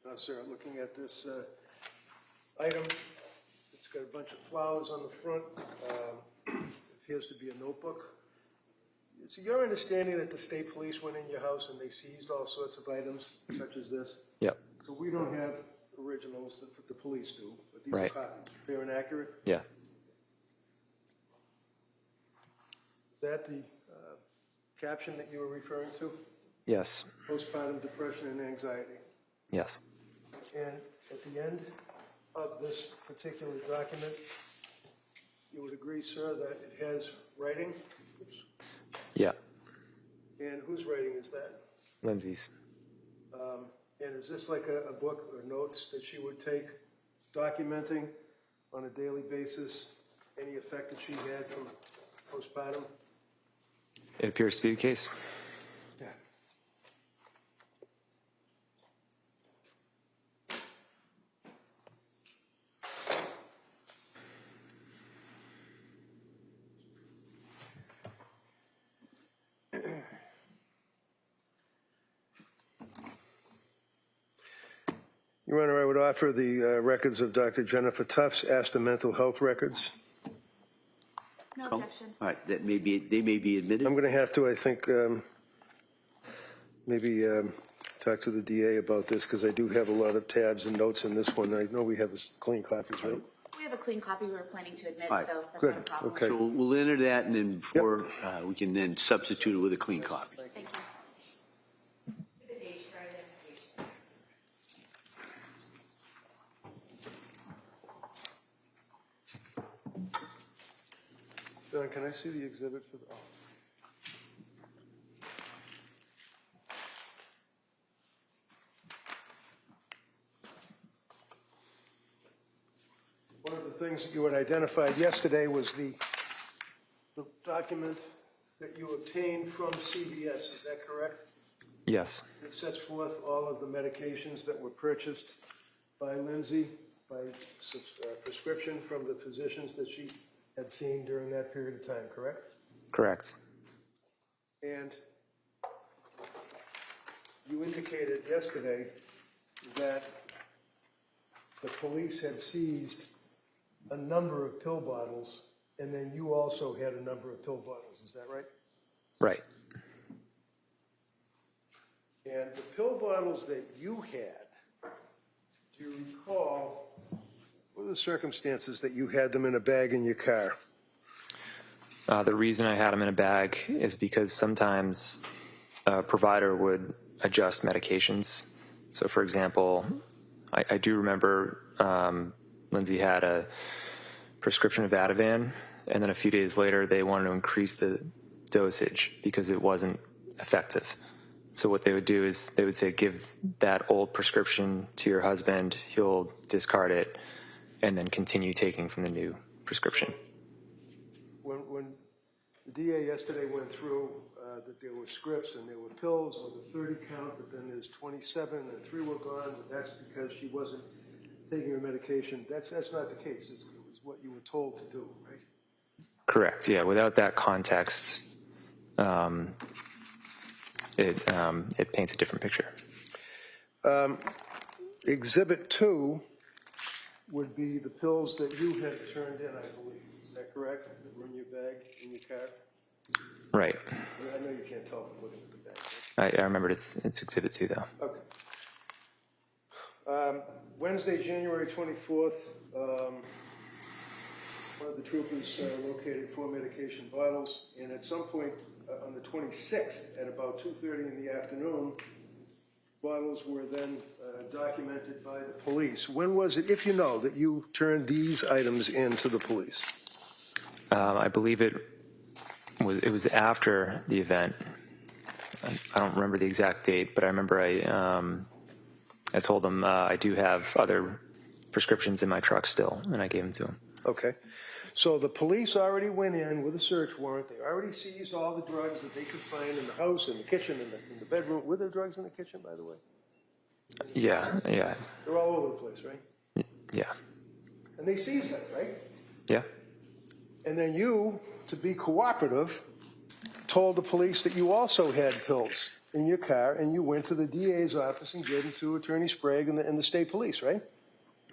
Now, sir, looking at this item, it's got a bunch of flowers on the front. Appears to be a notebook. Is it your understanding that the state police went in your house and they seized all sorts of items, such as this? Yep. So we don't have originals that the police do, but these are Right. copies. Fair and accurate? Yeah. Is that the caption that you were referring to? Yes. Postpartum depression and anxiety. Yes. And at the end of this particular document, you would agree, sir, that it has writing? Oops. Yeah. And whose writing is that? Lindsay's. And is this like a book or notes that she would take documenting on a daily basis any effect that she had from postpartum? It appears to be the case. Yeah. Your Honor, I would offer the records of Dr. Jennifer Tufts, Astor Mental Health Records. No Oh, objection. all right, that may be, they may be admitted. I'm going to have to, I think, maybe talk to the DA about this, because I do have a lot of tabs and notes in this one. I know we have clean copies, right? We have a clean copy we were planning to admit, All right. so that's Good. not a problem. Okay. So we'll enter that, and then before, we can then substitute it with a clean copy. Thank you. Exhibit H for identification. John, can I see the exhibit for the, oh. One of the things that you had identified yesterday was the document that you obtained from CVS, is that correct? Yes. It sets forth all of the medications that were purchased by Lindsay by prescription from the physicians that she had seen during that period of time, correct? Correct. And you indicated yesterday that the police had seized a number of pill bottles, and then you also had a number of pill bottles, is that right? Right. And the pill bottles that you had, do you recall, what are the circumstances that you had them in a bag in your car? The reason I had them in a bag is because sometimes a provider would adjust medications. So, for example, I do remember Lindsay had a prescription of Ativan, and then a few days later they wanted to increase the dosage because it wasn't effective. So what they would do is they would say, give that old prescription to your husband, he'll discard it, and then continue taking from the new prescription. When the DA yesterday went through that there were scripts and there were pills with a 30 count, but then there's 27 and 3 were gone, but that's because she wasn't taking her medication. That's not the case. It was what you were told to do, right? Correct. Yeah. Without that context, it paints a different picture. Exhibit 2 would be the pills that you had turned in, I believe. Is that correct? That were in your bag, in your car? Right. I know you can't tell from looking at the bag. I remembered it's Exhibit 2, though. Okay. Wednesday, January 24th, one of the troopers located 4 medication bottles, and at some point on the 26th, at about 2:30 in the afternoon, bottles were then documented by the police. When was it, if you know, that you turned these items in to the police? I believe it was after the event. I don't remember the exact date, but I remember I told them I do have other prescriptions in my truck still, and I gave them to them. Okay. So the police already went in with a search warrant. They already seized all the drugs that they could find in the house, in the kitchen, in the bedroom. Were there drugs in the kitchen, by the way? Yeah. They're all over the place, right? Yeah. And they seized them, right? Yeah. And then you, to be cooperative, told the police that you also had pills in your car, and you went to the DA's office and gave them to Attorney Sprague and the state police, right?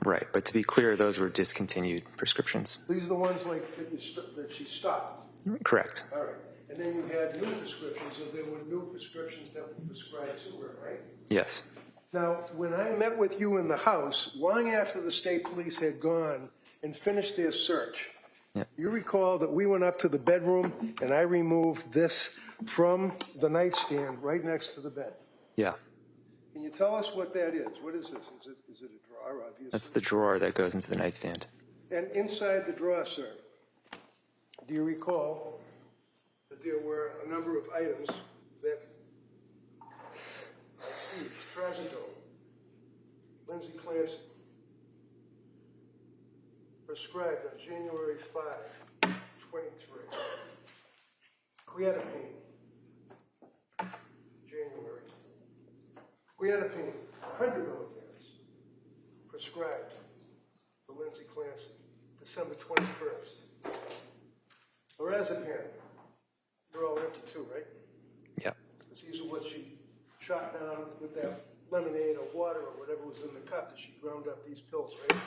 Right. But to be clear, those were discontinued prescriptions. These are the ones like that she stopped. Correct. All right. And then you had new prescriptions, so there were new prescriptions that were prescribed to her, right? Yes. Now, when I met with you in the house, long after the state police had gone and finished their search, you recall that we went up to the bedroom and I removed this from the nightstand right next to the bed. Yeah. Can you tell us what that is? What is this? Is it a drawer, obviously? That's the drawer that goes into the nightstand. And inside the drawer, sir, do you recall that there were a number of items that I see? Trazodone, Lindsay Clancy, prescribed on January 5, 23. Creatinine, January. Creatinine, 100 milligrams, prescribed for Lindsay Clancy, December 21st. Lorazepam, they're all empty too, right? Yeah. Because these are what she shot down with that lemonade or water or whatever was in the cup that she ground up these pills, right?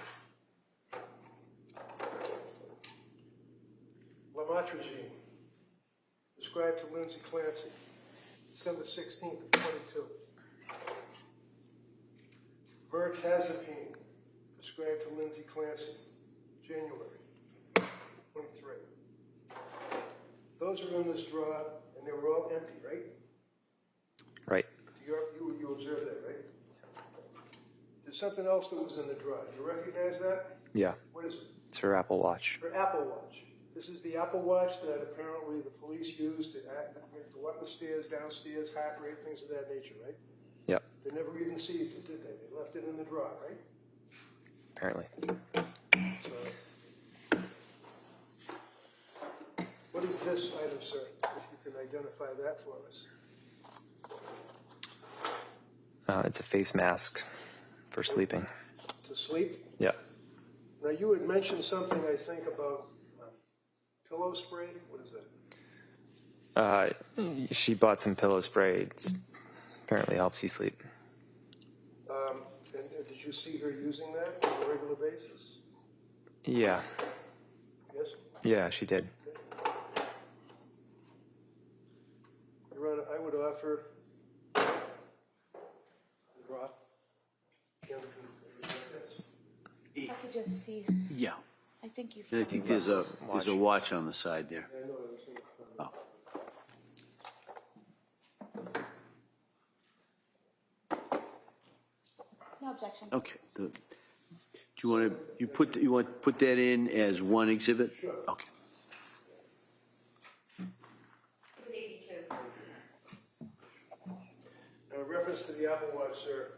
Lamotrigine, prescribed to Lindsay Clancy, December 16th of 22. Mirtazapine, prescribed to Lindsay Clancy, January 23. Those are in this drawer, and they were all empty, right? Right. You observed that, right? There's something else that was in the drawer. Do you recognize that? Yeah. What is it? It's her Apple Watch. Her Apple Watch. This is the Apple Watch that apparently the police used to go up the stairs, downstairs, heart rate, things of that nature, right? Yep. They never even seized it, did they? They left it in the drawer, right? Apparently. So, what is this item, sir? If you can identify that for us. It's a face mask for sleeping. To sleep? Yeah. Now, you had mentioned something, I think, about pillow spray. What is that? She bought some pillow spray. It apparently helps you sleep. And did you see her using that on a regular basis? Yeah. Yes? Yeah, she did. Your Honor, I would offer Roth. I could just see, Yeah. I think you. And I think there's a watch on the side there. Oh. No objection. Okay. Do you want to put that in as one exhibit? Sure. Okay. In reference to the Apple Watch, sir,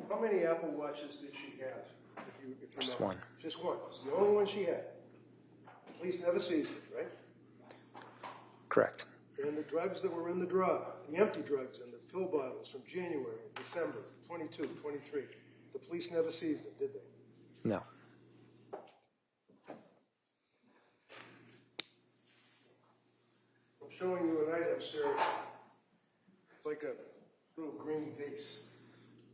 how many Apple Watches did she have? If you Just know? one. Just one. It's the only one she had. Police never seized it, right? Correct. And and the drugs that were in the drawer, the empty drugs and the pill bottles from January, December, 22, 23. The police never seized them, did they? No. I'm showing you an item, sir. It's like a little green vase.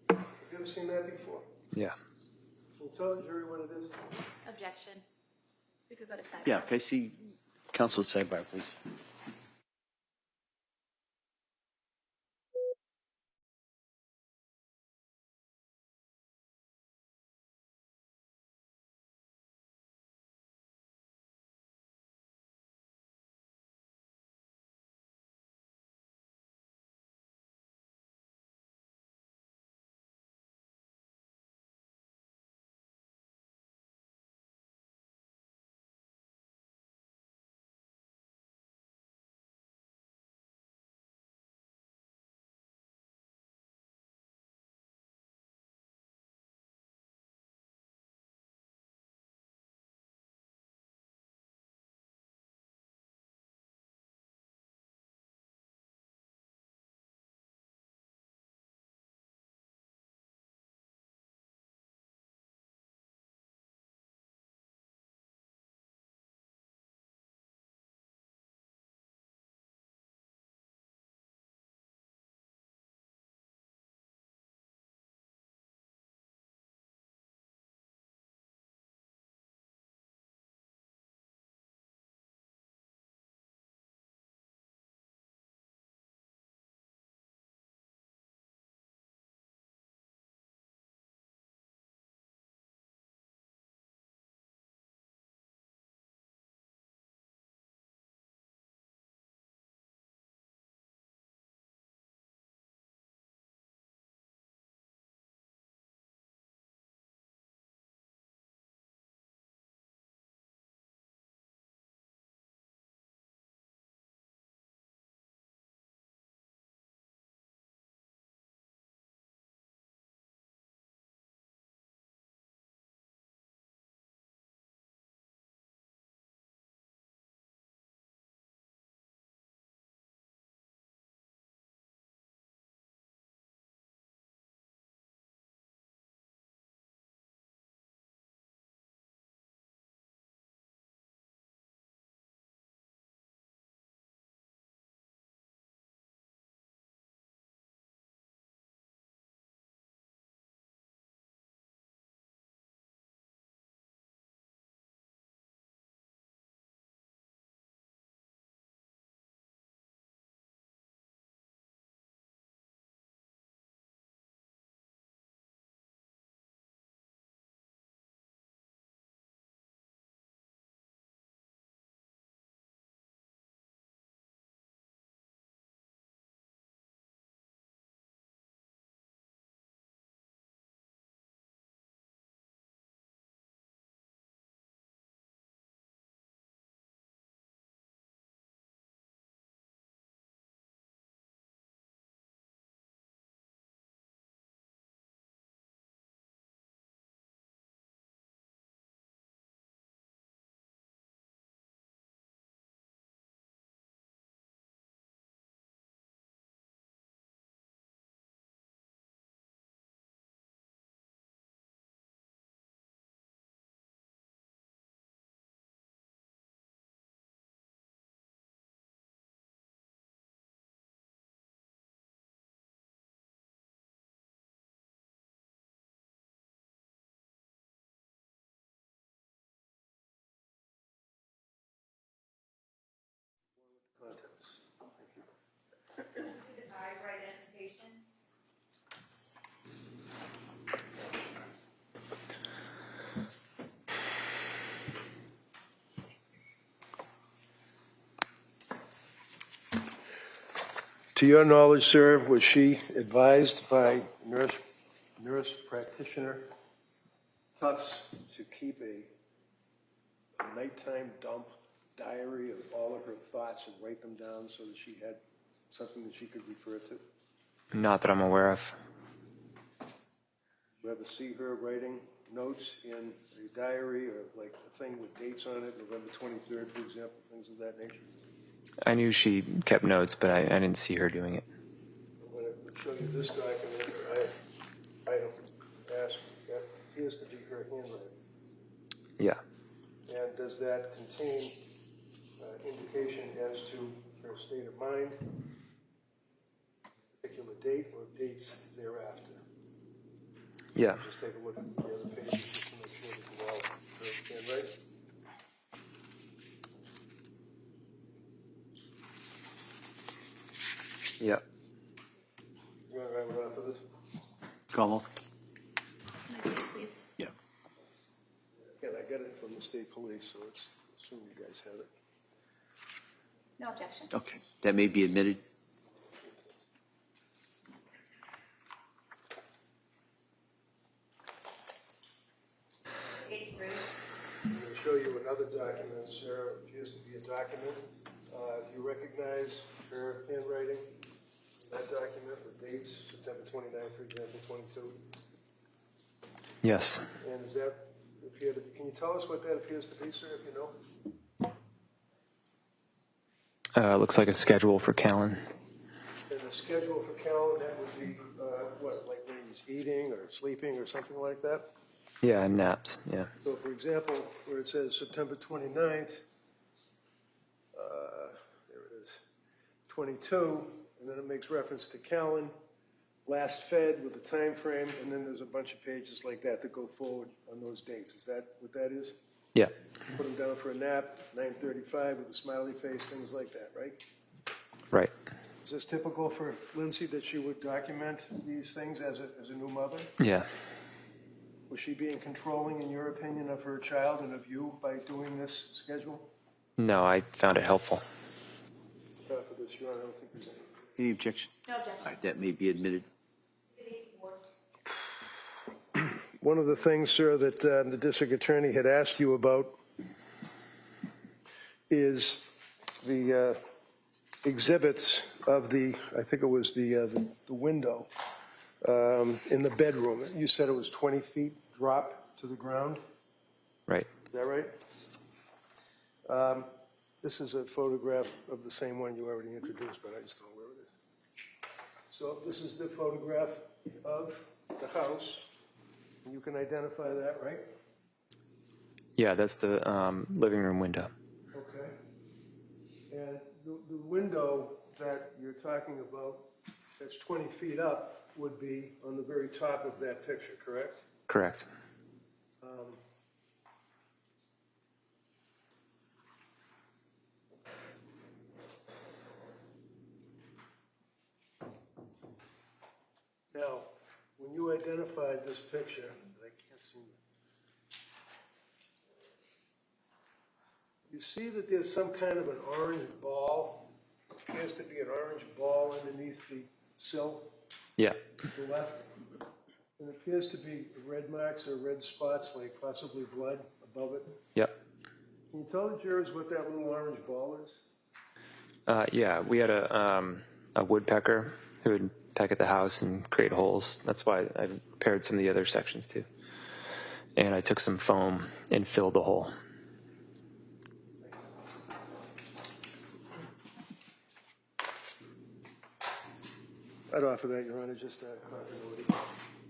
Have you ever seen that before? Yeah. Can you tell the jury what it is? Objection. We could go to sidebar. Yeah, can I see counsel sidebar, please? Contents. Thank you. To your knowledge, sir, was she advised by nurse practitioner Tufts to keep a nighttime dump diary of all of her thoughts and write them down so that she had something that she could refer to? Not that I'm aware of. You ever see her writing notes in a diary or like a thing with dates on it, November 23rd, for example, things of that nature? I knew she kept notes, but I didn't see her doing it. I'm going to show you this document. Item ask that appears to be her handwriting. Yeah. And does that contain indication as to her state of mind, particular date, or dates thereafter? Yeah. Just take a look at the other pages just to make sure that you all her handwriting. Yeah. You want to write it off for this? Como? Can I see it, please? Yeah. Again, I got it from the state police, so let's assume you guys have it. No objection. Okay. That may be admitted. Page 3. I'm going to show you another document, Sarah. It appears to be a document. Do you recognize her handwriting? That document, the dates, September 29th, for example, 22. Yes. And does that appear to, can you tell us what that appears to be, sir, if you know? Looks like a schedule for Callan. And the schedule for Callan, that would be, what, like when he's eating or sleeping or something like that? Yeah, and naps. Yeah. So, for example, where it says September 29th, there it is, 22, and then it makes reference to Callan, last fed with a time frame, and then there's a bunch of pages like that that go forward on those dates. Is that what that is? Yeah. Put him down for a nap, 9:35 with a smiley face, things like that, right? Right. Is this typical for Lindsay that she would document these things as a new mother? Yeah. Was she being controlling, in your opinion, of her child and of you by doing this schedule? No, I found it helpful. For this, Your Honor, I don't think there's any. Any objection? No objection. All right. That may be admitted. One of the things, sir, that the district attorney had asked you about is the exhibits of the, I think it was the window in the bedroom. You said it was 20 feet drop to the ground. Right. Is that right? This is a photograph of the same one you already introduced, but I just don't know where it is. So this is the photograph of the house. You can identify that, right? Yeah, that's the living room window. Okay. And the window that you're talking about that's 20 feet up would be on the very top of that picture, correct? Correct. Now, when you identified this picture, I can't see it. You see that there's some kind of an orange ball. It appears to be an orange ball underneath the sill Yeah. to the left. And it appears to be red marks or red spots, like possibly blood above it. Yep. Can you tell the jurors what that little orange ball is? Yeah, we had a woodpecker who would peck at the house and create holes. That's why I prepared some of the other sections too. And I took some foam and filled the hole. I'd offer that, Your Honor, just continuity. No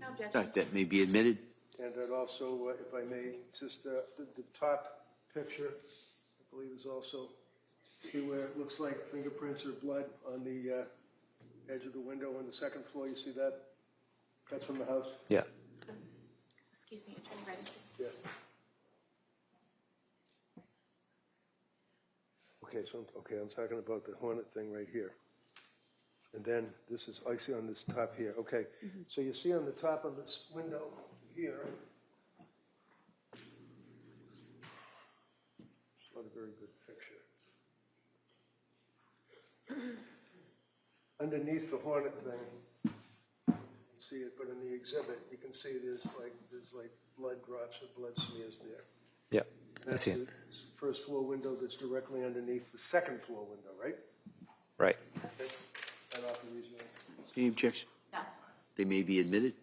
All objection. right. That may be admitted. And I'd also, if I may, just the top picture, I believe is also, see where it looks like fingerprints or blood on the edge of the window on the second floor. You see that? That's from the house? Yeah. Excuse me, Attorney Reddy. Yeah. Okay, so, I'm talking about the hornet thing right here. And then this is, I see on this top here. Okay, so you see on the top of this window here, it's not a very good picture. Underneath the hornet thing, you can see it, but in the exhibit, you can see there's like blood drops or blood smears there. Yeah. I see it. That's the first floor window that's directly underneath the second floor window, right? Right. Okay. That offer these, Your Honor. Any objection? No. They may be admitted.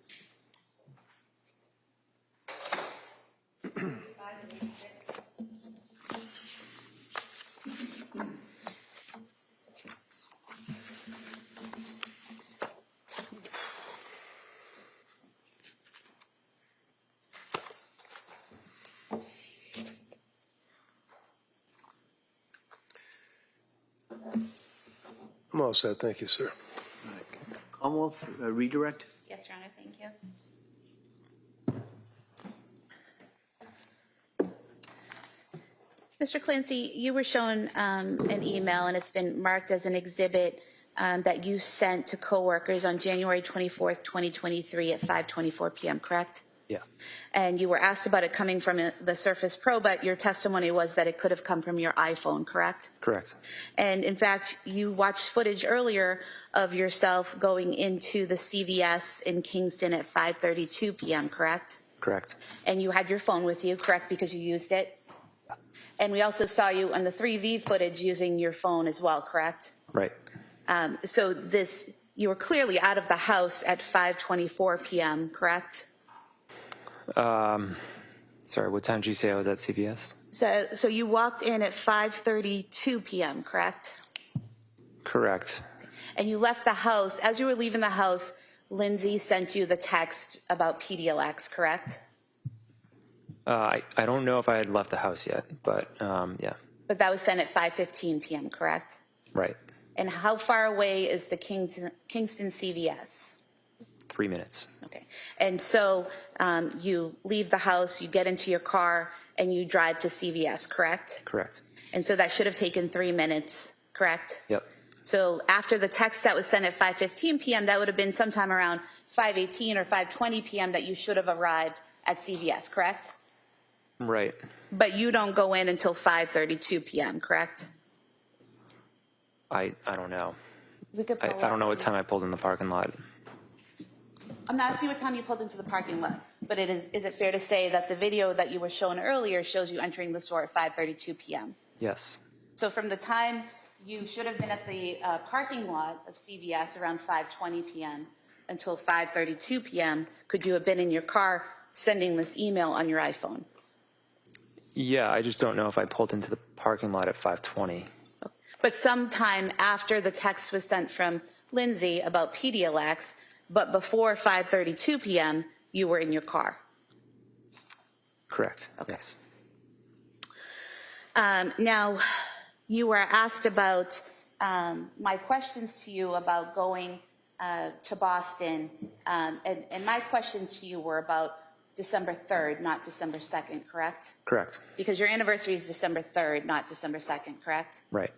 I'm all set, thank you, sir. Commonwealth, redirect? Yes, Your Honor, thank you. Mr. Clancy, you were shown an email, and it's been marked as an exhibit that you sent to coworkers on January 24th, 2023 at 5:24 p.m., correct? Yeah. And you were asked about it coming from the Surface Pro, but your testimony was that it could have come from your iPhone, correct? Correct. And in fact, you watched footage earlier of yourself going into the CVS in Kingston at 5:32 p.m., correct? Correct. And you had your phone with you, correct, because you used it? And we also saw you on the 3V footage using your phone as well, correct? Right. So you were clearly out of the house at 5:24 p.m., correct? Sorry, what time did you say I was at CVS? So you walked in at 5:32 p.m., correct? Correct. And you left the house. As you were leaving the house, Lindsay sent you the text about PDLX, correct? I don't know if I had left the house yet, but yeah. But that was sent at 5:15 p.m., correct? Right. And how far away is the Kingston CVS? 3 minutes. Okay. And so you leave the house, you get into your car, and you drive to CVS, correct? Correct. And so that should have taken 3 minutes, correct? Yep. So after the text that was sent at 5:15 p.m., that would have been sometime around 5:18 or 5:20 p.m. that you should have arrived at CVS, correct? Right. But you don't go in until 5:32 p.m., correct? I don't know. We could I pull don't up. know what time I pulled in the parking lot. I'm not asking what time you pulled into the parking lot, but is it fair to say that the video that you were shown earlier shows you entering the store at 5:32 p.m.? Yes. So from the time you should have been at the parking lot of CVS around 5:20 p.m. until 5:32 p.m., could you have been in your car sending this email on your iPhone? Yeah, I just don't know if I pulled into the parking lot at 5:20. But sometime after the text was sent from Lindsay about PDLX, but before 5:32 p.m., you were in your car. Correct. Okay. Yes. Now, you were asked about my questions to you about going to Boston, and my questions to you were about December 3rd, not December 2nd, correct? Correct. Because your anniversary is December 3rd, not December 2nd, correct? Right.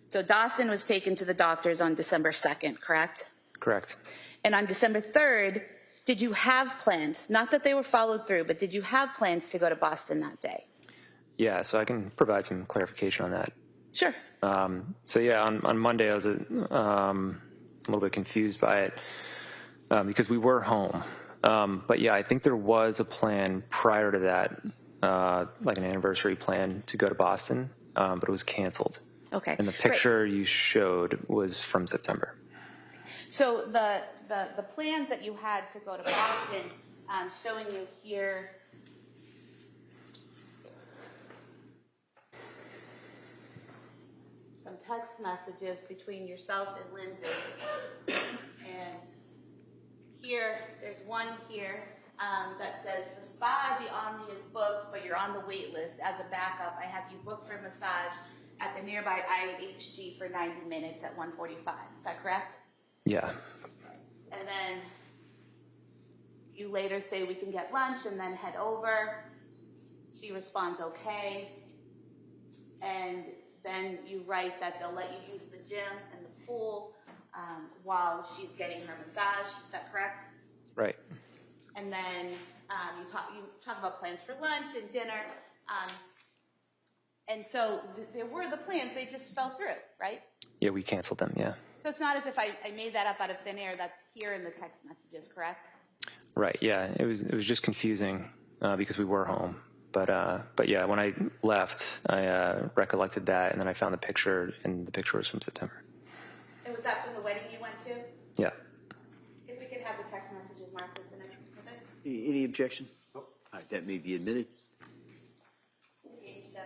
So Dawson was taken to the doctors on December 2nd, correct? Correct. And on December 3rd, did you have plans? Not that they were followed through, but did you have plans to go to Boston that day? Yeah, so I can provide some clarification on that. Sure. So yeah, on Monday I was a little bit confused by it because we were home. But yeah, I think there was a plan prior to that, like an anniversary plan to go to Boston, but it was canceled. Okay. And the picture you showed was from September. So the plans that you had to go to Boston, showing you here. Some text messages between yourself and Lindsay. And here, there's one here that says, the spa, the Omni is booked, but you're on the wait list. As a backup, I have you booked for massage at the nearby IHG for 90 minutes at 1:45. Is that correct? Yeah. And then you later say we can get lunch and then head over. She responds, okay. And then you write that they'll let you use the gym and the pool while she's getting her massage. Is that correct? Right. And then you talk about plans for lunch and dinner. And so there were the plans, they just fell through, right? Yeah, we canceled them, yeah. So it's not as if I made that up out of thin air. That's here in the text messages, correct? Right, yeah. It was just confusing because we were home. But yeah, when I left, I recollected that, and then I found the picture, and the picture was from September. And was that from the wedding you went to? Yeah. If we could have the text messages marked as the next specific. Any objection? All right, that may be admitted. 87.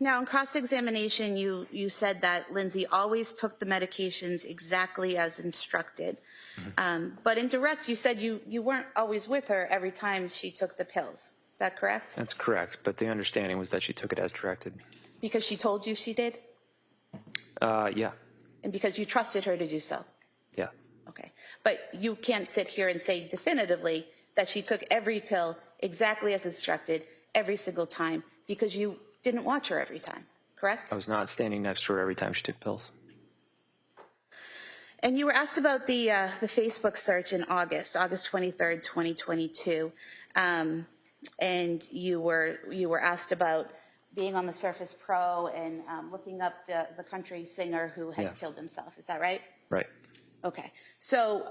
Now, in cross-examination, you said that Lindsay always took the medications exactly as instructed. Mm-hmm. But in direct, you said you weren't always with her every time she took the pills. Is that correct? That's correct, but the understanding was that she took it as directed. Because she told you she did? Yeah, And because you trusted her to do so? yeah. Okay. But you can't sit here and say definitively that she took every pill exactly as instructed every single time because you didn't watch her every time, correct? I was not standing next to her every time she took pills. And you were asked about the Facebook search in August 23rd, 2022. And you were asked about being on the Surface Pro and looking up the country singer who had Yeah. killed himself. Is that right? Right. Okay. So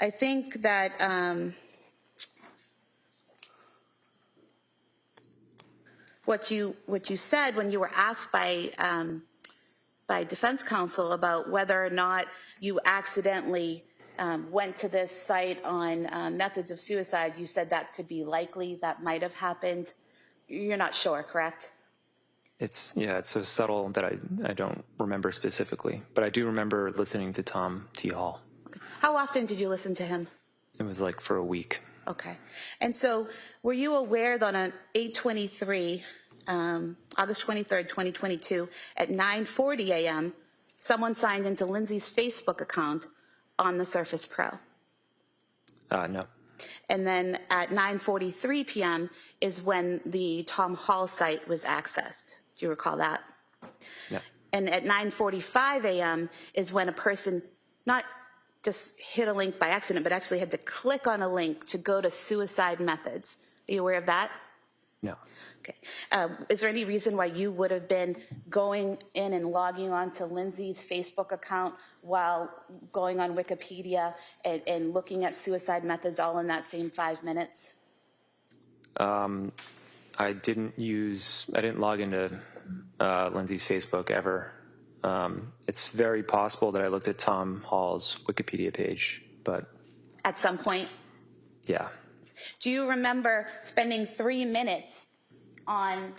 I think that what you said when you were asked by defense counsel about whether or not you accidentally went to this site on methods of suicide, you said that could be likely, that might have happened. You're not sure, correct? It's so subtle that I don't remember specifically, but I do remember listening to Tom T. Hall. Okay. How often did you listen to him? It was like for a week. Okay. And so were you aware that on 8/23, August 23rd, 2022, at 9:40 a.m., someone signed into Lindsay's Facebook account on the Surface Pro? No. And then at 9:43 p.m. is when the Tom Hall site was accessed. Do you recall that? Yeah. And at 9:45 a.m. is when a person not just hit a link by accident, but actually had to click on a link to go to suicide methods. Are you aware of that? No. Okay. Is there any reason why you would have been going in and logging on to Lindsay's Facebook account while going on Wikipedia and looking at suicide methods all in that same 5 minutes? I didn't log into Lindsay's Facebook ever. It's very possible that I looked at Tom Hall's Wikipedia page, but At some point? yeah. Do you remember spending 3 minutes on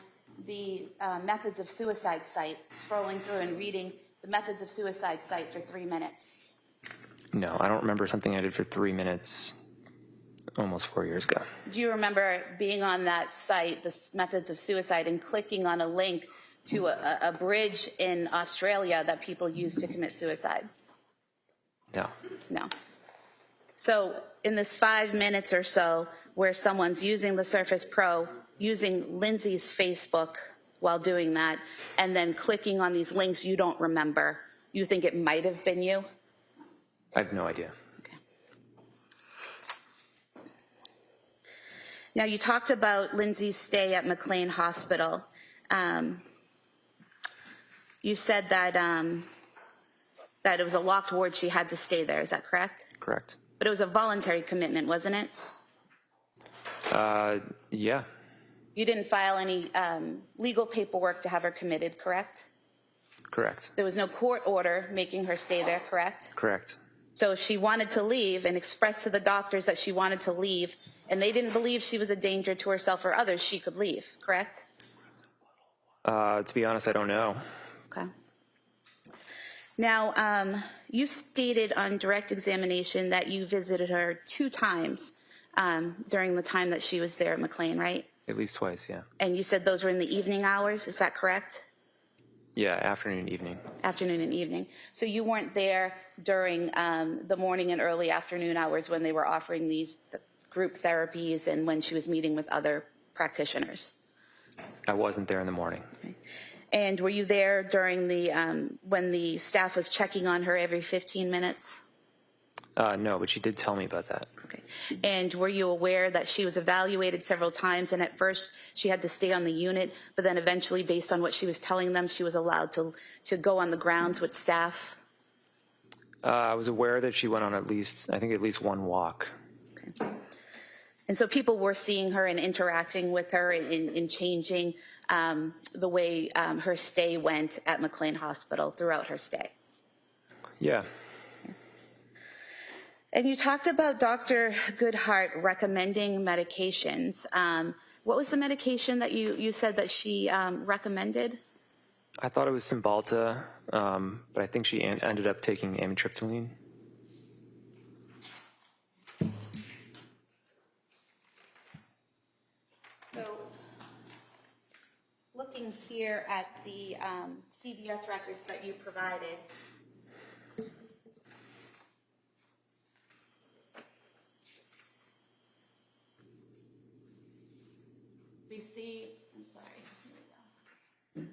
the methods of suicide site, scrolling through and reading the methods of suicide site for 3 minutes? No, I don't remember something I did for 3 minutes almost 4 years ago. Do you remember being on that site, the methods of suicide, and clicking on a link to a bridge in Australia that people use to commit suicide? No. No. So in this 5 minutes or so where someone's using the Surface Pro, using Lindsay's Facebook while doing that, and then clicking on these links you don't remember, you think it might have been you? I have no idea. Okay. Now, you talked about Lindsay's stay at McLean Hospital. You said that it was a locked ward, she had to stay there. Is that correct? Correct. But it was a voluntary commitment, wasn't it? Yeah. You didn't file any legal paperwork to have her committed, correct? Correct. There was no court order making her stay there, correct? Correct. So if she wanted to leave and expressed to the doctors that she wanted to leave, and they didn't believe she was a danger to herself or others, she could leave, correct? To be honest, I don't know. Okay. Now, you stated on direct examination that you visited her 2 times during the time that she was there at McLean, right? At least twice, yeah. And you said those were in the evening hours, is that correct? Yeah, afternoon, evening. Afternoon and evening. So you weren't there during the morning and early afternoon hours when they were offering these group therapies and when she was meeting with other practitioners? I wasn't there in the morning. Okay. And were you there during the when the staff was checking on her every 15 minutes? No, but she did tell me about that. Okay. And were you aware that she was evaluated several times, and at first she had to stay on the unit, but then eventually, based on what she was telling them, she was allowed to go on the grounds with staff? I was aware that she went on at least one walk. Okay. And so people were seeing her and interacting with her and changing the way her stay went at McLean Hospital throughout her stay. Yeah. And you talked about Dr. Goodhart recommending medications. What was the medication that you said that she recommended? I thought it was Cymbalta, but I think she ended up taking amitriptyline. So, here at the CVS records that you provided. We see, I'm sorry, here we go.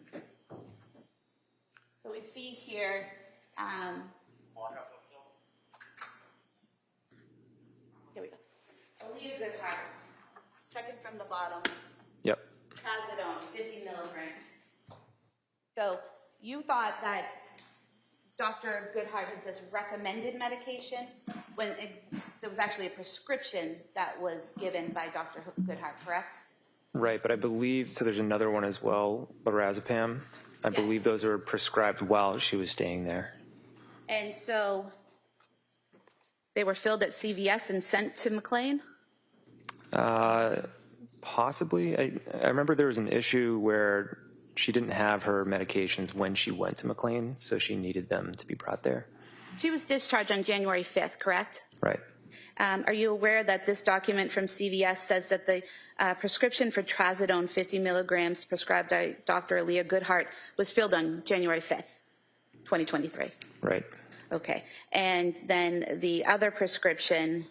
So we see here, here we go. Aaliyah Goodhart, second from the bottom, Yep. trazodone, 50 milligrams. So you thought that Dr. Goodhart had just recommended medication when there was actually a prescription that was given by Dr. Goodhart, correct? Right, but I believe, so there's another one as well, lorazepam. I believe those were prescribed while she was staying there. And so they were filled at CVS and sent to McLean? Possibly. I remember there was an issue where she didn't have her medications when she went to McLean, so she needed them to be brought there. She was discharged on January 5th, correct? Right. Are you aware that this document from CVS says that the prescription for trazodone 50 milligrams prescribed by Dr. Aaliyah Goodhart was filled on January 5th, 2023? Right. Okay. And then the other prescription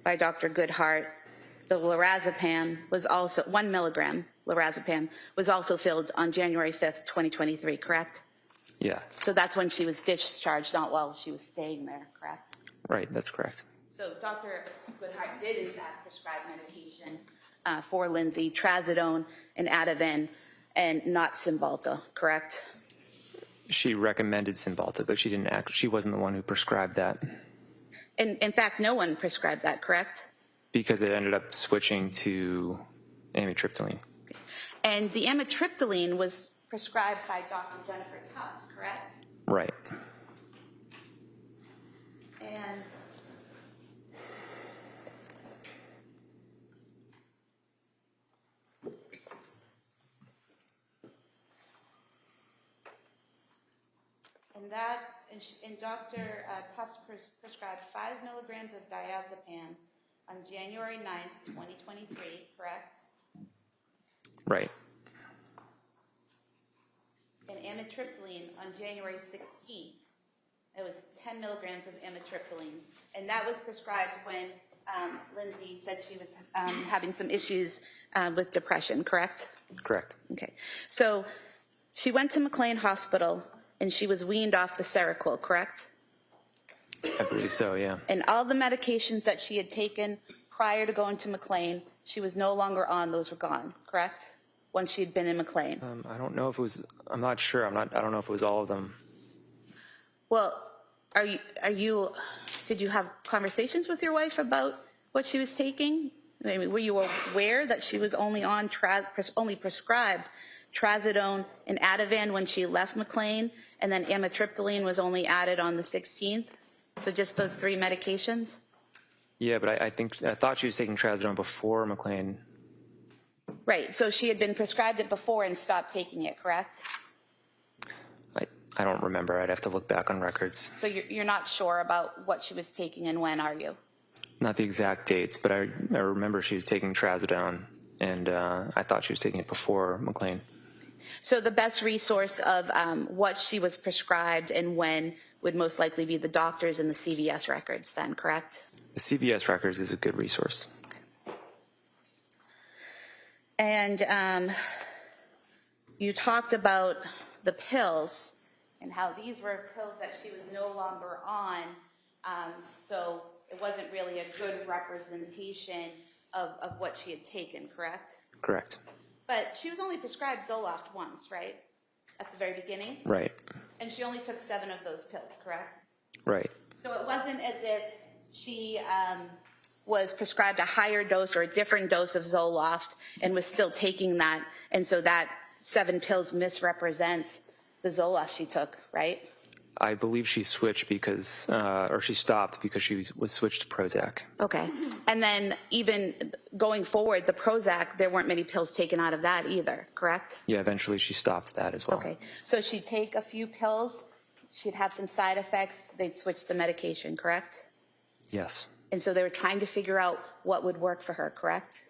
by Dr. Goodhart, the lorazepam, was also 1 milligram lorazepam, was also filled on January 5th, 2023, correct? Yeah. So that's when she was discharged, not while she was staying there, correct? Right, that's correct. So Dr. Goodhart did in fact prescribe medication for Lindsay, trazodone and Ativan, and not Cymbalta, correct? She recommended Cymbalta, but she wasn't the one who prescribed that. And in fact, no one prescribed that, correct? Because it ended up switching to amitriptyline. And the amitriptyline was prescribed by Dr. Jennifer Tufts, correct? Right. And Dr. Tufts prescribed 5 milligrams of diazepam on January 9th, 2023, correct? Right. And amitriptyline on January 16th. It was 10 milligrams of amitriptyline. And that was prescribed when Lindsay said she was having some issues with depression, correct? Correct. Okay. So she went to McLean Hospital and she was weaned off the Seroquel, correct? I believe so, yeah. And all the medications that she had taken prior to going to McLean, she was no longer on, those were gone, correct? Once she had been in McLean. I don't know if it was, I'm not sure. I don't know if it was all of them. Well, did you have conversations with your wife about what she was taking? I mean, were you aware that she was only on, only prescribed trazodone and Ativan when she left McLean, and then amitriptyline was only added on the 16th? So just those 3 medications? Yeah, but I thought she was taking trazodone before McLean. Right, so she had been prescribed it before and stopped taking it, correct? I don't remember. I'd have to look back on records. So you're not sure about what she was taking and when, are you? Not the exact dates, but I remember she was taking trazodone, and I thought she was taking it before McLean. So the best resource of what she was prescribed and when would most likely be the doctors and the CVS records then, correct? The CVS records is a good resource. Okay. And you talked about the pills and how these were pills that she was no longer on, so it wasn't really a good representation of what she had taken, correct? Correct. But she was only prescribed Zoloft once, right? At the very beginning? Right. And she only took 7 of those pills, correct? Right. So it wasn't as if she was prescribed a higher dose or a different dose of Zoloft and was still taking that, and so that 7 pills misrepresents the Zoloft she took, right? I believe she switched because, or she stopped because she was switched to Prozac. Okay. And then even going forward, the Prozac, there weren't many pills taken out of that either, correct? Yeah, eventually she stopped that as well. Okay. So she'd take a few pills, she'd have some side effects, they'd switch the medication, correct? Yes. And so they were trying to figure out what would work for her, correct?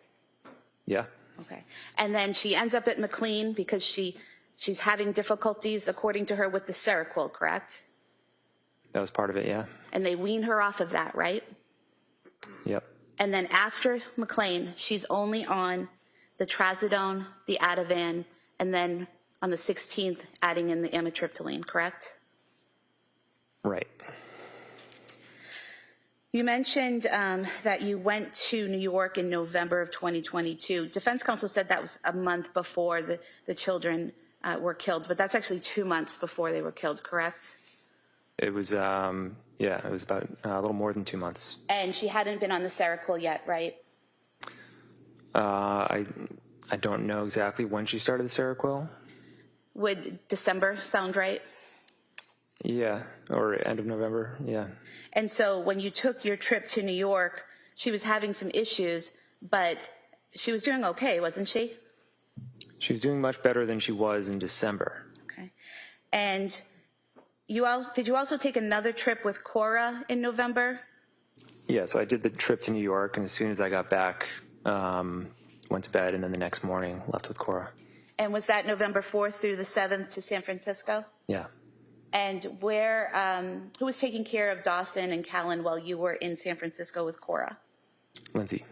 Yeah. Okay. And then she ends up at McLean because she's having difficulties, according to her, with the Seroquel, correct? That was part of it, yeah. And they wean her off of that, right? Yep. And then after McLean, she's only on the trazodone, the Ativan, and then on the 16th, adding in the amitriptyline, correct? Right. You mentioned that you went to New York in November of 2022. Defense counsel said that was a month before the children were killed, but that's actually 2 months before they were killed, correct? It was, yeah, it was about a little more than 2 months. And she hadn't been on the Seroquel yet, right? I don't know exactly when she started the Seroquel. Would December sound right? Yeah, or end of November, yeah. And so when you took your trip to New York, she was having some issues, but she was doing okay, wasn't she? She was doing much better than she was in December. Okay. And did you also take another trip with Cora in November? Yeah, so I did the trip to New York, and as soon as I got back, went to bed, and then the next morning left with Cora. And was that November 4th through the 7th to San Francisco? Yeah. And who was taking care of Dawson and Callan while you were in San Francisco with Cora? Lindsay.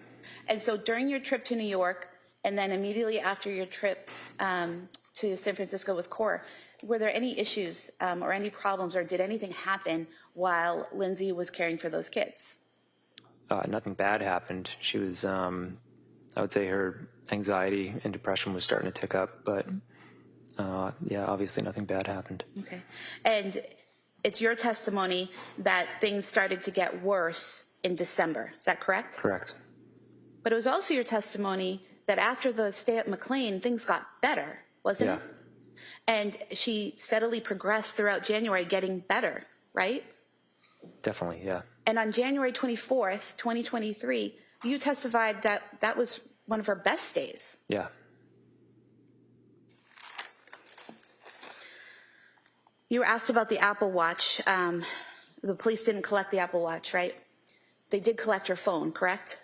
And so during your trip to New York, and then immediately after your trip to San Francisco with Cora, were there any issues or any problems, or did anything happen while Lindsay was caring for those kids? Nothing bad happened. She was, I would say her anxiety and depression was starting to tick up, but yeah, obviously nothing bad happened. Okay. And it's your testimony that things started to get worse in December. Is that correct? Correct. But it was also your testimony that after the stay at McLean, things got better, wasn't it? And she steadily progressed throughout January, getting better, right? Definitely, yeah. And on January 24th, 2023, you testified that that was one of her best days. Yeah. You were asked about the Apple Watch. The police didn't collect the Apple Watch, right? They did collect her phone, correct?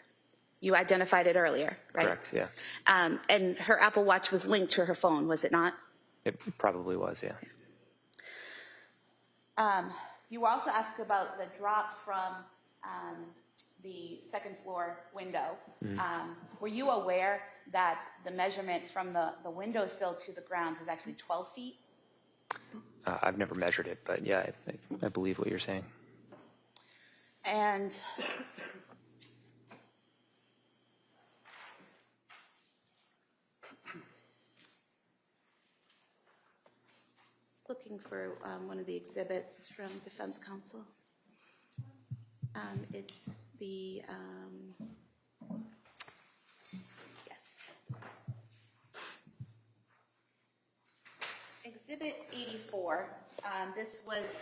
You identified it earlier, right? Correct, yeah. And her Apple Watch was linked to her phone, was it not? It probably was, yeah. You were also asked about the drop from the second floor window. Were you aware that the measurement from the windowsill to the ground was actually 12 feet? I've never measured it, but yeah, I believe what you're saying. And looking for one of the exhibits from defense counsel. It's the, yes. Exhibit 84, this was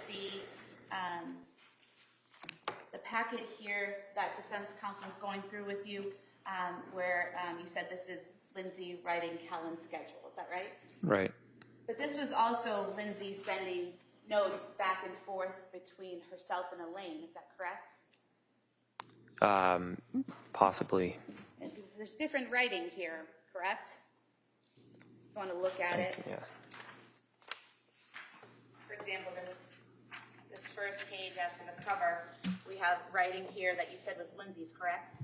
the packet here that defense counsel was going through with you, where you said this is Lindsay writing Callan's schedule, is that right? Right. But this was also Lindsay sending notes back and forth between herself and Elaine, is that correct? Possibly. And there's different writing here, correct? You want to look at it? Yeah. For example, this first page after the cover, we have writing here that you said was Lindsay's, correct?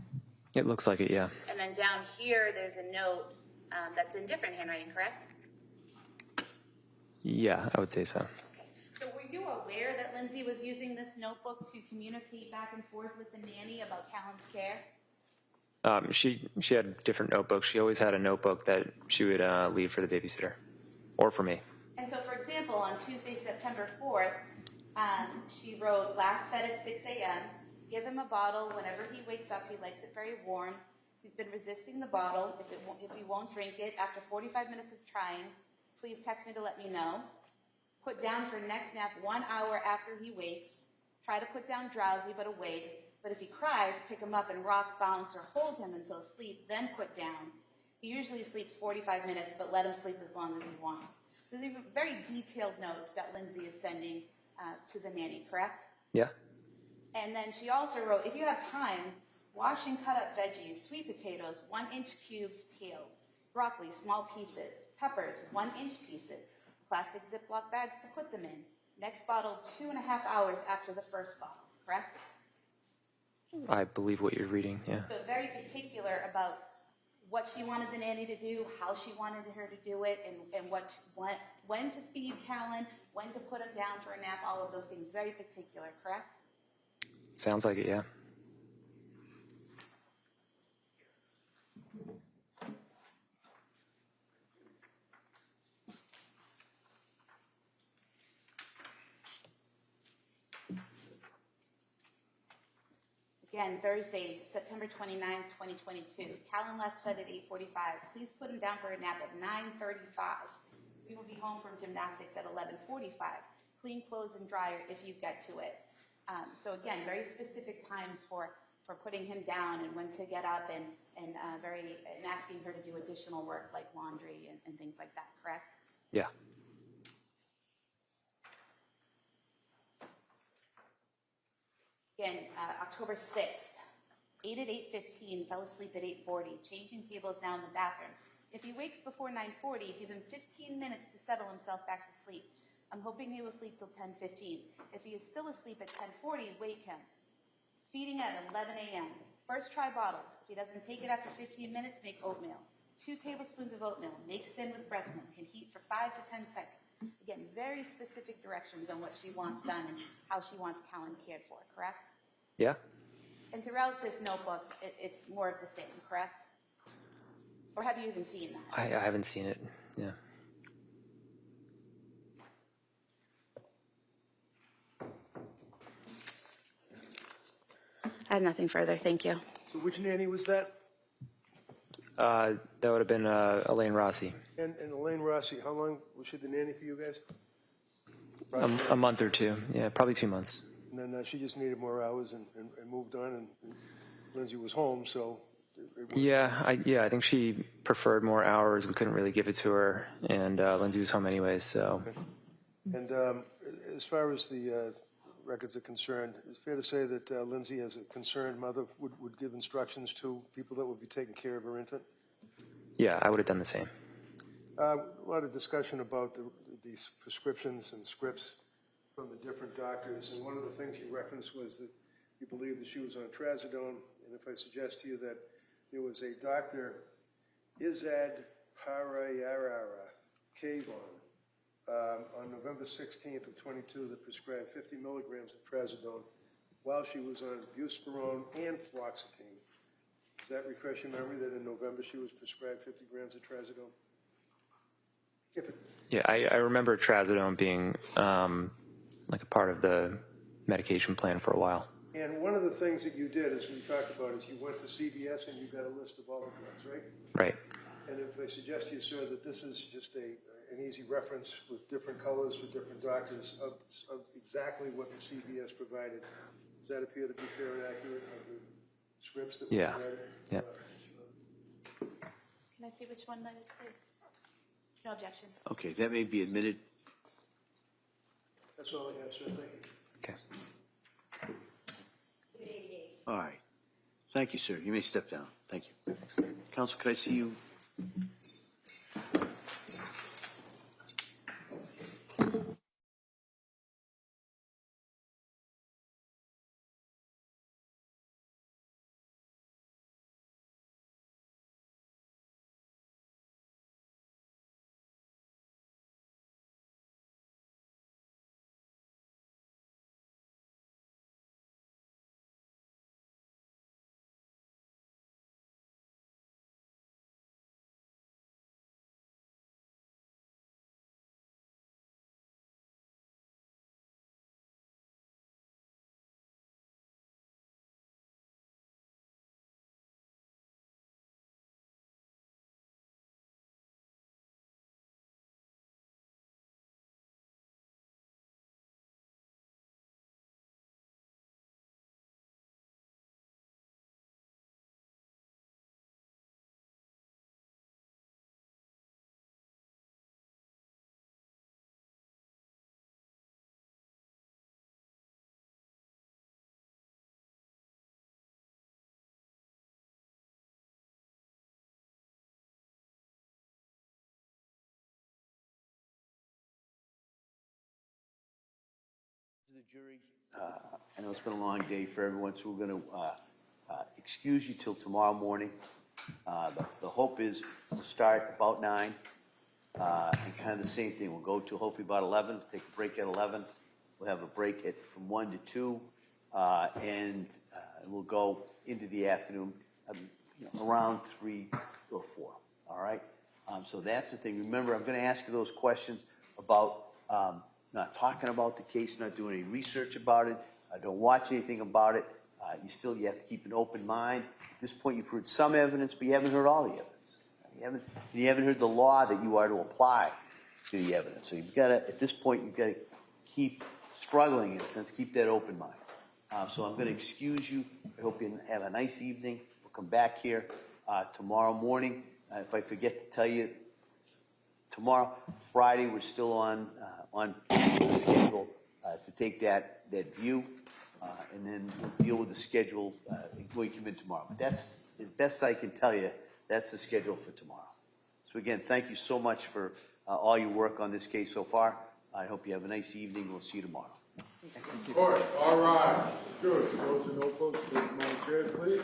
It looks like it, yeah. And then down here, there's a note that's in different handwriting, correct? Yeah, I would say so. Okay. So were you aware that Lindsay was using this notebook to communicate back and forth with the nanny about Callan's care? She had different notebooks. She always had a notebook that she would leave for the babysitter, or for me. And so, for example, on Tuesday, September 4th, she wrote, last fed at 6 a.m., give him a bottle whenever he wakes up. He likes it very warm. He's been resisting the bottle. If he won't drink it, after 45 minutes of trying, please text me to let me know. Put down for next nap 1 hour after he wakes. Try to put down drowsy but awake. But if he cries, pick him up and rock, bounce, or hold him until asleep, then put down. He usually sleeps 45 minutes, but let him sleep as long as he wants. These are very detailed notes that Lindsay is sending to the nanny, correct? Yeah. And then she also wrote, if you have time, wash and cut up veggies, sweet potatoes, 1-inch cubes peeled. Broccoli, small pieces. Peppers, 1-inch pieces. Plastic Ziploc bags to put them in. Next bottle, 2.5 hours after the first bottle, correct? I believe what you're reading, yeah. So very particular about what she wanted the nanny to do, how she wanted her to do it, and when to feed Callan, when to put him down for a nap, all of those things. Very particular, correct? Sounds like it, yeah. Again, Thursday, September 29th, 2022. Callan last fed at 8:45. Please put him down for a nap at 9:35. We will be home from gymnastics at 11:45. Clean clothes and dryer if you get to it. So again, very specific times for putting him down and when to get up and asking her to do additional work like laundry and things like that, correct? Yeah. Again, October 6th, ate at 8:15, fell asleep at 8:40. Changing table is now in the bathroom. If he wakes before 9:40, give him 15 minutes to settle himself back to sleep. I'm hoping he will sleep till 10:15. If he is still asleep at 10:40, wake him. Feeding at 11 a.m. First try bottle. If he doesn't take it after 15 minutes, make oatmeal. 2 tablespoons of oatmeal. Make thin with breast milk. Can heat for 5 to 10 seconds. Again, very specific directions on what she wants done and how she wants Callan cared for, correct? Yeah? And throughout this notebook, it's more of the same, correct? Or have you even seen that? I haven't seen it, yeah. I have nothing further, thank you. So which nanny was that? That would have been Elaine Rossi. And Elaine Rossi, how long was she the nanny for you guys? A month or two, yeah, probably 2 months. And then she just needed more hours and moved on, and Lindsay was home, so. Yeah, I think she preferred more hours. We couldn't really give it to her, and Lindsay was home anyways, so. And as far as the records are concerned, it's fair to say that Lindsay, as a concerned mother, would give instructions to people that would be taking care of her infant? Yeah, I would have done the same. A lot of discussion about these prescriptions and scripts from the different doctors, and one of the things you referenced was that you believe that she was on trazodone, and if I suggest to you that there was a Dr. Izad Parayarara Kavon on November 16th of 22 that prescribed 50 milligrams of trazodone while she was on buspirone and fluoxetine. Does that refresh your memory that in November she was prescribed 50 grams of trazodone? Yeah, I remember trazodone being like a part of the medication plan for a while. And one of the things that you did, as we talked about, is you went to CVS and you got a list of all the drugs, right? Right. And if I suggest to you, sir, that this is just an easy reference with different colors for different doctors of exactly what the CVS provided, does that appear to be fair and accurate of the scripts that were provided? Yeah. Can I see which one that is, please? No objection. Okay, that may be admitted. That's all I have, sir. Thank you. Okay. All right. Thank you, sir. You may step down. Thank you. Counsel, could I see you the jury, I know it's been a long day for everyone, so we're going to excuse you till tomorrow morning. The hope is we'll start about 9, and kind of the same thing. We'll go to hopefully about 11, take a break at 11. We'll have a break from 1 to 2, and we'll go into the afternoon around 3 or 4. All right? So that's the thing. Remember, I'm going to ask you those questions about not talking about the case, not doing any research about it, don't watch anything about it. You have to keep an open mind. At this point, you've heard some evidence, but you haven't heard all the evidence. You haven't heard the law that you are to apply to the evidence. So you've got to, at this point, you've got to keep struggling in a sense, keep that open mind. So I'm going to excuse you. I hope you have a nice evening. We'll come back here tomorrow morning. If I forget to tell you, tomorrow, Friday, we're still on schedule to take that view, and then we'll deal with the schedule when you come in tomorrow. But that's, as best I can tell you, that's the schedule for tomorrow. So again, thank you so much for all your work on this case so far. I hope you have a nice evening. We'll see you tomorrow. Court, all right. Good. Close the notebooks. Testimony chairs, please.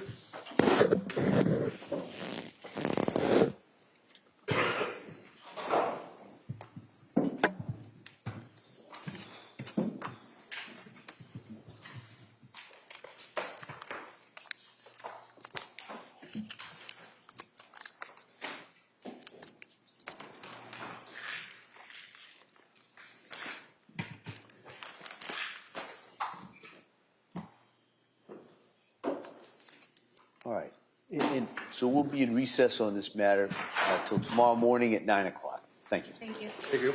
All right. And so we'll be in recess on this matter till tomorrow morning at 9 o'clock. Thank you. Thank you. Thank you.